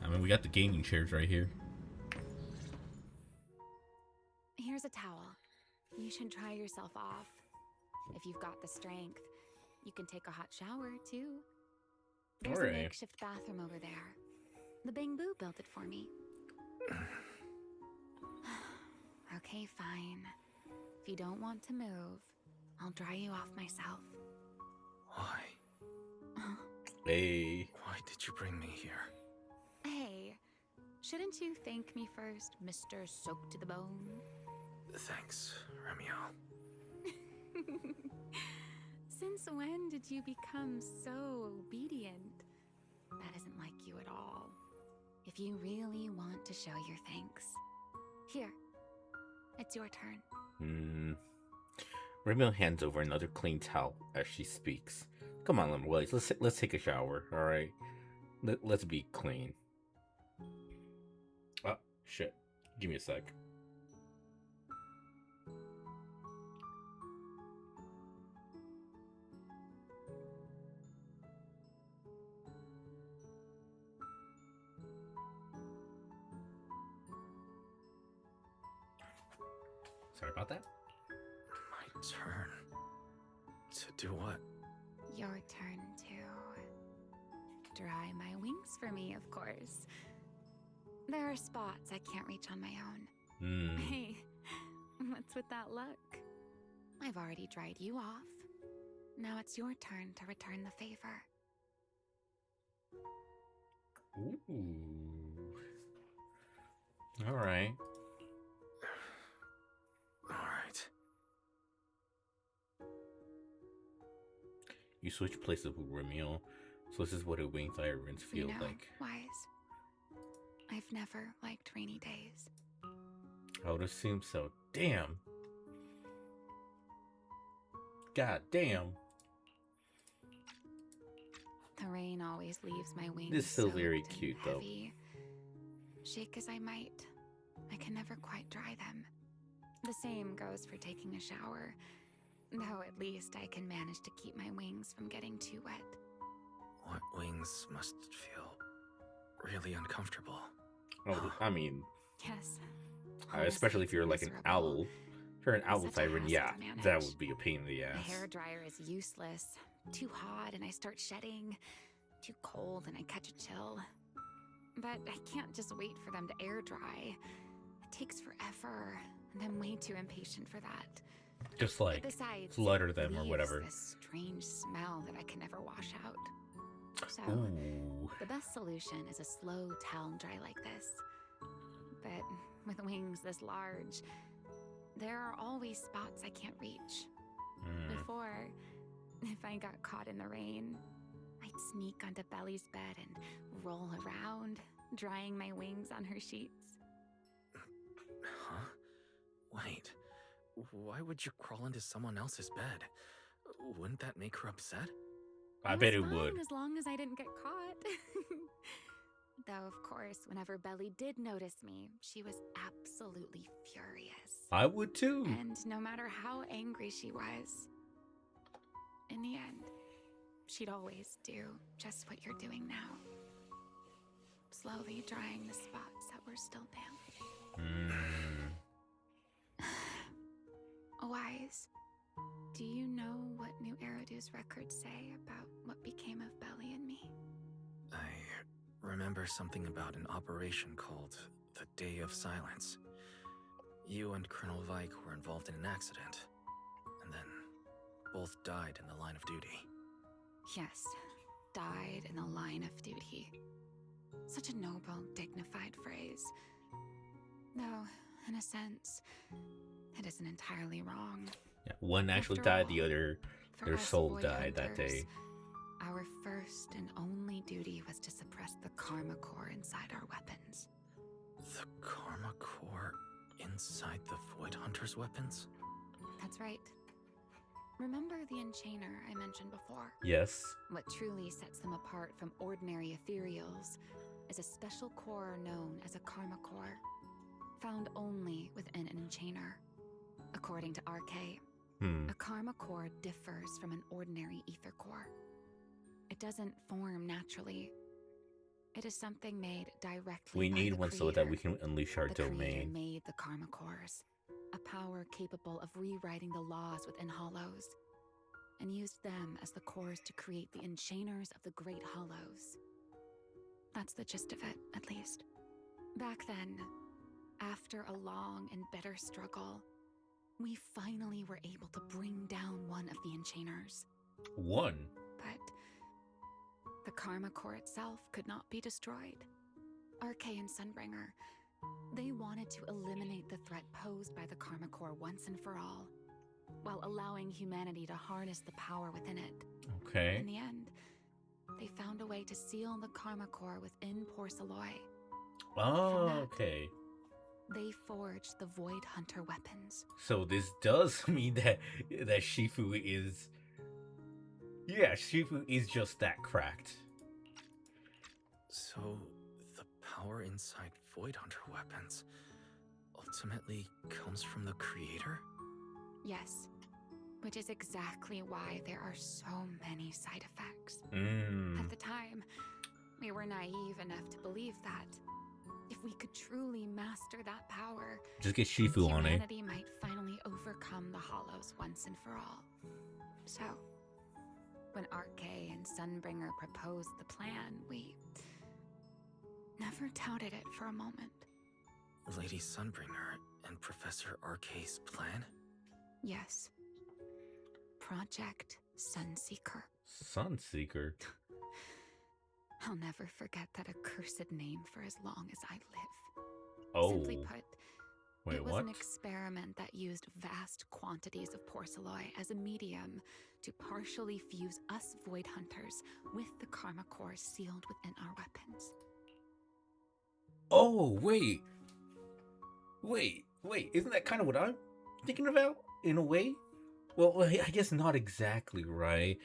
I mean, we got the gaming chairs right here. Here's a towel. You should dry yourself off. If you've got the strength, you can take a hot shower, too. There's a makeshift bathroom over there. The Bamboo built it for me. Okay, fine. If you don't want to move, I'll dry you off myself. Why? Hey. Why did you bring me here? Hey, shouldn't you thank me first, Mr. Soaked to the Bone? Thanks, Remiel. Since when did you become so obedient? That isn't like you at all. If you really want to show your thanks, here, it's your turn. Remiel hands over another clean towel as she speaks. Come on, Lemon Willies, let's take a shower, all right? Let's be clean. Oh shit! Give me a sec. Sorry about that. My turn. To do what? Your turn to dry my wings for me, of course. There are spots I can't reach on my own. Hey, what's with that look? I've already dried you off. Now it's your turn to return the favor. Ooh. All right. Alright. You switch places with Remiel, so this is what a winged rinse feels like. Wise. I've never liked rainy days. I would assume so. Damn. God damn. The rain always leaves my wings This is still very soaked and cute, though. heavy. Shake as I might, I can never quite dry them. The same goes for taking a shower, though at least I can manage to keep my wings from getting too wet. Wet wings must feel really uncomfortable. Oh, I mean, Yes. especially if you're like an owl. If you're an owl Such a siren, hassle yeah, to manage. that would be a pain in the The ass. hairdryer is useless. Too hot and I start shedding. Too cold and I catch a chill. But I can't just wait for them to air dry. It takes forever, and I'm way too impatient for that. Just like Besides, flutter it them or leaves whatever. This strange smell that I can never wash out. So, Ooh. the best solution is a slow towel dry like this. But with wings this large, there are always spots I can't reach. Before, if I got caught in the rain, I'd sneak onto Belly's bed and roll around, drying my wings on her sheets. Huh? Wait. Why would you crawl into someone else's bed? Wouldn't that make her upset? I bet it was would. fine as long as I didn't get caught. Though, of course, whenever Belly did notice me, she was absolutely furious. I would too. And no matter how angry she was, in the end, she'd always do just what you're doing now. Slowly drying the spots that were still damp. Wise, do you know what new his records say about what became of Belly and me? I remember something about an operation called the Day of Silence. You and Colonel Vike were involved in an accident, and then both died in the line of duty. Yes, died in the line of duty. Such a noble, dignified phrase. Though, in a sense, it isn't entirely wrong. Yeah, one actually After died, all, the other, for their us soul Void died that Hunters, day. Our first and only duty was to suppress the Karma Core inside our weapons. The Karma Core inside the Void Hunter's weapons? That's right. Remember the Enchainer I mentioned before? Yes. What truly sets them apart from ordinary ethereals is a special core known as a Karma Core, found only within an Enchainer. According to RK, a Karma Core differs from an ordinary ether core. It doesn't form naturally. It is something made directly We by need the one creator. so that we can unleash our The creator domain. made the Karma Cores, a power capable of rewriting the laws within Hollows, and used them as the cores to create the Enchainers of the Great Hollows. That's the gist of it, at least. Back then, after a long and bitter struggle, we finally were able to bring down one of the Enchainers. One? But the Karma Core itself could not be destroyed. RK and Sunbringer, they wanted to eliminate the threat posed by the Karma Core once and for all, while allowing humanity to harness the power within it. Okay. In the end, they found a way to seal the Karma Core within Porceloy. Oh, okay. They forged the Void Hunter weapons. So this does mean that Shifu is... Yeah, Shifu is just that cracked. So, the power inside Void Hunter weapons ultimately comes from the creator? Yes, which is exactly why there are so many side effects. At the time, we were naive enough to believe that if we could truly master that power, Just get Shifu on it. humanity might finally overcome the Hollows once and for all. So, when RK and Sunbringer proposed the plan, we never doubted it for a moment. Lady Sunbringer and Professor RK's plan? Yes. Project Sunseeker. Sunseeker? I'll never forget that accursed name for as long as I live. Oh. Simply put, Wait, it was what? an experiment that used vast quantities of porceloy as a medium to partially fuse us Void Hunters with the Karma Core sealed within our weapons. Oh, wait. Isn't that kind of what I'm thinking about, in a way? Well, I guess not exactly, right?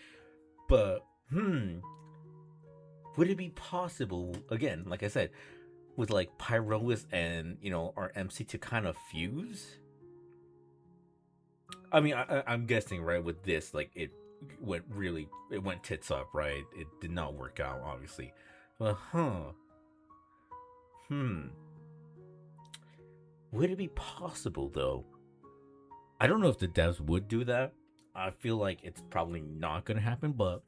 But, would it be possible, again, like I said, with like Pyrois and, our MC to kind of fuse? I mean, I'm guessing, right, with this, like, it went tits up, right? It did not work out, obviously. But, would it be possible, though? I don't know if the devs would do that. I feel like it's probably not going to happen, but,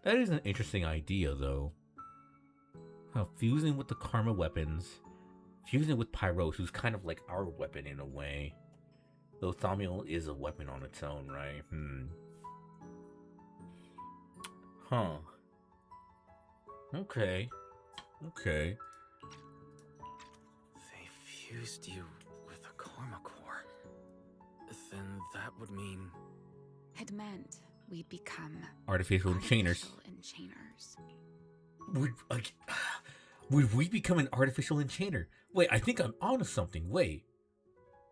that is an interesting idea, though. Fusing with the Karma weapons, fusing with Pyros, who's kind of like our weapon in a way. Though Thaumiel is a weapon on its own, right? Okay. They fused you with a Karma Core. Then that would mean... It meant we'd become Artificial Enchainers. Would we become an artificial enchainer? Wait, I think I'm onto something. Wait.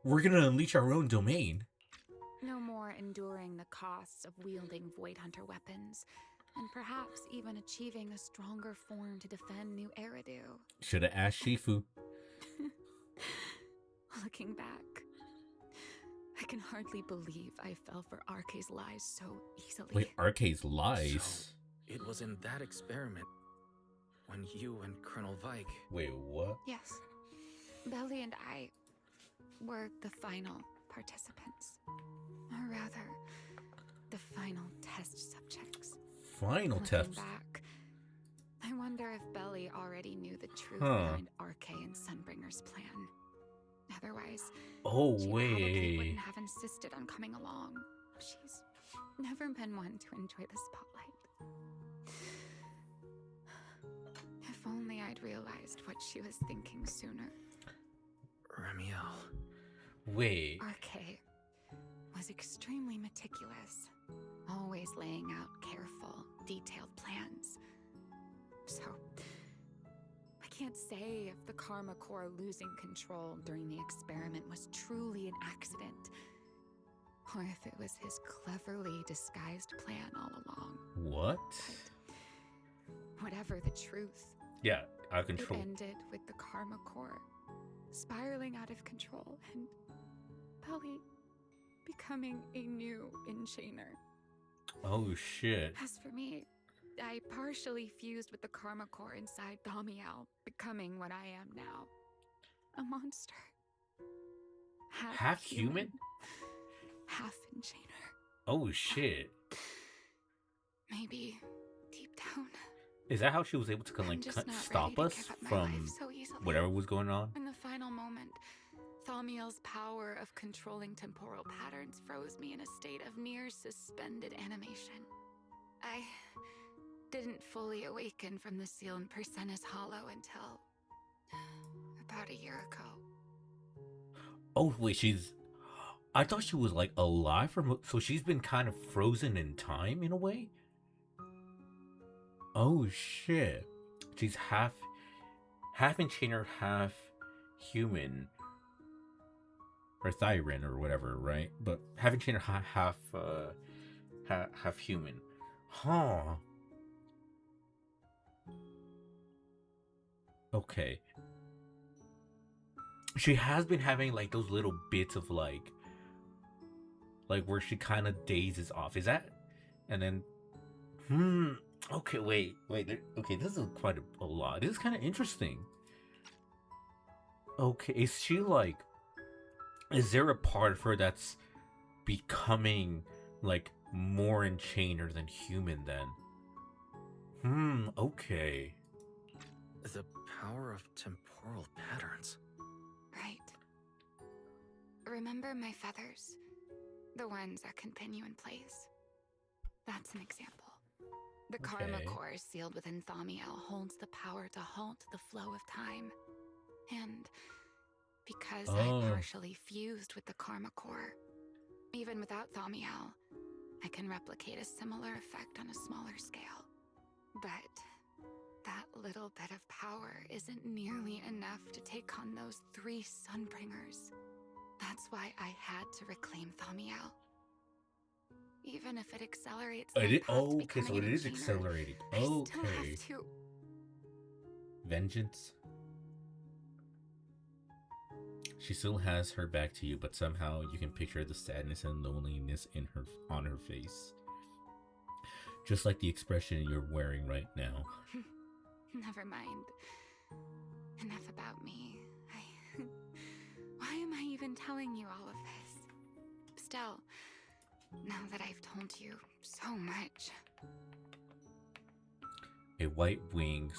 We're gonna unleash our own domain. No more enduring the costs of wielding Void Hunter weapons, and perhaps even achieving a stronger form to defend New Eridu. Should have asked Shifu. Looking back, I can hardly believe I fell for RK's lies so easily. Wait, RK's lies? So, it was in that experiment when you and Colonel Vike... Wait, what? Yes. Belly and I were the final participants. Or rather, the final test subjects. Final Looking test. back, I wonder if Belly already knew the truth Huh. behind RK and Sunbringer's plan. Otherwise, Oh, she probably wait. wouldn't have insisted on coming along. She's never been one to enjoy the spotlight. If only I'd realized what she was thinking sooner. Ramiel. Wait. RK was extremely meticulous, always laying out careful, detailed plans. So, I can't say if the Karma Core losing control during the experiment was truly an accident, or if it was his cleverly disguised plan all along. What? But whatever the truth, Yeah, out of control. it ended with the Karma Core spiraling out of control and Belly becoming a new enchainer. Oh, shit. As for me, I partially fused with the Karma Core inside Thaumiel, becoming what I am now. A monster. Half human? Half enchainer. Oh, shit. Maybe deep down, Is that how she was able to I'm like just not stop ready us to give up my from life so easily. whatever was going on? In the final moment, Thaumiel's power of controlling temporal patterns froze me in a state of near suspended animation. I didn't fully awaken from the seal in Persena's Hollow until about a year ago. Oh, wait, I thought she was like alive so she's been kind of frozen in time in a way? Oh, shit. She's half enchainer, half human. Or Thyrin or whatever, right? But half enchainer, half human. Huh. Okay. She has been having like those little bits of like where she kind of dazes off. Is that? And then okay, wait. Okay, this is quite a lot. This is kind of interesting. Okay, is she like, is there a part of her that's becoming like more enchainer than human then? Okay. The power of temporal patterns. Right. Remember my feathers? The ones that can pin you in place? That's an example. The Karma Core sealed within Thaumiel holds the power to halt the flow of time. And because I partially fused with the Karma Core, even without Thaumiel, I can replicate a similar effect on a smaller scale. But that little bit of power isn't nearly enough to take on those 3 Sunbringers. That's why I had to reclaim Thaumiel. Even if it accelerates my path to Okay, so becoming it an is enchainer, accelerating. I still Okay. have to. Vengeance. She still has her back to you, but somehow you can picture the sadness and loneliness on her face. Just like the expression you're wearing right now. Never mind. Enough about me. Why am I even telling you all of this? Still, now that I've told you so much. A white wing.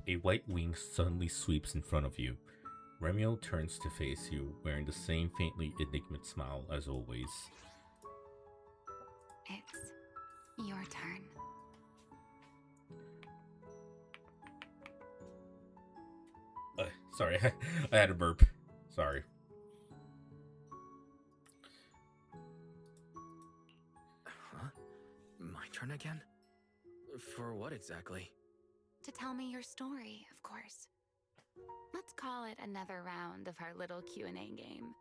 A white wing suddenly sweeps in front of you. Remiel turns to face you, wearing the same faintly enigmatic smile as always. It's your turn. Sorry, I had a burp. Sorry. Huh? My turn again? For what exactly? To tell me your story, of course. Let's call it another round of our little Q&A game.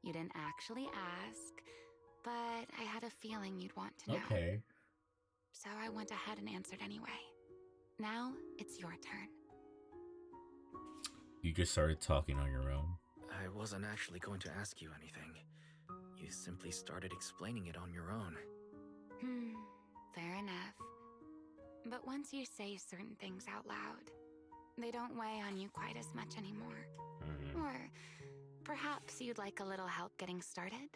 You didn't actually ask, but I had a feeling you'd want to know. Okay. So I went ahead and answered anyway. Now, it's your turn. You just started talking on your own. I wasn't actually going to ask you anything. You simply started explaining it on your own. Fair enough. But once you say certain things out loud, they don't weigh on you quite as much anymore. Or perhaps you'd like a little help getting started?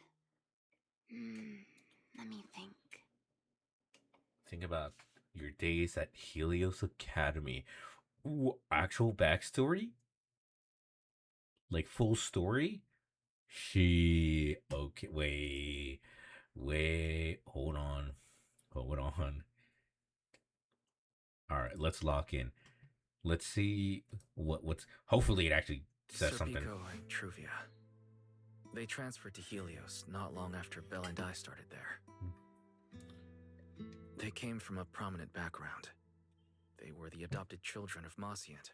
Let me think. Think about your days at Helios Academy. Ooh, actual backstory? Like full story? She okay, wait, hold on. Hold on. Alright, let's lock in. Let's see what's hopefully it actually says something. Serpico and Truvia. They transferred to Helios not long after Belle and I started there. They came from a prominent background. They were the adopted children of Mosient,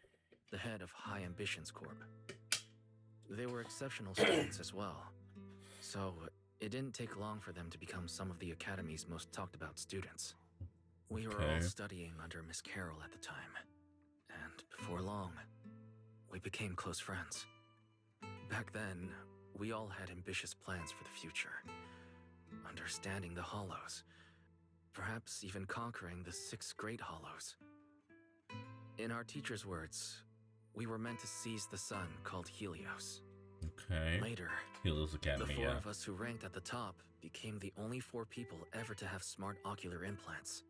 the head of High Ambitions Corp. They were exceptional students as well, so it didn't take long for them to become some of the Academy's most talked about students. We were all studying under Miss Carroll at the time, and before long, we became close friends. Back then, we all had ambitious plans for the future. Understanding the Hollows, perhaps even conquering the 6 Great Hollows. In our teacher's words, we were meant to seize the sun called Helios. Okay. Later, Helios Academy, the 4 of us who ranked at the top became the only 4 people ever to have smart ocular implants.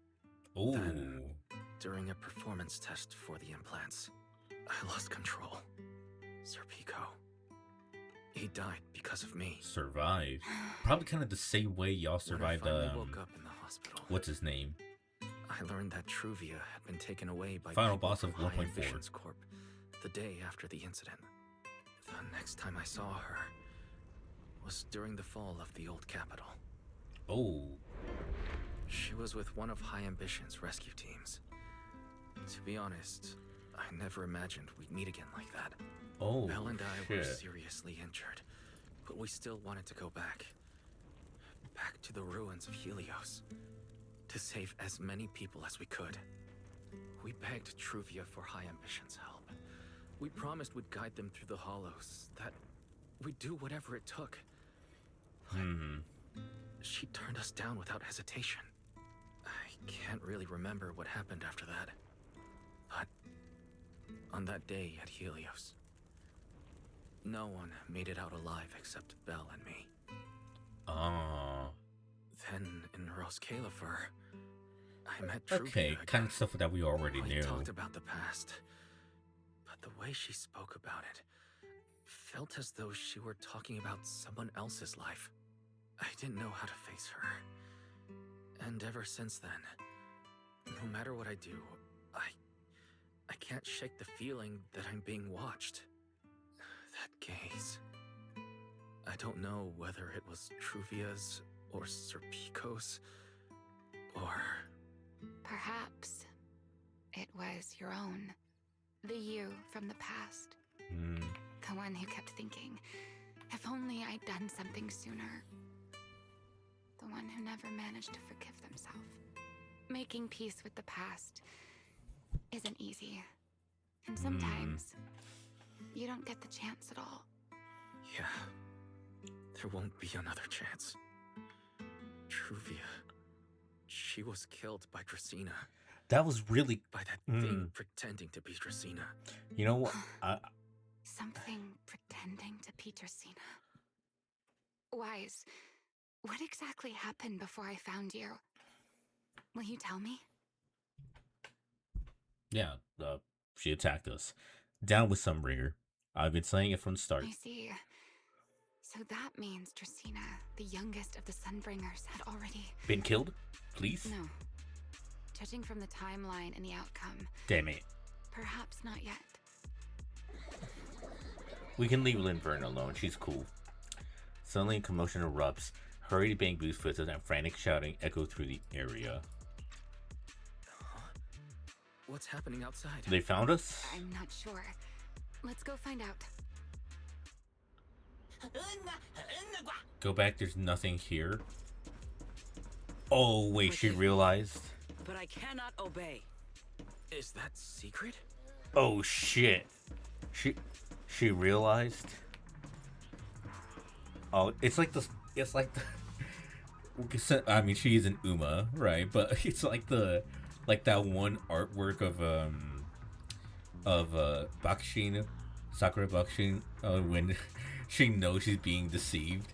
Ooh. Then, during a performance test for the implants, I lost control. Serpico. He died because of me. Survived. Probably kind of the same way y'all survived. When I finally woke up in the hospital. What's his name? I learned that Truvia had been taken away by Final boss of 1.4 Corp the day after the incident. The next time I saw her was during the fall of the old capital. Oh. She was with one of High Ambition's rescue teams. To be honest, I never imagined we'd meet again like that. Oh, Belle and I shit. were seriously injured, but we still wanted to go back. Back to the ruins of Helios. To save as many people as we could. We begged Truvia for High Ambition's help. We promised we'd guide them through the Hollows, that we'd do whatever it took. She turned us down without hesitation. I can't really remember what happened after that. But on that day at Helios, no one made it out alive except Belle and me. Then in Roskalifer, I met Truvia Okay, kind of stuff that we already we knew. talked about the past, but the way she spoke about it felt as though she were talking about someone else's life. I didn't know how to face her. And ever since then, no matter what I do, I can't shake the feeling that I'm being watched. That gaze. I don't know whether it was Truvia's or Serpico's, or... Perhaps it was your own. The you from the past. The one who kept thinking, if only I'd done something sooner. The one who never managed to forgive themselves. Making peace with the past isn't easy. And sometimes you don't get the chance at all. Yeah, there won't be another chance. Truvia, she was killed by Dracena. That was really... By that thing pretending to be Dracena. You know what? Something pretending to be Dracena. Wise, what exactly happened before I found you? Will you tell me? Yeah, she attacked us. Down with Sunbringer. I've been saying it from the start. I see. So that means Dracena, the youngest of the Sunbringers, had already... Been killed? Please? No. Judging from the timeline and the outcome... Damn it. Perhaps not yet. We can leave Linvern alone. She's cool. Suddenly a commotion erupts. Hurried bamboo footsteps and frantic shouting echo through the area. What's happening outside? They found us? I'm not sure. Let's go find out. Go back, there's nothing here. Oh, wait, she realized. But I cannot obey. Is that secret? Oh, shit. She realized. Oh, it's like the... I mean, she is an Uma, right? But it's like that one artwork of Bakushin, Sakura Bakushin, when she knows she's being deceived.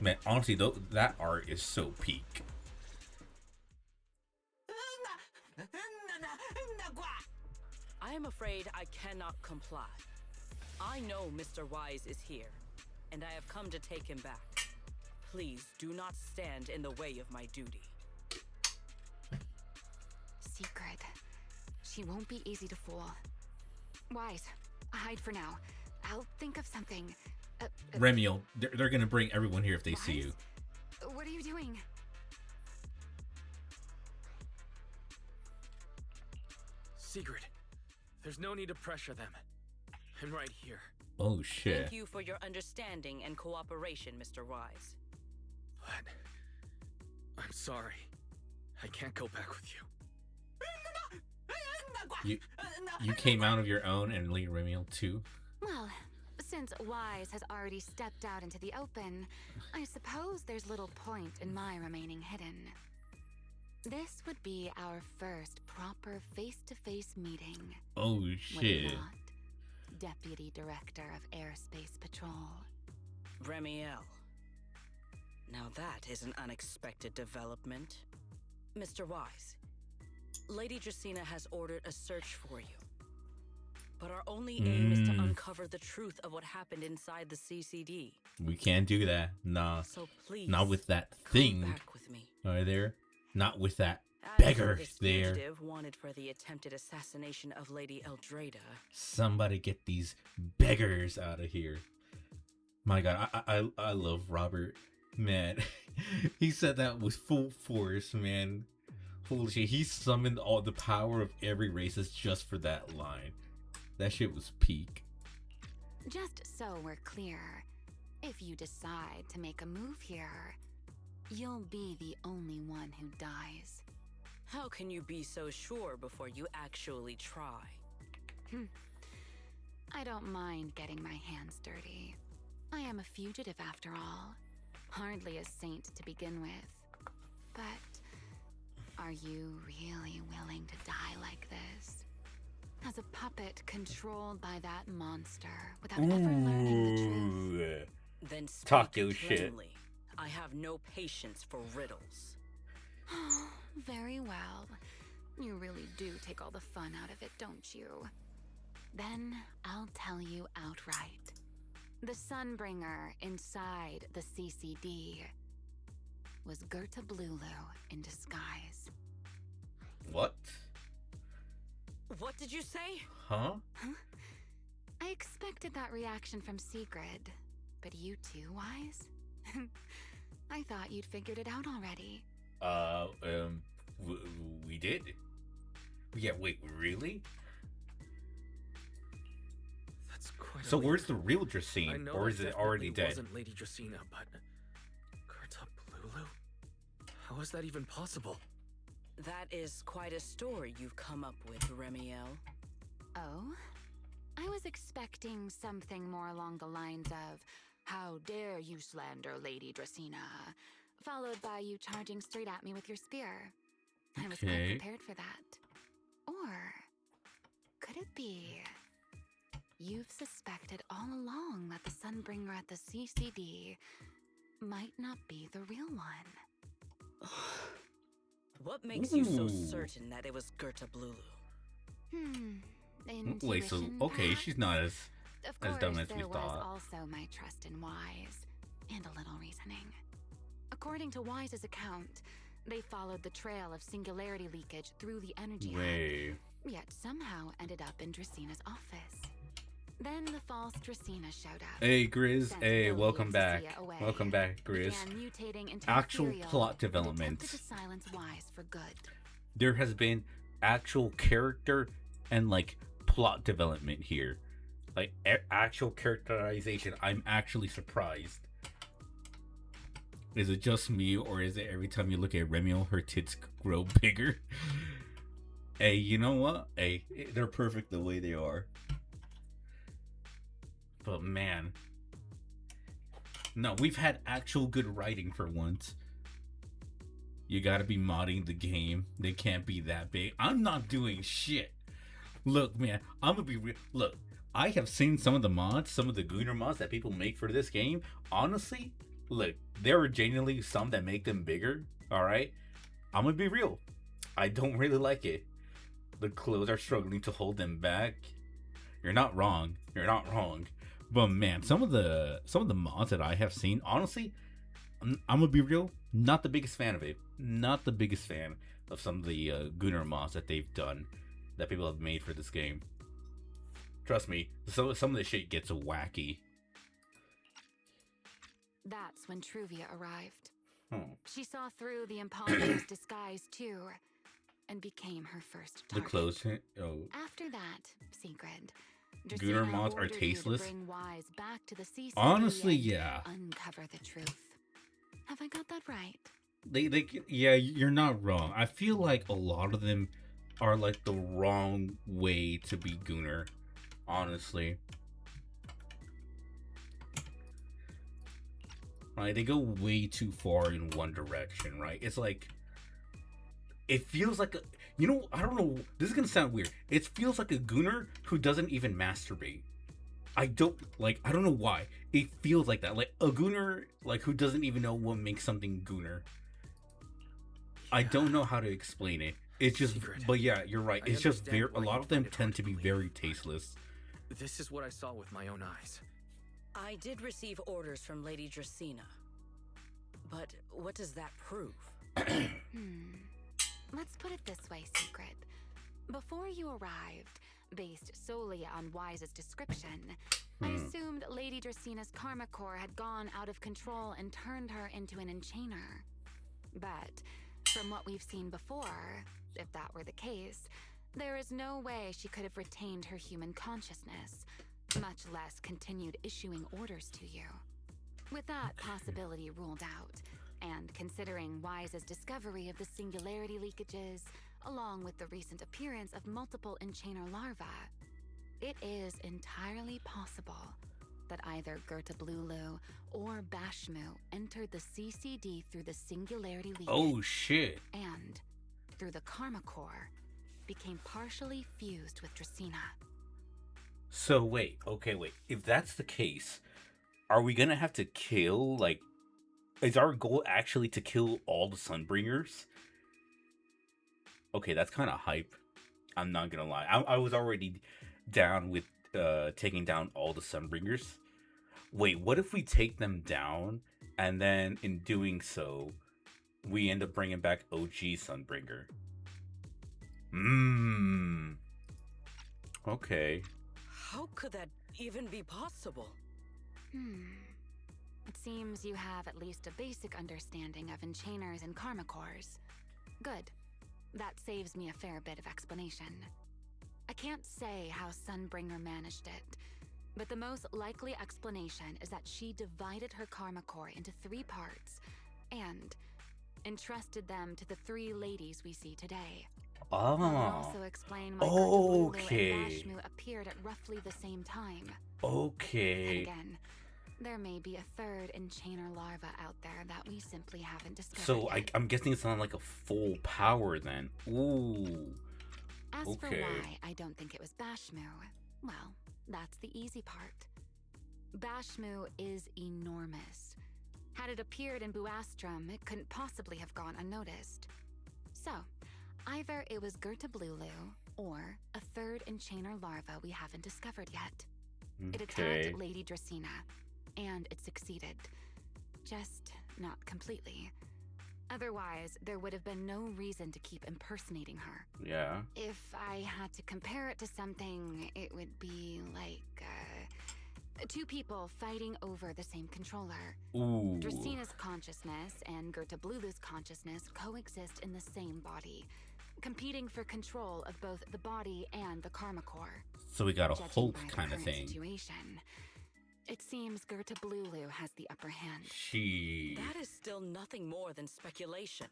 Man, honestly, though, that art is so peak. I am afraid I cannot comply. I know Mr. Wise is here, and I have come to take him back. Please do not stand in the way of my duty. Secret. She won't be easy to fool. Wise, hide for now. I'll think of something. Remiel, they're gonna bring everyone here if they see you. What are you doing? Sigrid, there's no need to pressure them. I'm right here. Oh shit. Thank you for your understanding and cooperation, Mr. Wise. But I'm sorry. I can't go back with you. You came out of your own and lead Remiel too? Well, since Wise has already stepped out into the open, I suppose there's little point in my remaining hidden. This would be our first proper face-to-face meeting. Oh Would it shit. not, Deputy Director of Airspace Patrol? Remiel. Now that is an unexpected development. Mr. Wise, Lady Dracaena has ordered a search for you. But our only aim is to uncover the truth of what happened inside the CCD. We can't do that. Nah. So please, not with that come thing. back with me. Are there? Not with that As beggar this there. fugitive wanted for the attempted assassination of Lady Eldrada. Somebody get these beggars out of here. My god, I love Robert. Man, he said that with full force, man. Holy shit, he summoned all the power of every racist just for that line. That shit was peak. Just so we're clear, if you decide to make a move here, you'll be the only one who dies. How can you be so sure before you actually try? I don't mind getting my hands dirty. I am a fugitive after all. Hardly a saint to begin with. But are you really willing to die like this? As a puppet controlled by that monster without ever learning the truth? Then speak Talk your shit. plainly. I have no patience for riddles. Very well. You really do take all the fun out of it, don't you? Then I'll tell you outright. The Sunbringer inside the CCD was Gerta Blulu in disguise. What? What did you say? Huh? I expected that reaction from Sigrid, but you too, Wise? I thought you'd figured it out already. We did. Yeah, wait, really? That's quite. So a leap. where's the real I Dracaena, know or that is it already definitely dead? Wasn't Lady Dracaena, but Gerta Blulu? How is that even possible? That is quite a story you've come up with, Remiel. Oh? I was expecting something more along the lines of, "How dare you slander Lady Dracaena?" followed by you charging straight at me with your spear. I was quite Okay. prepared for that. Or could it be you've suspected all along that the Sunbringer at the CCD might not be the real one? What makes you so Ooh. certain that it was Gerta Blulu? Wait, so Intuition, okay, perhaps? she's not as Of as course, dumb as we there was thought. also my trust in Wise, and a little reasoning. According to Wise's account, they followed the trail of singularity leakage through the energy hub, Wait. yet somehow ended up in Dracena's office. Then the false Dracaena showed up. Hey Grizz, sent hey, Lily welcome and back. Cecilia away, Welcome back, Grizz. began mutating into Actual ethereal, plot and attempted developments. to silence Wise for good. There has been actual character and like plot development here. Like actual characterization. I'm actually surprised. Is it just me, or is it every time you look at Remiel, her tits grow bigger? Hey, you know what? Hey, they're perfect the way they are. But man, no, we've had actual good writing for once. You gotta be modding the game. They can't be that big. I'm not doing shit. Look, man, I'm gonna be real. Look, I have seen some of the mods, some of the Gooner mods that people make for this game. Honestly, look, there are genuinely some that make them bigger. All right, I'm gonna be real. I don't really like it. The clothes are struggling to hold them back. You're not wrong. You're not wrong. But man, some of the mods that I have seen, honestly, I'm gonna be real. Not the biggest fan of it. Not the biggest fan of some of the Gunnar mods that they've done, that people have made for this game. Trust me, some of the shit gets wacky. That's when Truvia arrived. Hmm. She saw through the imposter's disguise too, and became her first The target. clothes. Oh. After that, Sigrid, Gunnar Dracaena mods are ordered you to tasteless. bring Wise back to the CCD Honestly, and yeah. uncover the truth. Have I got that right? Yeah, you're not wrong. I feel like a lot of them are like the wrong way to be Gunnar. Honestly. Right? They go way too far in one direction, right? It's like, it feels like I don't know, this is gonna sound weird. It feels like a Gunnar who doesn't even masturbate. I don't know why. It feels like that. Like a Gunnar, like, who doesn't even know what makes something Gunnar. I don't know how to explain it. It's just, Secret. but yeah, you're right. I It's just understand a why lot you of them find it tend hard to to be believe. very tasteless. This is what I saw with my own eyes. I did receive orders from Lady Dracaena. But what does that prove? Let's put it this way, Secret. Before you arrived, based solely on Wise's description, I assumed Lady Dracena's karma core had gone out of control and turned her into an enchainer. But from what we've seen before, if that were the case, there is no way she could have retained her human consciousness, much less continued issuing orders to you. With that possibility ruled out, and considering Wise's discovery of the singularity leakages, along with the recent appearance of multiple enchainer larvae, it is entirely possible that either Gerta Blulu or Bashmu entered the CCD through the singularity leakage. Oh shit. And, through the karma core, became partially fused with Dracaena. So wait. If that's the case, are we gonna have to kill, like, is our goal actually to kill all the Sunbringers? Okay, that's kind of hype. I'm not gonna lie. I was already down with taking down all the Sunbringers. Wait, what if we take them down, and then in doing so, we end up bringing back OG Sunbringer? Okay. How could that even be possible? It seems you have at least a basic understanding of enchainers and karma cores. Good. That saves me a fair bit of explanation. I can't say how Sunbringer managed it, but the most likely explanation is that she divided her karma core into 3 parts and entrusted them to the 3 ladies we see today. That will also explain why Gerta Blulu and Bashmu appeared at roughly the same time. Okay. And again, there may be a 3rd enchainer larva out there that we simply haven't discovered So yet. I'm guessing it's not like a full power then. Ooh. As for Okay. why I don't think it was Bashmu, well, that's the easy part. Bashmu is enormous. Had it appeared in Buastrum, it couldn't possibly have gone unnoticed. So, either it was Gerta Blulu, or a 3rd enchainer larva we haven't discovered yet. It attacked Lady Dracaena, and it succeeded. Just not completely. Otherwise, there would have been no reason to keep impersonating her. Yeah. If I had to compare it to something, it would be like, 2 people fighting over the same controller. Ooh. Dracena's consciousness and Gerta Blulu's consciousness coexist in the same body, competing for control of both the body and the karma core. So we got a Judging Hulk by the kind of current thing. Situation, it seems Gerta Blulu has the upper hand. That is still nothing more than speculation.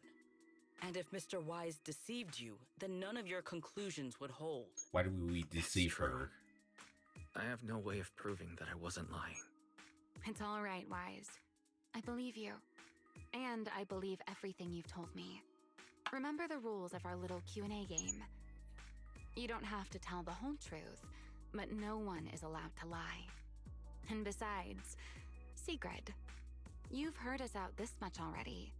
And if Mr. Wise deceived you, then none of your conclusions would hold. Why did we deceive her? I have no way of proving that I wasn't lying. It's all right, Wise. I believe you. And I believe everything you've told me. Remember the rules of our little Q&A game. You don't have to tell the whole truth, but no one is allowed to lie. And besides, Sigrid, You've heard us out this much already.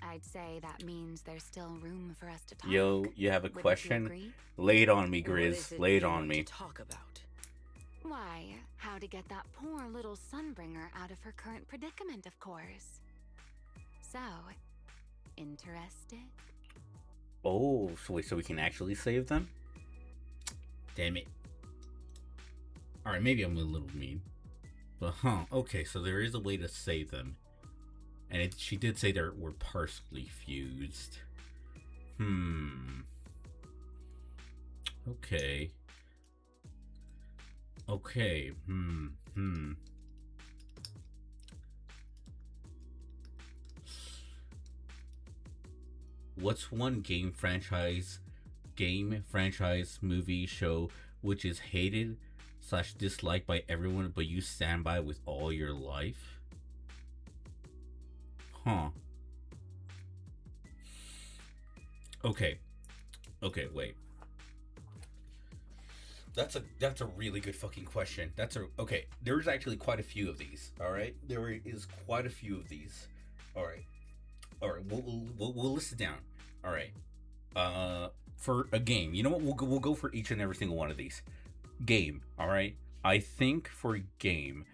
I'd say that means there's still room for us to talk. Yo, you have a Wouldn't you question? agree? Lay it on me, What Grizz. is it Lay it you on want me. to talk about? Why, how to get that poor little Sunbringer out of her current predicament, of course. So, interested? Oh, so wait, so we can actually save them? Damn it. Alright, maybe I'm a little mean. But okay, so there is a way to save them. And she did say they were partially fused. Okay. Okay. What's one game franchise, movie, show which is hated / disliked by everyone, but you stand by with all your life? Okay, wait. That's a really good fucking question. Okay. There's actually quite a few of these. All right, there is quite a few of these. All right. We'll list it down. All right. For a game, you know what? We'll go for each and every single one of these. Game. All right. I think for game,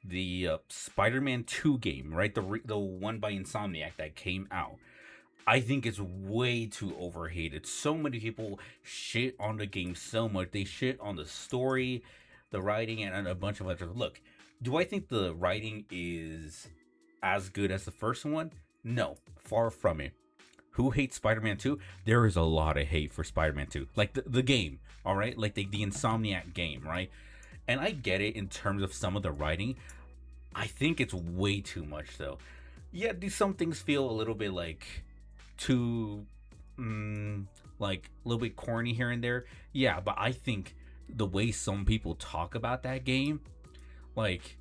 the Spider-Man 2 game, right? The one by Insomniac that came out. I think it's way too overhated. So many people shit on the game so much. They shit on the story, the writing, and a bunch of other. Look, do I think the writing is as good as the first one? No, far from it. Who hates Spider-Man 2? There is a lot of hate for Spider-Man 2. Like the game, all right? Like the Insomniac game, right? And I get it in terms of some of the writing. I think it's way too much, though. Yeah, do some things feel a little bit like too, like a little bit corny here and there? Yeah, but I think the way some people talk about that game, like,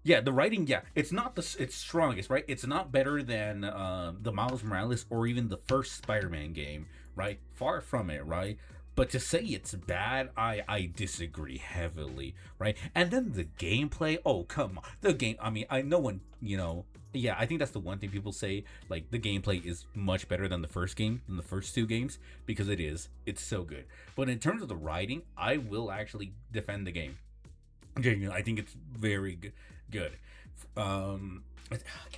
yeah, the writing, yeah, it's not it's strongest, right? It's not better than the Miles Morales or even the first Spider-Man game, right? Far from it, right? But to say it's bad, I disagree heavily, right? And then the gameplay, oh, come on. The game, I mean, no one, yeah, I think that's the one thing people say, like, the gameplay is much better than the first game, than the first two games, because it is. It's so good. But in terms of the writing, I will actually defend the game. Genuinely, I think it's very good. Can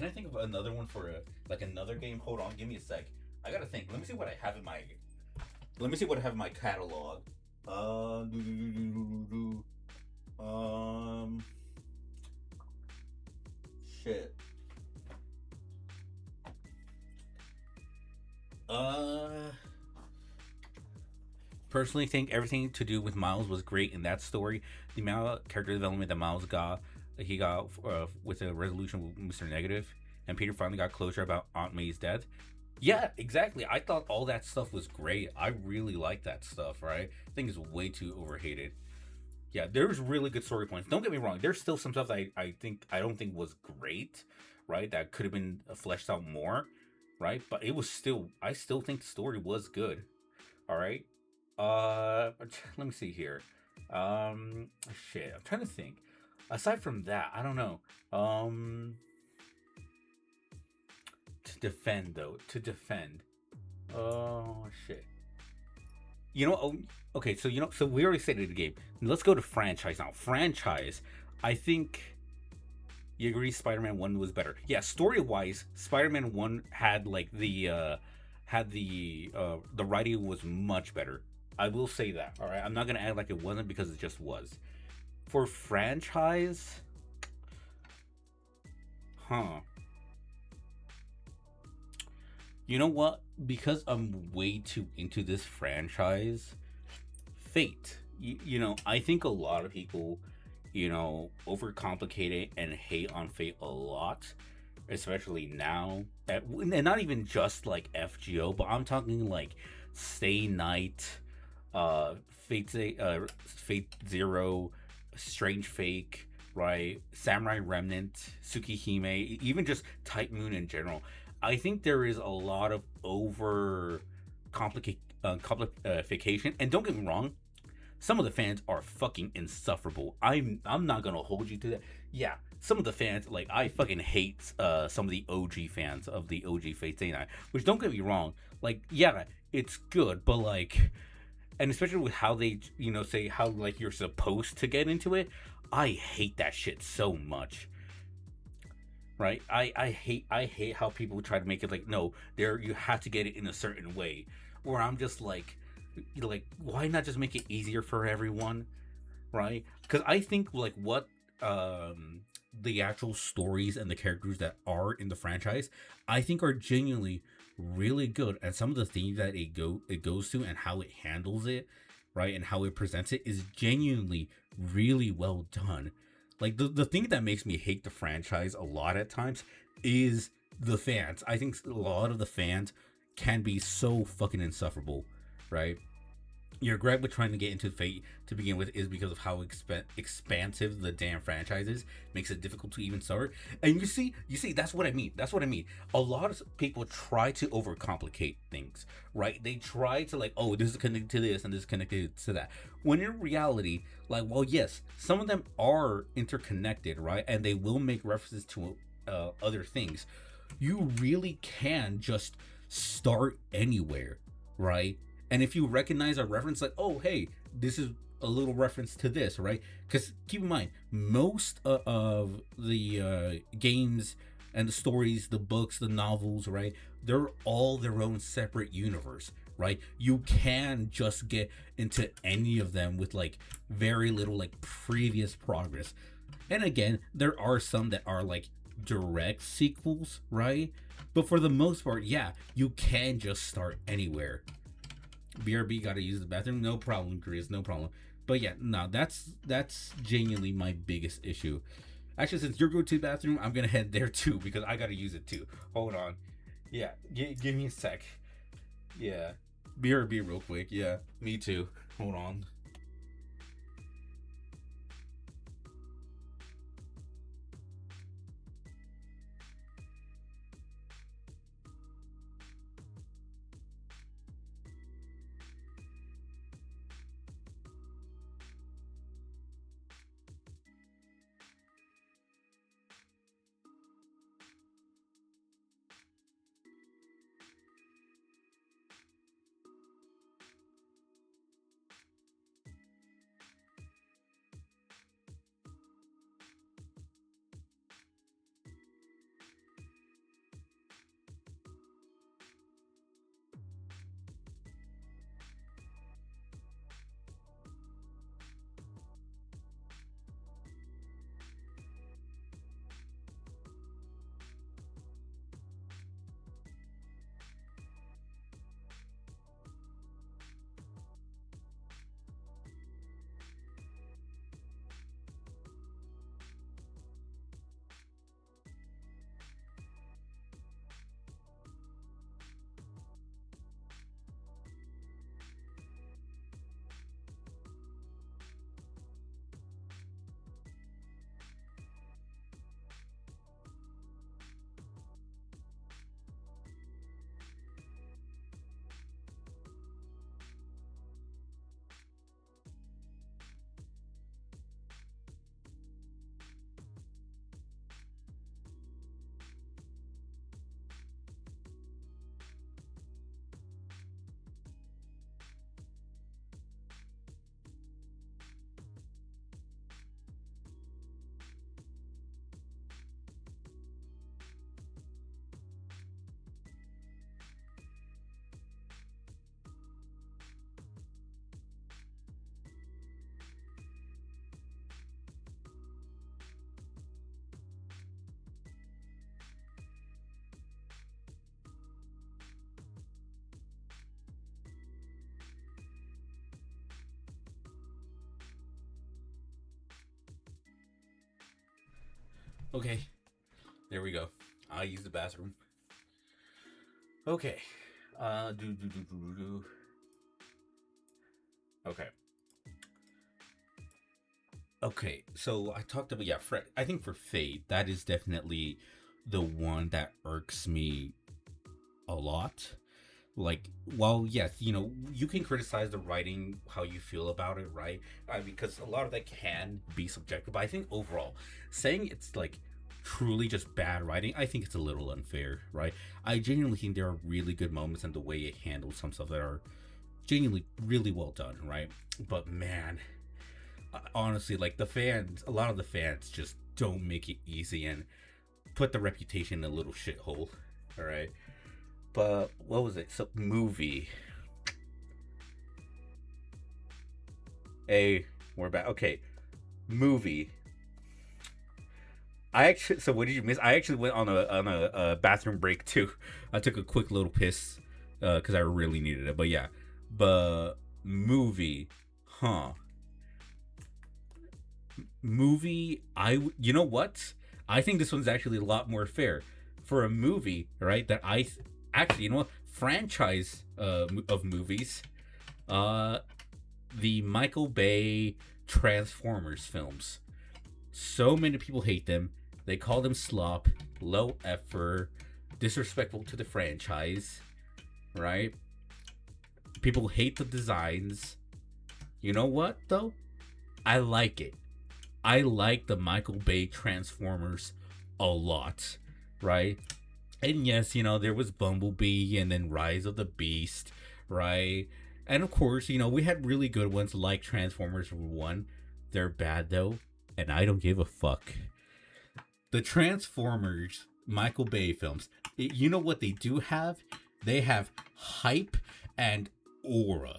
I think of another one for another game? Hold on, give me a sec. I gotta think. Let me see what I have in my catalog. Shit. Personally think everything to do with Miles was great in that story. The amount of character development that Miles got with a resolution with Mr. Negative, and Peter finally got closure about Aunt May's death. Yeah, exactly. I thought all that stuff was great. I really like that stuff, right? I think it's way too overhated. Yeah, there's really good story points. Don't get me wrong. There's still some stuff that I don't think was great, right? That could have been fleshed out more, right? But it was I still think the story was good. All right. Let me see here. Shit. I'm trying to think. Aside from that, I don't know. To defend. Oh shit. Okay, so so we already said it in the game. Let's go to franchise now. Franchise. I think you agree Spider-Man 1 was better. Yeah, story-wise, Spider-Man 1 had the writing was much better. I will say that. All right, I'm not gonna act like it wasn't, because it just was. For franchise, you know what? Because I'm way too into this franchise, Fate. I think a lot of people, overcomplicate it and hate on Fate a lot, especially now. And not even just like FGO, but I'm talking like Stay Night, Fate Zero, Strange Fake, right? Samurai Remnant, Tsukihime, even just Type Moon in general. I think there is a lot of complication, and don't get me wrong, some of the fans are fucking insufferable. I'm not gonna hold you to that. Yeah, some of the fans, like, I fucking hate some of the OG fans of the OG Fate Stay Night, which, don't get me wrong, like, yeah, it's good, but, like, and especially with how they, say how, like, you're supposed to get into it, I hate that shit so much. Right? I hate how people try to make it like, no, there, you have to get it in a certain way. Or I'm just like, why not just make it easier for everyone? Right? Because I think, like, what the actual stories and the characters that are in the franchise, I think, are genuinely really good, and some of the themes that it goes to and how it handles it, right, and how it presents it is genuinely really well done. Like, the thing that makes me hate the franchise a lot at times is the fans. I think a lot of the fans can be so fucking insufferable, right? Your gripe with trying to get into Fate to begin with is because of how expansive the damn franchise is. Makes it difficult to even start. And you see, that's what I mean. That's what I mean. A lot of people try to overcomplicate things, right? They try to, like, oh, this is connected to this and this is connected to that. When in reality, like, well, yes, some of them are interconnected, right? And they will make references to other things. You really can just start anywhere, right? And if you recognize a reference, like, oh, hey, this is a little reference to this, right? Because keep in mind, most of the games and the stories, the books, the novels, right? They're all their own separate universe, right? You can just get into any of them with, like, very little, like, previous progress. And again, there are some that are, like, direct sequels, right? But for the most part, yeah, you can just start anywhere. BRB, gotta use the bathroom. No problem, Chris. No problem. But yeah, no, that's genuinely my biggest issue. Actually, since you're going to the bathroom, I'm gonna head there too because I gotta use it too. Hold on. Yeah, give me a sec. Yeah, BRB real quick. Yeah, me too. Hold on. Okay, there we go. I use the bathroom. Okay. Okay. Okay, so I talked about, yeah, I think for Fate, that is definitely the one that irks me a lot. Like, well, yes, you can criticize the writing, how you feel about it, right? Because a lot of that can be subjective. But I think overall, saying it's like truly just bad writing, I think it's a little unfair, right? I genuinely think there are really good moments in the way it handles some stuff that are genuinely really well done, right? But man, honestly, like a lot of the fans just don't make it easy and put the reputation in a little shithole, all right? But what was it? So movie. Hey, we're back. Okay, movie. I actually. So what did you miss? I actually went on a bathroom break too. I took a quick little piss because I really needed it. But yeah, but movie, huh? Movie. You know what? I think this one's actually a lot more fair for a movie, right? That actually, you know what? Franchise of movies. The Michael Bay Transformers films. So many people hate them. They call them slop, low effort, disrespectful to the franchise, right? People hate the designs. You know what, though? I like it. I like the Michael Bay Transformers a lot, right? And yes, there was Bumblebee and then Rise of the Beast, right? And of course, we had really good ones like Transformers 1. They're bad, though, and I don't give a fuck. The Transformers Michael Bay films, you know what they do have? They have hype and aura.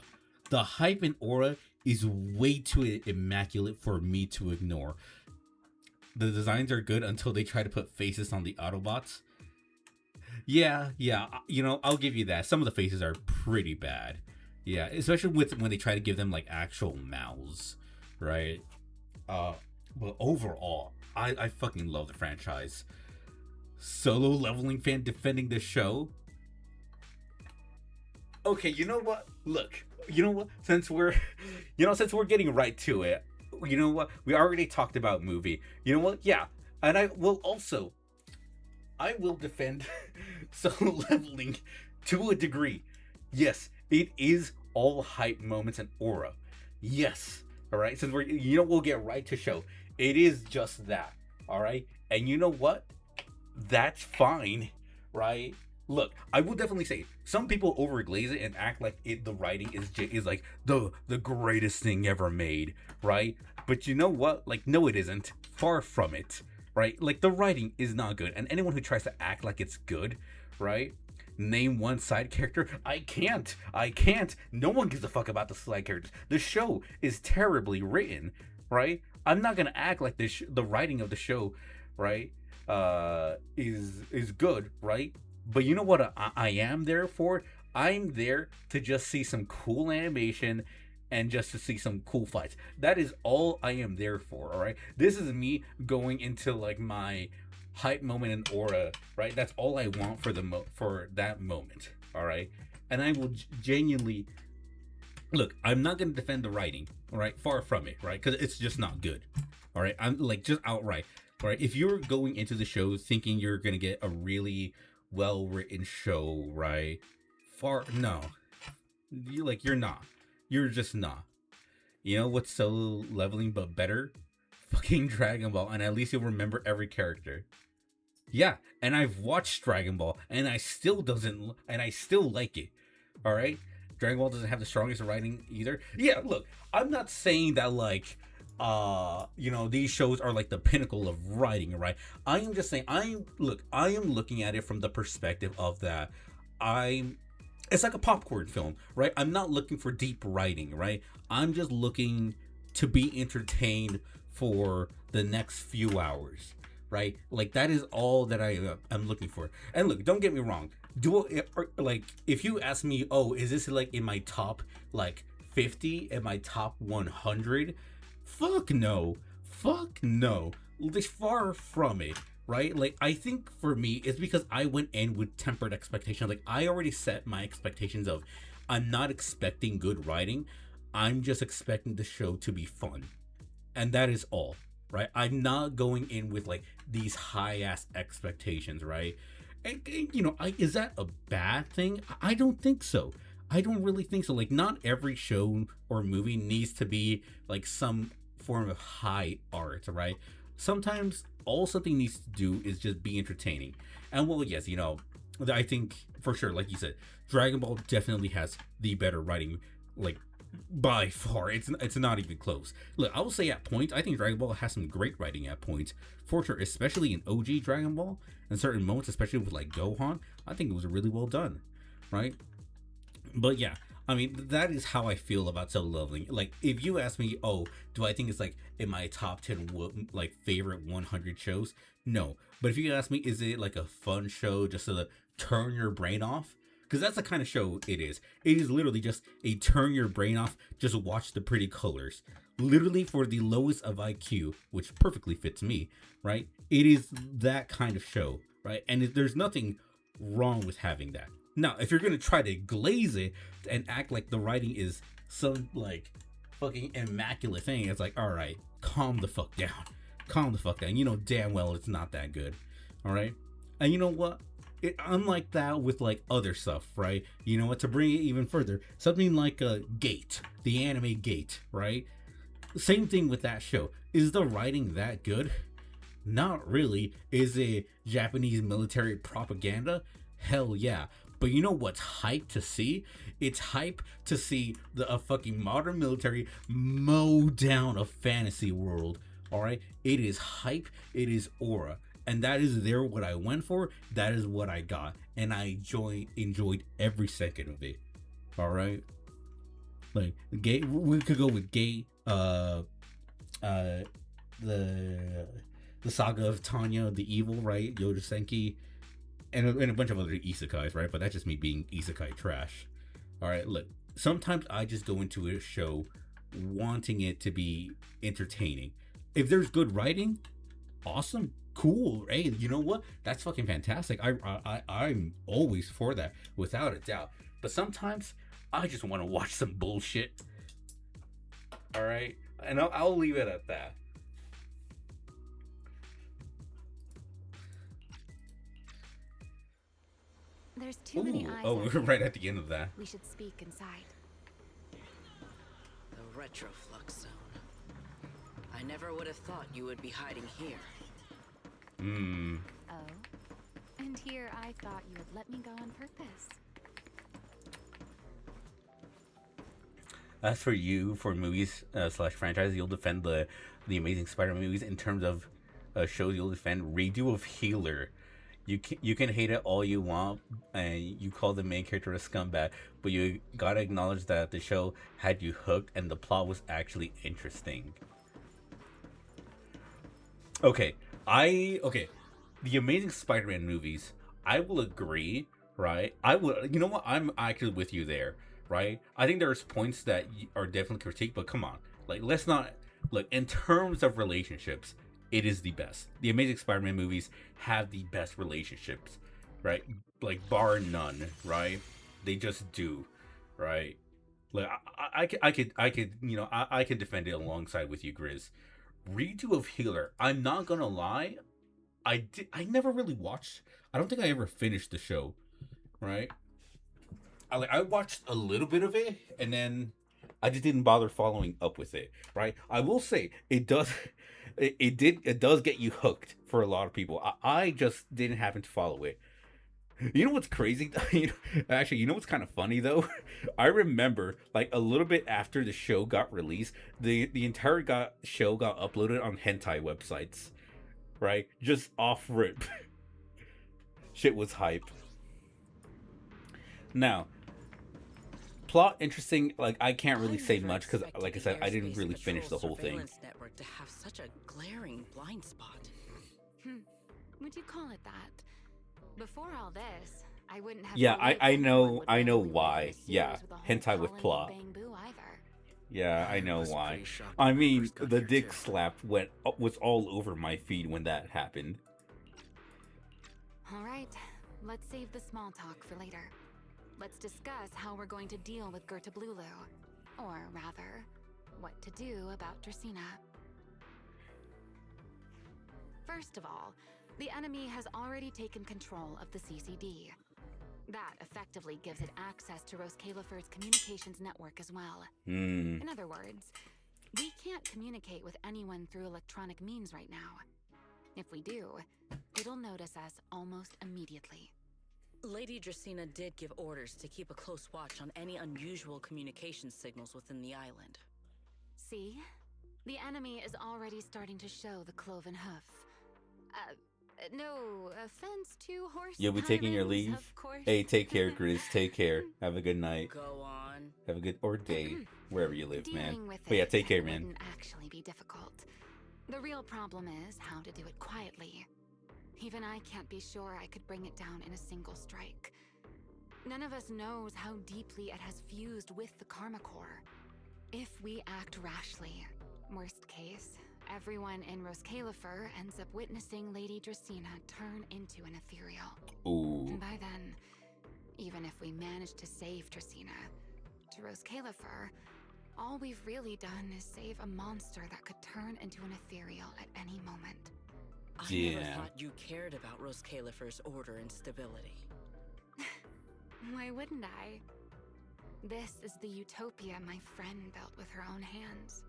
The hype and aura is way too immaculate for me to ignore. The designs are good until they try to put faces on the Autobots. Yeah, I'll give you that. Some of the faces are pretty bad. Yeah, especially when they try to give them like actual mouths, right? But overall, I fucking love the franchise. Solo Leveling fan defending the show. Okay, you know what? Look, you know what? Since we're getting right to it, you know what? We already talked about movie. You know what? Yeah, and I will defend Solo Leveling to a degree. Yes, it is all hype moments and aura. Yes, all right. Since we'll get right to show. It is just that, all right. And you know what? That's fine, right? Look, I will definitely say some people overglaze it and act like the writing is like the greatest thing ever made, right? But you know what? Like, no, it isn't. Far from it, right? Like, the writing is not good, and anyone who tries to act like it's good, right? Name one side character. I can't. No one gives a fuck about the side characters. The show is terribly written, right? I'm not gonna act like the writing of the show, right, is good, right? But you know what I am there for? I'm there to just see some cool animation and just to see some cool fights. That is all I am there for, all right? This is me going into like my hype moment and aura, right? That's all I want for for that moment, all right? And I will genuinely look. I'm not gonna defend the writing, all right? Far from it, right? Because it's just not good, all right? I'm like just outright, all right? If you're going into the show thinking you're gonna get a really well written show, right? No, you're not. You're just not. You know what's Solo Leveling but better? Fucking Dragon Ball, and at least you'll remember every character. Yeah, and I've watched Dragon Ball, and I still like it. All right, Dragon Ball doesn't have the strongest writing either. Yeah, look, I'm not saying that like, these shows are like the pinnacle of writing, right? I am just saying, I am looking at it from the perspective of that. It's like a popcorn film, right? I'm not looking for deep writing, right? I'm just looking to be entertained for the next few hours, right? Like that is all that I'm looking for. And look, don't get me wrong. If you ask me, oh, is this like in my top like 50 and my top 100? Fuck no. This far from it, right? Like I think for me it's because I went in with tempered expectations. Like I already set my expectations of I'm not expecting good writing. I'm just expecting the show to be fun. And that is all, right? I'm not going in with like these high ass expectations, right? Is that a bad thing? I don't think so. I don't really think so. Like, not every show or movie needs to be like some form of high art, right? Sometimes all something needs to do is just be entertaining. And well, yes, I think for sure, like you said, Dragon Ball definitely has the better writing, like by far. It's not even close. Look, I will say at points, I think Dragon Ball has some great writing at points, for sure, especially in OG Dragon Ball, and certain moments, especially with like Gohan. I think it was really well done, right? But yeah, I mean, that is how I feel about Solo Leveling. Like, if you ask me, oh, do I think it's like in my top 10 like favorite 100 shows? No. But if you ask me, is it like a fun show just to turn your brain off? Because that's the kind of show it is. It is literally just a turn your brain off, just watch the pretty colors. Literally for the lowest of IQ, which perfectly fits me, right? It is that kind of show, right? And there's nothing wrong with having that. Now, if you're gonna try to glaze it and act like the writing is some like fucking immaculate thing, it's like, all right, calm the fuck down. Calm the fuck down. You know damn well it's not that good. All right. And you know what? Unlike that with like other stuff, right? You know what? To bring it even further, something like Gate, the anime Gate, right? Same thing with that show. Is the writing that good? Not really. Is it Japanese military propaganda? Hell yeah. But you know what's hype to see? It's hype to see a fucking modern military mow down a fantasy world. All right, it is hype. It is aura, and that is what I went for. That is what I got, and I enjoyed every second of it. All right, like Gay. We could go with Gay. The saga of Tanya the Evil, right? Yoda Senki. And a bunch of other isekais, right? But that's just me being isekai trash. All right, look. Sometimes I just go into a show wanting it to be entertaining. If there's good writing, awesome, cool. Hey, you know what? That's fucking fantastic. I'm always for that, without a doubt. But sometimes I just want to watch some bullshit. All right, and I'll leave it at that. There's too many eyes. Oh, we're right at the end of that. We should speak inside. The Retroflux Zone. I never would have thought you would be hiding here. Oh? And here I thought you would let me go on purpose. As for you, for movies slash franchises, you'll defend the Amazing Spider-Man movies. In terms of shows, you'll defend redo of Healer. You can hate it all you want, and you call the main character a scumbag, but you gotta acknowledge that the show had you hooked and the plot was actually interesting. Okay, the Amazing Spider-Man movies, I will agree, right? You know what? I'm actually with you there, right? I think there's points that are definitely critiqued, but come on, like let's not look in terms of relationships. It is the best. The Amazing Spider-Man movies have the best relationships, right? Like bar none, right? They just do, right? Like I could I could defend it alongside with you, Grizz. Redo of Healer. I'm not gonna lie, I never really watched. I don't think I ever finished the show, right? I watched a little bit of it, and then I just didn't bother following up with it, right? I will say it does. It does get you hooked for a lot of people. I just didn't happen to follow it. You know what's crazy? Actually, you know what's kind of funny though? I remember like a little bit after the show got released, the entire show got uploaded on hentai websites, right? Just off rip. Shit was hype. Now, plot interesting. Like I can't really say much because, like I said, I didn't really finish the whole thing. Network to have such a glaring blind spot. Would you call it that? Before all this, I wouldn't have. Yeah, I know why. Yeah, hentai with plot. Yeah, I know why. I mean, the dick slap was all over my feed when that happened. All right, let's save the small talk for later. Let's discuss how we're going to deal with Gerta Blulu. Or rather, what to do about Dracaena. First of all, The enemy has already taken control of the CCD. That effectively gives it access to Roskalifer's communications network as well. In other words, we can't communicate with anyone through electronic means right now. If we do, it'll notice us almost immediately. Lady Dracaena did give orders to keep a close watch on any unusual communication signals within the island. See? The enemy is already starting to show the cloven hoof. No offense to horse You'll be taking your tyrants, leave? of course. Hey, take care, Grizz. Take care. Have a good night. Go on. Have a good or day, wherever you live, man. Dealing with But yeah, it take care, man. wouldn't actually be difficult. The real problem is how to do it quietly. Even I can't be sure I could bring it down in a single strike. None of us knows how deeply it has fused with the Karma Core. If we act rashly, worst case, everyone in Roskalifer ends up witnessing Lady Dracaena turn into an ethereal. Ooh. And by then, even if we manage to save Dracaena, to Roskalifer, all we've really done is save a monster that could turn into an ethereal at any moment. I never thought you cared about Roskalifer's order and stability. Why wouldn't I? This is the utopia my friend built with her own hands.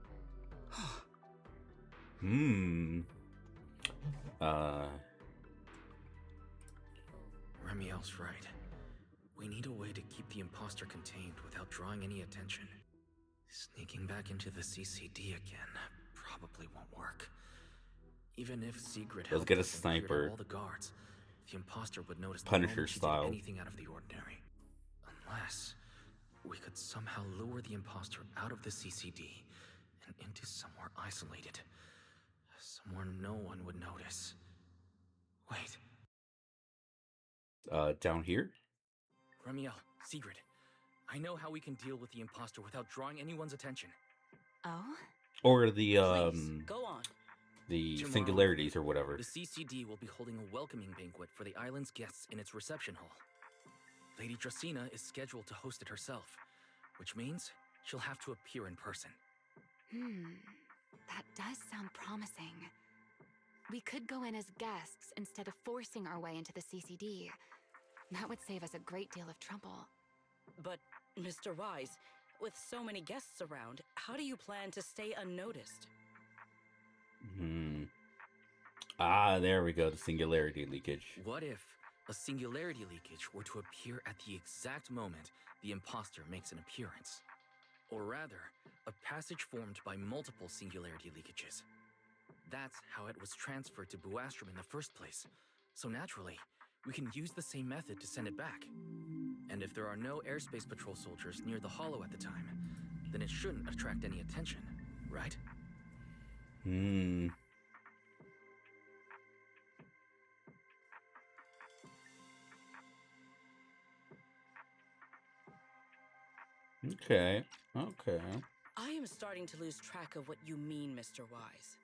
Remiel's right. We need a way to keep the imposter contained without drawing any attention. Sneaking back into the CCD again probably won't work. Even if Sigrid Let's get a helped us and cleared out sniper. all the guards, the imposter would notice the Punisher moment she did style. anything out of the ordinary. Unless we could somehow lure the imposter out of the CCD and into somewhere isolated. Somewhere no one would notice. Wait, Down here? Remiel, Sigrid. I know how we can deal with the imposter without drawing anyone's attention. Oh? Or the, Go on. the Tomorrow, singularities or whatever. The CCD will be holding a welcoming banquet for the island's guests in its reception hall. Lady Dracaena is scheduled to host it herself, which means she'll have to appear in person. That does sound promising. We could go in as guests instead of forcing our way into the CCD. That would save us a great deal of trouble. But, Mr. Wise, with so many guests around, how do you plan to stay unnoticed? Ah, there we go, the singularity leakage. What if a singularity leakage were to appear at the exact moment the imposter makes an appearance? Or rather, a passage formed by multiple singularity leakages. That's how it was transferred to Buastrom in the first place. So naturally, we can use the same method to send it back. And if there are no airspace patrol soldiers near the hollow at the time, then it shouldn't attract any attention, right? Okay. I am starting to lose track of what you mean, Mr. Wise.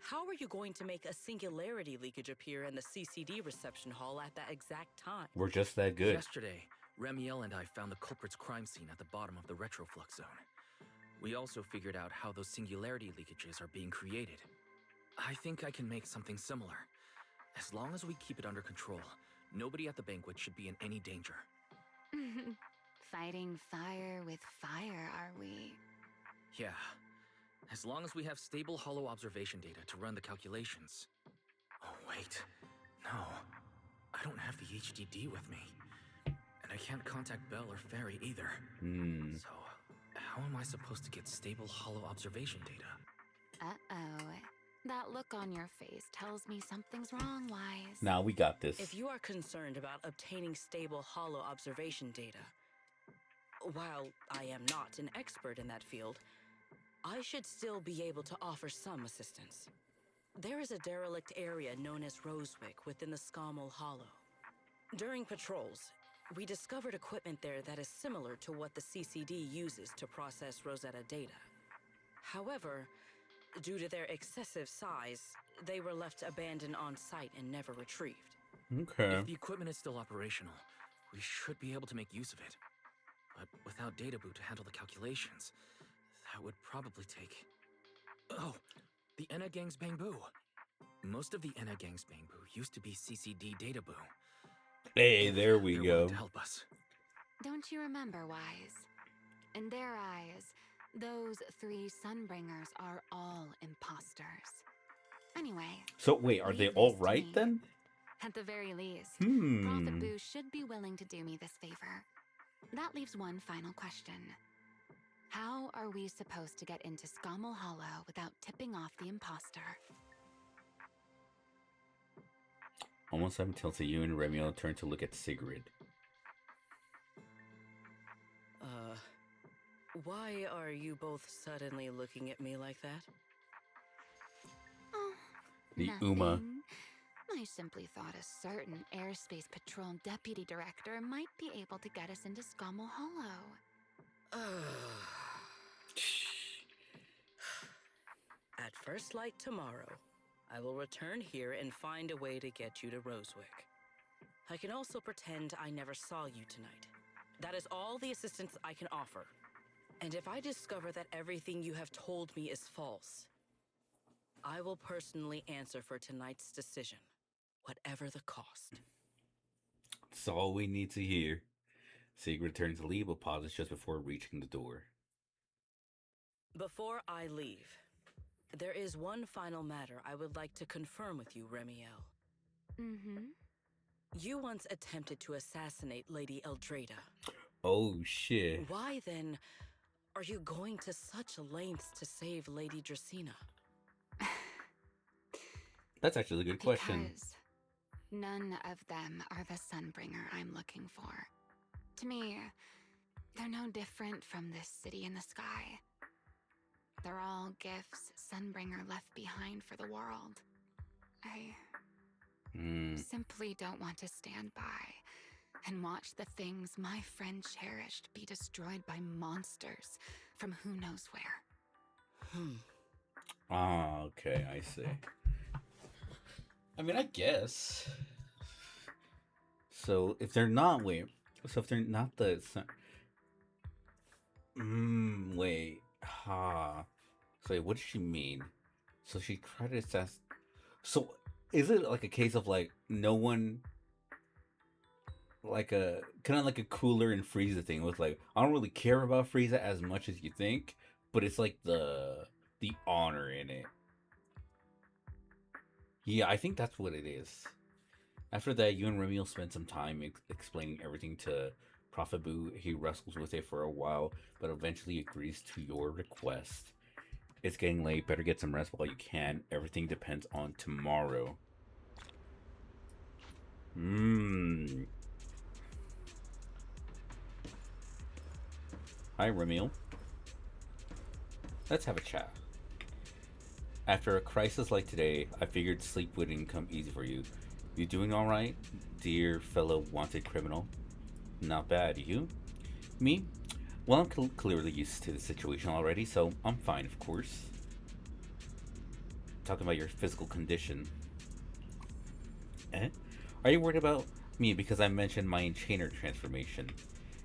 How are you going to make a singularity leakage appear in the CCD reception hall at that exact time? We're just that good. Yesterday, Remiel and I found the culprit's crime scene at the bottom of the retroflux zone. We also figured out how those singularity leakages are being created. I think I can make something similar. As long as we keep it under control, nobody at the banquet should be in any danger. Fighting fire with fire, are we? Yeah. As long as we have stable hollow observation data to run the calculations. Oh, wait. No. I don't have the HDD with me. And I can't contact Belle or Fairy either. So, how am I supposed to get stable hollow observation data? Uh-oh. That look on your face tells me something's wrong, Wise. Now we got this. If you are concerned about obtaining stable hollow observation data, while I am not an expert in that field, I should still be able to offer some assistance. There is a derelict area known as Rosewick within the Scommel Hollow. During patrols, we discovered equipment there that is similar to what the CCD uses to process Rosetta data. However, due to their excessive size, they were left abandoned on site and never retrieved. Okay. If the equipment is still operational, we should be able to make use of it. But without data boot to handle the calculations, that would probably take... Oh, the Enna Gang's Bamboo. Most of the Enna Gang's Bangbu used to be CCD Data Boo. Hey, there we They're go. willing to help us. Don't you remember, Wise? In their eyes, those 3 Sunbringers are all imposters. Anyway. So wait, are they leave all these to right me. then? At the very least, Hmm. Prophet Boo should be willing to do me this favor. That leaves one final question. How are we supposed to get into Scommel Hollow without tipping off the imposter? Almost time until you and Remiel turn to look at Sigrid. Why are you both suddenly looking at me like that? Oh, The nothing. Uma. I simply thought a certain airspace patrol deputy director might be able to get us into Scommel Hollow. At first light tomorrow, I will return here and find a way to get you to Rosewick. I can also pretend I never saw you tonight. That is all the assistance I can offer. And if I discover that everything you have told me is false, I will personally answer for tonight's decision, whatever the cost. That's all we need to hear. Sigrid turns to leave, but pauses just before reaching the door. Before I leave, there is one final matter I would like to confirm with you, Remiel. Mm-hmm. You once attempted to assassinate Lady Eldrada. Oh, shit. Why then are you going to such lengths to save Lady Dracena? That's actually a good question. Because none of them are the Sunbringer I'm looking for. To me, they're no different from this city in the sky. They're all gifts Sunbringer left behind for the world. I simply don't want to stand by and watch the things my friend cherished be destroyed by monsters from who knows where. Ah, okay, I see. I mean, I guess. So if they're not, so if they're not the wait, so wait, what does she mean? So she tried to assess. So is it like a case of like no one, like a kind of like a Cooler and Frieza thing with like, I don't really care about Frieza as much as you think, but it's like the honor in it. Yeah, I think that's what it is. After that, you and Remiel spend some time explaining everything to Prophet Boo. He wrestles with it for a while, but eventually agrees to your request. It's getting late. Better get some rest while you can. Everything depends on tomorrow. Hi, Remiel. Let's have a chat. After a crisis like today, I figured sleep wouldn't come easy for you. You doing alright, dear fellow wanted criminal? Not bad, you? Me? Well, I'm clearly used to the situation already, so I'm fine, of course. Talking about your physical condition. Are you worried about me because I mentioned my enchainer transformation?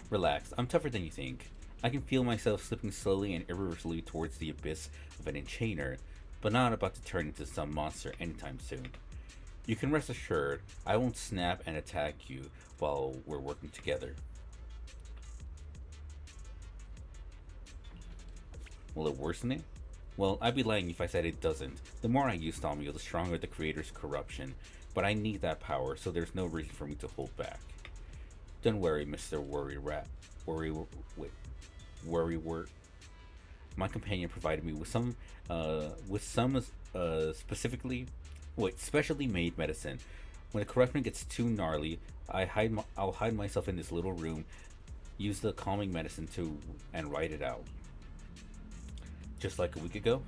Relax, I'm tougher than you think. I can feel myself slipping slowly and irreversibly towards the abyss of an enchainer, but not about to turn into some monster anytime soon. You can rest assured, I won't snap and attack you while we're working together. Will it worsen it? Well, I'd be lying if I said it doesn't. The more I use Thaumiel, the stronger the creator's corruption. But I need that power, so there's no reason for me to hold back. Don't worry, Mr. Worry Rat. Worry Wort. My companion provided me with some specially made medicine. When the corruption gets too gnarly, I'll hide myself in this little room, use the calming medicine and write it out. Just like a week ago?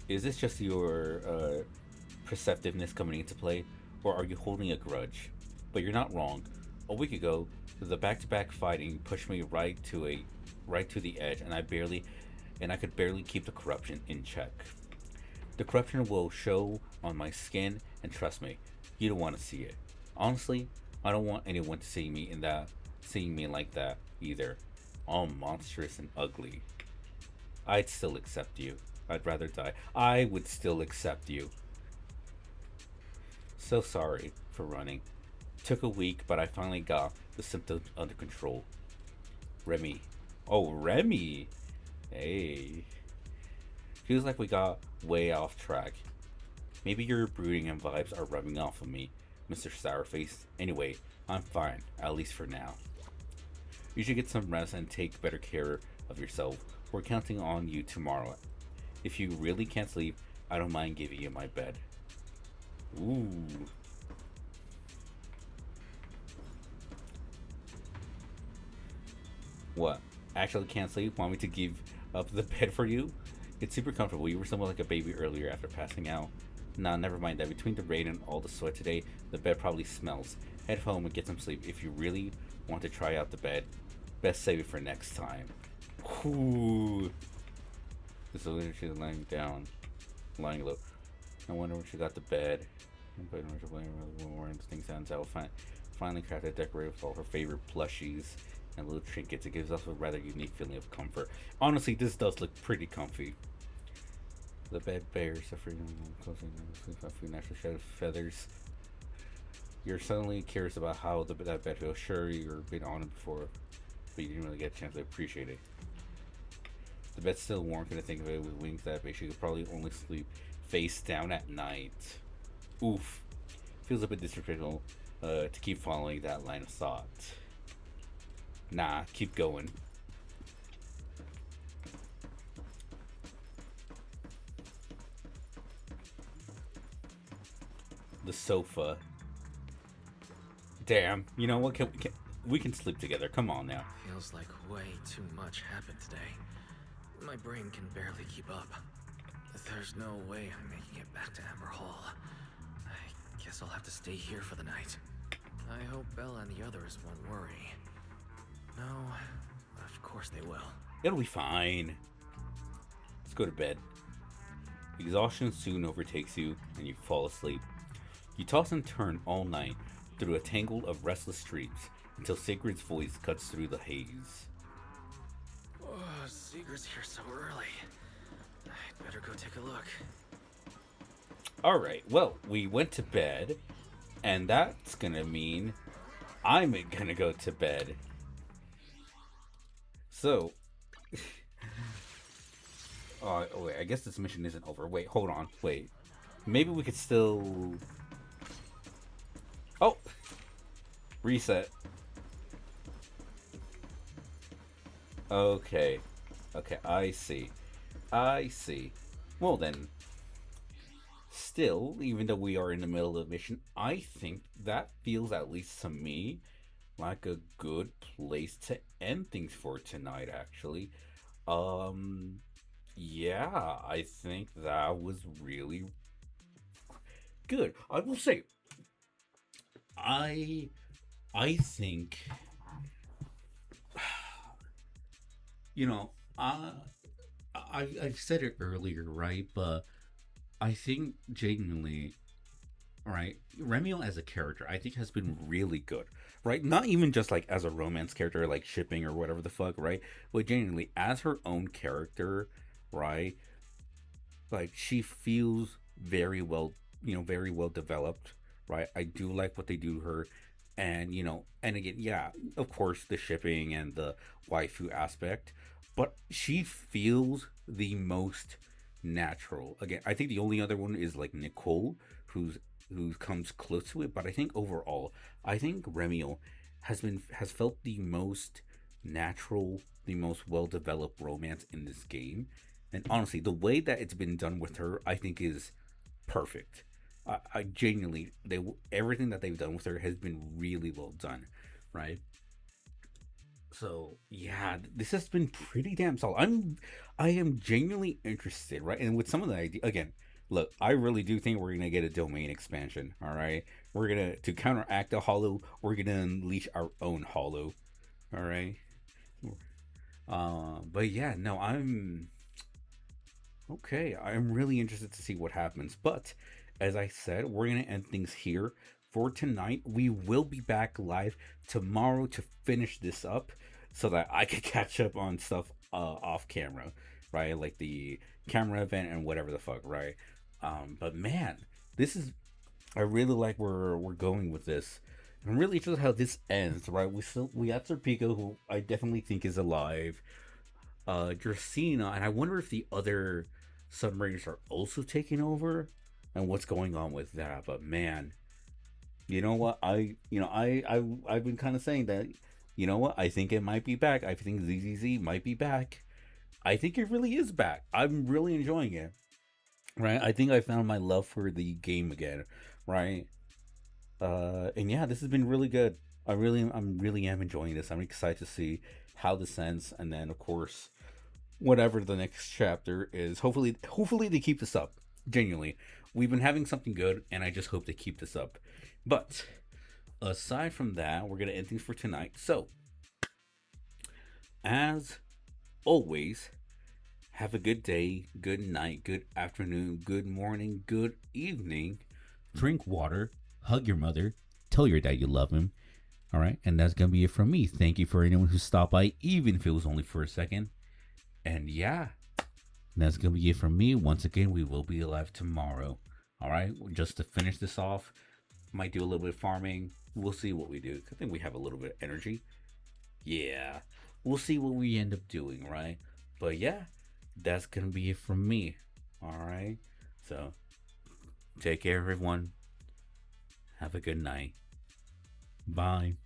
Is this just your perceptiveness coming into play, or are you holding a grudge? But you're not wrong. A week ago, the back-to-back fighting pushed me right to the edge, and I could barely keep the corruption in check. The corruption will show on my skin, and trust me, you don't want to see it. Honestly, I don't want anyone to seeing me like that either. All monstrous and ugly. I'd still accept you. I'd rather die. I would still accept you. So sorry for running. Took a week, but I finally got the symptoms under control. Remy. Oh, Remy! Hey. Feels like we got way off track. Maybe your brooding and vibes are rubbing off on me, Mr. Sourface. Anyway, I'm fine, at least for now. You should get some rest and take better care of yourself. We're counting on you tomorrow. If you really can't sleep, I don't mind giving you my bed. Ooh. What? Actually can't sleep? Want me to give up the bed for you? It's super comfortable. You were somewhat like a baby earlier after passing out. Nah, never mind that. Between the rain and all the sweat today, the bed probably smells. Head home and get some sleep. If you really want to try out the bed, best save it for next time. Ooh. This is she's lying down. Lying low. I wonder when she got to bed. But when this thing sounds out, finally crafted decorated with all her favorite plushies and little trinkets. It gives us a rather unique feeling of comfort. Honestly, this does look pretty comfy. The bed bears a free natural shed of feathers. You're suddenly curious about how that bed feels. Sure, you've been on it before, but you didn't really get a chance to appreciate it. The bed's still warm. Can I think of it with wings that big? She could probably only sleep face down at night. Oof. Feels a bit disrespectful to keep following that line of thought. Nah, keep going. The sofa. Damn. You know what? We can sleep together. Come on now. Feels like way too much happened today. My brain can barely keep up. There's no way I'm making it back to Amber Hall. I guess I'll have to stay here for the night. I hope Bella and the others won't worry. No, of course they will. It'll be fine. Let's go to bed. Exhaustion soon overtakes you, and you fall asleep. You toss and turn all night through a tangle of restless dreams until Sigrid's voice cuts through the haze. Oh, Sigrid's here so early. I'd better go take a look. Alright, well, we went to bed, and that's gonna mean I'm gonna go to bed. So, oh wait, I guess this mission isn't over. Wait, hold on, wait. Maybe we could still... Oh! Reset. Okay. Okay, I see. I see. Well then, still, even though we are in the middle of the mission, I think that feels, at least to me, like a good place to end things for tonight, actually. Yeah, I think that was really good. I will say, I think, you know, I've said it earlier, right? But I think genuinely, right, Remiel as a character, I think has been really good, right? Not even just like as a romance character, like shipping or whatever the fuck, right? But genuinely as her own character, right? Like she feels very well, very well developed, right? I do like what they do to her. And, and again, yeah, of course, the shipping and the waifu aspect, but she feels the most natural. Again, I think the only other one is like Nicole, who comes close to it, but I think overall, I think Remiel has felt the most natural, the most well-developed romance in this game. And honestly, the way that it's been done with her, I think is perfect. I genuinely, everything that they've done with her has been really well done, right? So yeah, this has been pretty damn solid. I am genuinely interested, right? And with some of the idea, again, look, I really do think we're gonna get a domain expansion. All right, to counteract the hollow, we're gonna unleash our own hollow. All right. But yeah, no, I'm okay. I'm really interested to see what happens. But as I said, we're gonna end things here for tonight. We will be back live tomorrow to finish this up, so that I could catch up on stuff off camera, right? Like the camera event and whatever the fuck, right? But man, this is I really like where we're going with this, and really just how this ends. Right, we got Serpico, who I definitely think is alive. Dracena, and I wonder if the other submariners are also taking over, and what's going on with that. But man, you know what? I've been kind of saying that. You know what? I think it might be back. I think ZZZ might be back. I think it really is back. I'm really enjoying it. Right? I think I found my love for the game again. Right? And yeah, this has been really good. I'm really am enjoying this. I'm excited to see how this ends, and then of course, whatever the next chapter is. Hopefully they keep this up. Genuinely, we've been having something good, and I just hope they keep this up. But aside from that, we're gonna end things for tonight. So, as always, have a good day, good night, good afternoon, good morning, good evening. Drink water, hug your mother, tell your dad you love him. All right, and that's gonna be it from me. Thank you for anyone who stopped by, even if it was only for a second. And yeah, that's gonna be it from me. Once again, we will be alive tomorrow. All right, just to finish this off, might do a little bit of farming. We'll see what we do. I think we have a little bit of energy. Yeah, we'll see what we end up doing, right? But yeah, that's gonna be it from me. All right, so take care, everyone. Have a good night. Bye.